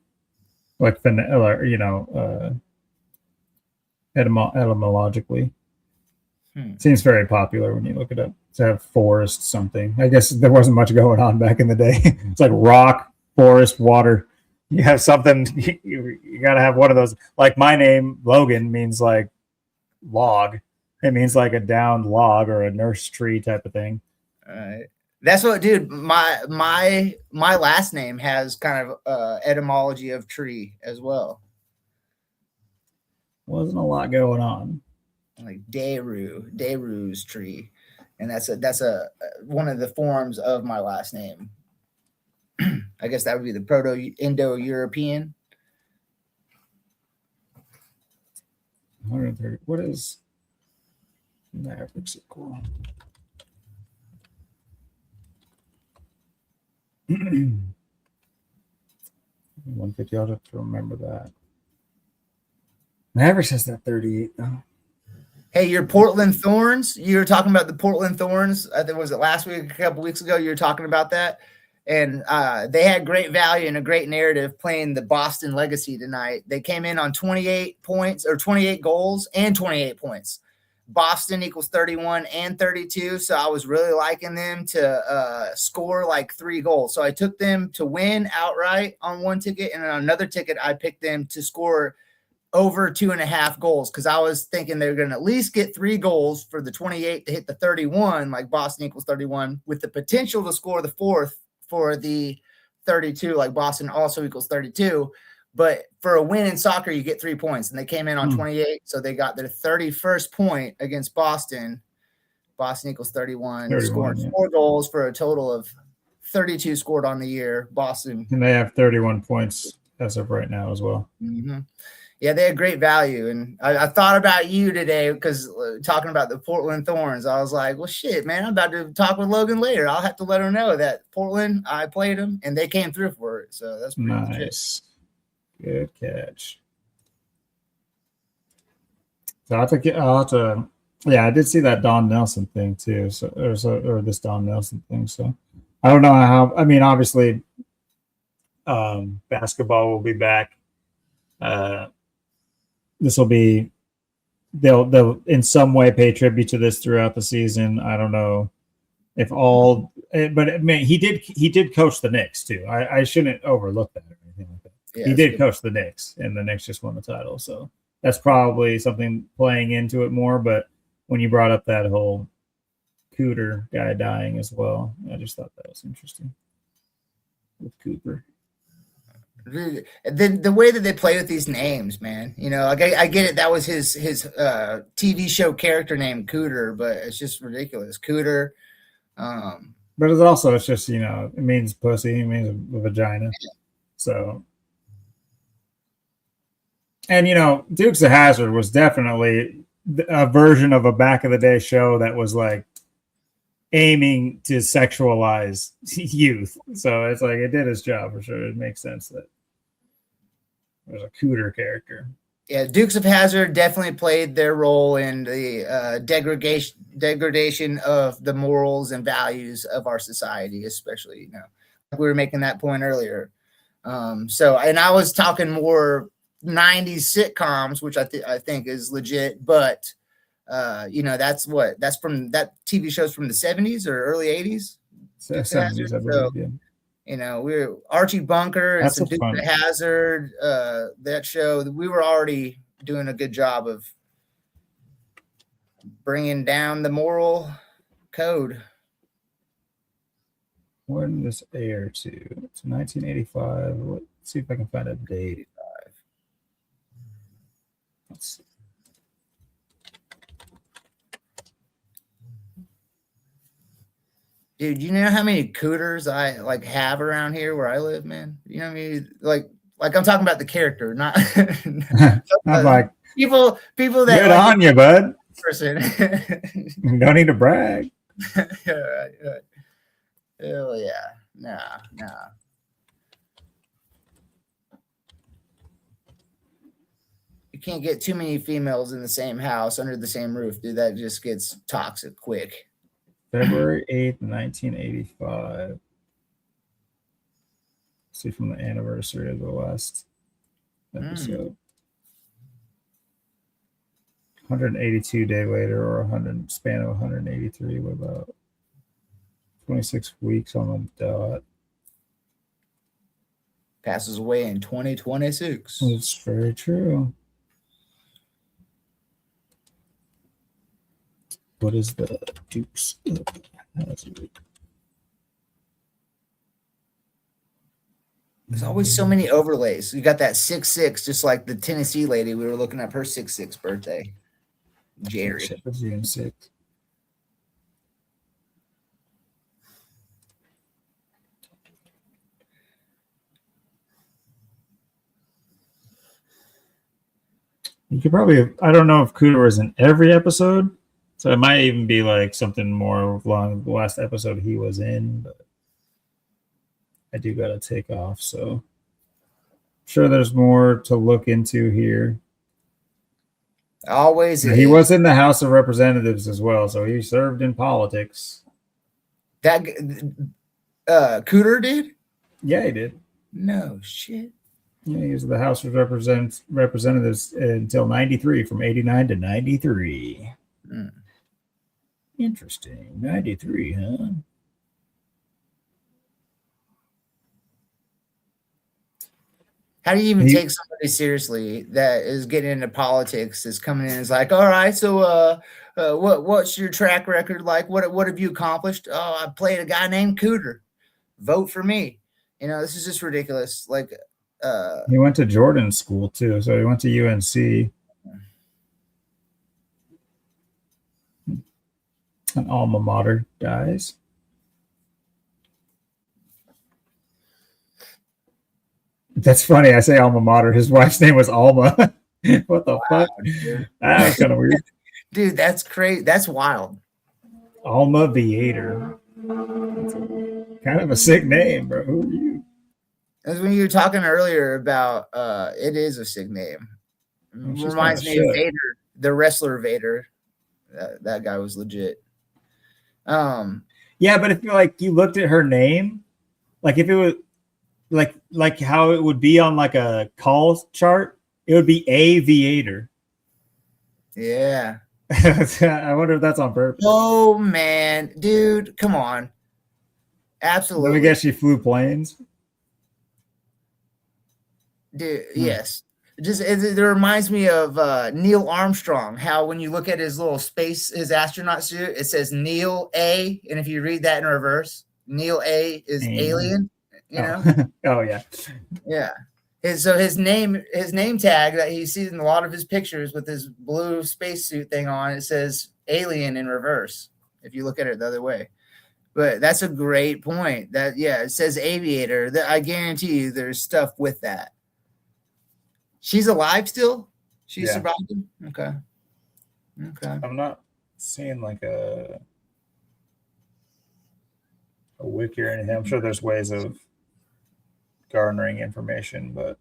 like you know, etymologically. Seems very popular when you look it up to have Forest something. I guess there wasn't much going on back in the day. It's like rock, forest, water. You have something. You got to have one of those. Like my name, Logan, means like log. It means like a downed log or a nurse tree type of thing. All right. That's what, dude. My last name has kind of etymology of tree as well. Wasn't a lot going on. Like Deru's tree, and that's a one of the forms of my last name. I guess that would be the Proto-Indo-European. 130. What is that? Looks so cool. 150. I'll have to remember that. Mavericks has that 38 though. Hey, your Portland Thorns. You were talking about the Portland Thorns. I think was it last week, a couple weeks ago. You were talking about that, and they had great value and a great narrative playing the Boston Legacy tonight. They came in on 28 points or 28 goals and 28 points. Boston equals 31 and 32. So I was really liking them to score like 3 goals. So I took them to win outright on one ticket, and on another ticket, I picked them to score over 2.5 goals, because I was thinking they're going to at least get 3 goals for the 28 to hit the 31, like Boston equals 31, with the potential to score the 4th for the 32, like Boston also equals 32. But for a win in soccer, you get 3 points, and they came in on 28, so they got their 31st point against Boston. Boston equals 31 scoring 4 goals for a total of 32 scored on the year. Boston. And they have 31 points as of right now as well. Mm-hmm. Yeah, they had great value. And I thought about you today because talking about the Portland Thorns, I was like, well, shit, man, I'm about to talk with Logan later. I'll have to let her know that Portland, I played them and they came through for it. So that's pretty nice. Good catch. So I'll have to, yeah, I did see that Don Nelson thing too. Or this Don Nelson thing. So I don't know how, I mean, obviously, basketball will be back. This will be, they'll in some way pay tribute to this throughout the season. I don't know if all, but I mean, he did coach the Knicks too. I shouldn't overlook that or anything like that. Yeah, he did coach the Knicks, and the Knicks just won the title. So that's probably something playing into it more. But when you brought up that whole Cooter guy dying as well, I just thought that was interesting with Cooper. The way that they play with these names, man, you know, like I get it. That was his TV show character name, Cooter, but it's just ridiculous, Cooter. But it's just, you know, it means pussy, it means a vagina. So, and you know, Dukes of Hazzard was definitely a version of a back of the day show that was like aiming to sexualize youth. So it's like it did its job for sure. It makes sense that there's a Cooter character. Yeah, Dukes of Hazzard definitely played their role in the degradation of the morals and values of our society, especially, you know, we were making that point earlier. So, and I was talking more 90s sitcoms, which I think is legit, but you know, that's from that TV shows from the 70s or early 80s. 70s, I believe, yeah. You know, we were Archie Bunker and some Dukes of Hazzard, that show. We were already doing a good job of bringing down the moral code. When did this air to? It's 1985. Let's see if I can find a date. Let's see. Dude, you know how many Cooters I like have around here where I live, man? You know what I mean? Like I'm talking about the character, not I'm like people that good like, on you, bud. Person. Don't need to brag. Hell yeah. Nah. You can't get too many females in the same house under the same roof, dude. That just gets toxic quick. February 8th, 1985. See from the anniversary of the last episode. 182 day later, or 100 span of 183, with about 26 weeks on the dot. Passes away in 2026. It's very true. What is the Dukes of Hazzard? There's always so many overlays. You got that 6'6", just like the Tennessee lady. We were looking up her 6'6" birthday. Jerry. June 6th. You could probably, I don't know if Cooter is in every episode, so it might even be like something more along the last episode he was in, but I do got to take off, so I'm sure there's more to look into here. Always. He was in the House of Representatives as well, so he served in politics. That Cooter did? Yeah, he did. No shit. Yeah, he was in the House of Representatives until 93, from 89 to 93. Interesting. 93, huh? How do you even take somebody seriously that is getting into politics, is coming in and is like, all right, so what's your track record like? What have you accomplished? Oh, I played a guy named Cooter. Vote for me. You know, this is just ridiculous. Like, he went to Jordan school too, so he went to UNC. An alma mater, guys. That's funny. I say alma mater. His wife's name was Alma. What the fuck? Dude. That was kind of weird. Dude, that's crazy. That's wild. Alma Viator. That's kind of a sick name, bro. Who are you? That's when you were talking earlier about it is a sick name. Well, she's kind Reminds of me of shook. Vader, the wrestler Vader. That guy was legit. Yeah, but if you looked at her name, like if it was like how it would be on like a call chart, it would be Aviator. Yeah. I wonder if that's on purpose. Oh man, dude, come on. Let Absolutely. me guess, she flew planes. Dude, yes. It reminds me of Neil Armstrong. How when you look at his little his astronaut suit, it says Neil A, and if you read that in reverse, Neil A is alien. You know? Oh yeah. Yeah. So his name tag that he sees in a lot of his pictures with his blue spacesuit thing on, it says alien in reverse. If you look at it the other way. But that's a great point. That it says aviator. That I guarantee you there's stuff with that. She's alive still? She's surviving? Okay. I'm not seeing like a wiki or anything. I'm sure there's ways of garnering information, but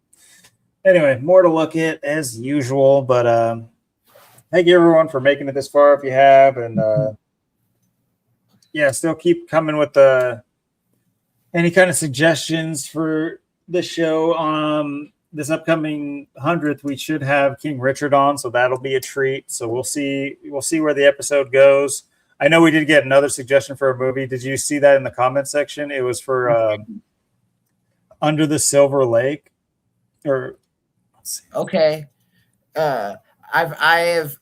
anyway, more to look at as usual. But thank you everyone for making it this far if you have, and still keep coming with any kind of suggestions for the show. This upcoming 100th, we should have King Richard on, so that'll be a treat. So we'll see where the episode goes. I know we did get another suggestion for a movie. Did you see that in the comment section? It was for Under the Silver Lake. Or okay. I've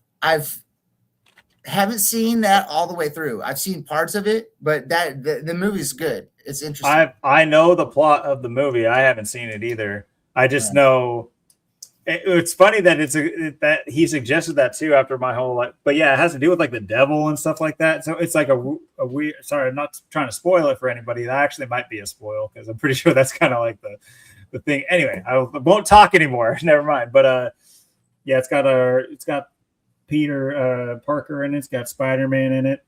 haven't seen that all the way through. I've seen parts of it, but the movie's good. It's interesting. I know the plot of the movie. I haven't seen it either. I just know it's funny that that he suggested that too after my whole life. But yeah, it has to do with like the devil and stuff like that. So it's like a weird. Sorry, I'm not trying to spoil it for anybody. That actually might be a spoil because I'm pretty sure that's kind of like the thing. Anyway, I won't talk anymore. Never mind. But it's got Peter Parker in it. It's got Spider-Man in it.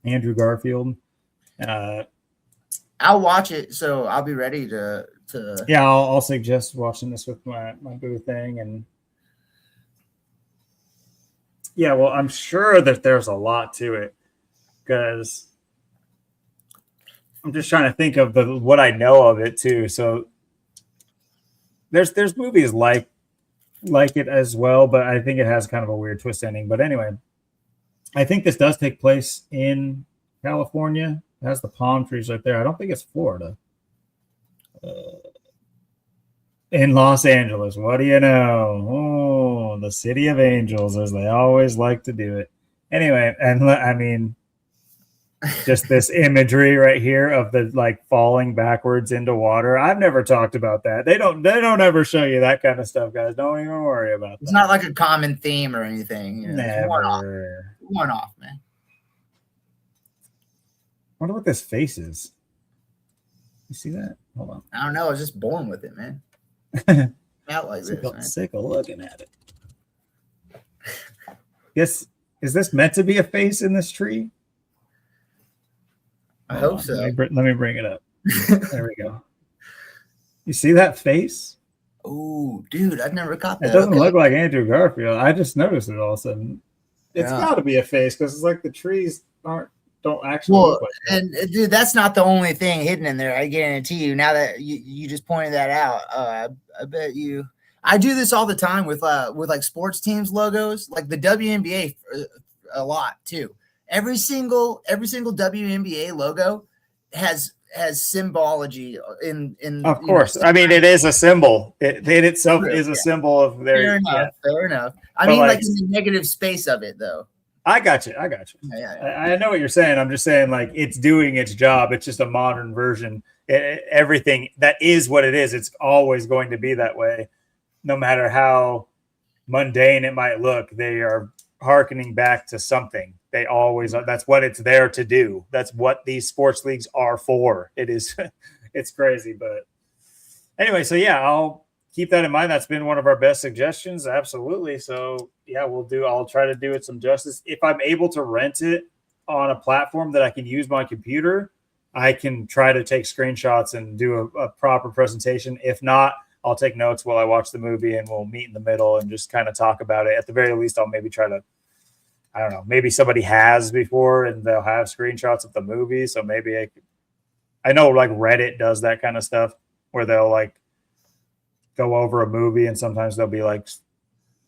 Andrew Garfield. I'll watch it, so I'll be ready to. Yeah, I'll suggest watching this with my boo thing, and well, I'm sure that there's a lot to it because I'm just trying to think of what I know of it too. So there's movies like it as well, but I think it has kind of a weird twist ending. But anyway, I think this does take place in California. It has the palm trees right there. I don't think it's Florida. In Los Angeles, what do you know? Oh, the city of angels, as they always like to do it. Anyway, and I mean, just this imagery right here of the like falling backwards into water. I've never talked about that. They don't ever show you that kind of stuff, guys. Don't even worry about that. It's not like a common theme or anything. You know, never. One off, man. I wonder what this face is. You see that? Hold on. I don't know. I was just born with it, man. Out like this, man. Sick of looking at it. Yes, is this meant to be a face in this tree? I hope so. Let me bring it up. There we go. You see that face? Oh, dude, I've never caught that. It doesn't look like Andrew Garfield. I just noticed it all of a sudden. It's got to be a face because it's like the trees don't actually look like that. And dude, that's not the only thing hidden in there. I guarantee you. Now that you just pointed that out, I bet you. I do this all the time with like sports teams logos, like the WNBA a lot too. Every single WNBA logo has symbology in. Of course, I mean it is a symbol. It itself is a symbol of their. Fair enough. I mean, like in the negative space of it, though. I got you. Yeah. I know what you're saying. I'm just saying, like, it's doing its job. It's just a modern version. Everything that is what it is. It's always going to be that way, no matter how mundane it might look. They are hearkening back to something. They always are. That's what it's there to do. That's what these sports leagues are for. It is. It's crazy, but anyway. So yeah, I'll keep that in mind. That's been one of our best suggestions. Absolutely. So yeah, I'll try to do it some justice. If I'm able to rent it on a platform that I can use my computer, I can try to take screenshots and do a proper presentation. If not, I'll take notes while I watch the movie and we'll meet in the middle and just kind of talk about it. At the very least, I'll maybe try to, I don't know, maybe somebody has before and they'll have screenshots of the movie. So maybe I know like Reddit does that kind of stuff where they'll like go over a movie and sometimes there'll be like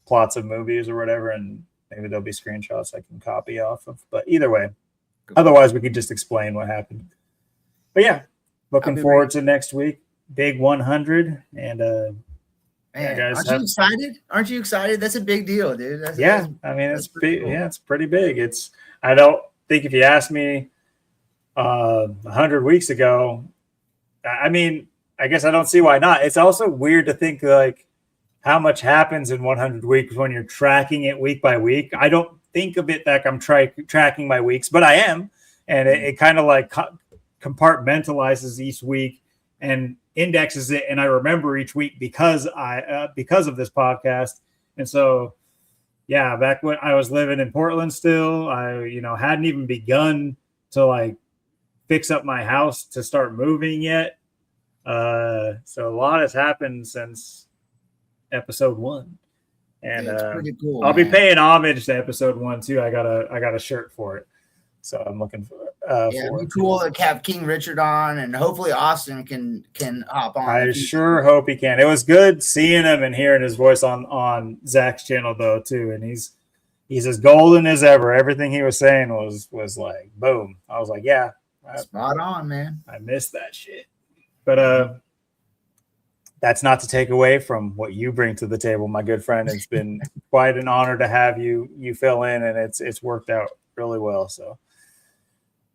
plots of movies or whatever. And maybe there'll be screenshots I can copy off of. But either way, otherwise we could just explain what happened. But yeah, looking forward to next week. Big 100. And man, guys, aren't you excited? Aren't you excited? That's a big deal, dude. I mean, it's big. Cool. Yeah, it's pretty big. I don't think if you asked me 100 weeks ago, I mean, I guess I don't see why not. It's also weird to think like how much happens in 100 weeks when you're tracking it week by week. I don't think of it like I'm tracking my weeks, but I am. And it kind of like compartmentalizes each week and indexes it, and I remember each week because of this podcast. And so yeah, back when I was living in Portland still, I hadn't even begun to like fix up my house to start moving yet. So a lot has happened since episode 1. And it's pretty cool. I'll be paying homage to episode 1 too. I got a shirt for it. So I'm looking for it'd be cool to have King Richard on, and hopefully Austin can hop on. I sure hope he can. It was good seeing him and hearing his voice on Zach's channel though too, and he's as golden as ever. Everything he was saying was like boom. I was like, yeah, spot on, man. I missed that shit. But that's not to take away from what you bring to the table, my good friend. It's been quite an honor to have you fill in, and it's worked out really well. So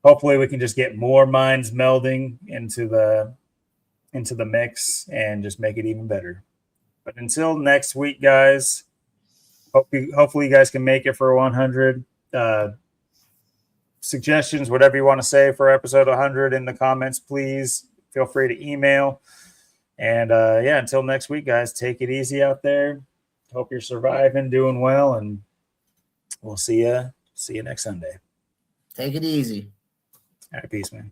hopefully we can just get more minds melding into the mix and just make it even better. But until next week, guys, hopefully you guys can make it for 100. Suggestions, whatever you want to say for episode 100 in the comments, please feel free to email. And yeah, until next week, guys, take it easy out there. Hope you're surviving, doing well, and we'll see you next Sunday. Take it easy. All right, peace, man.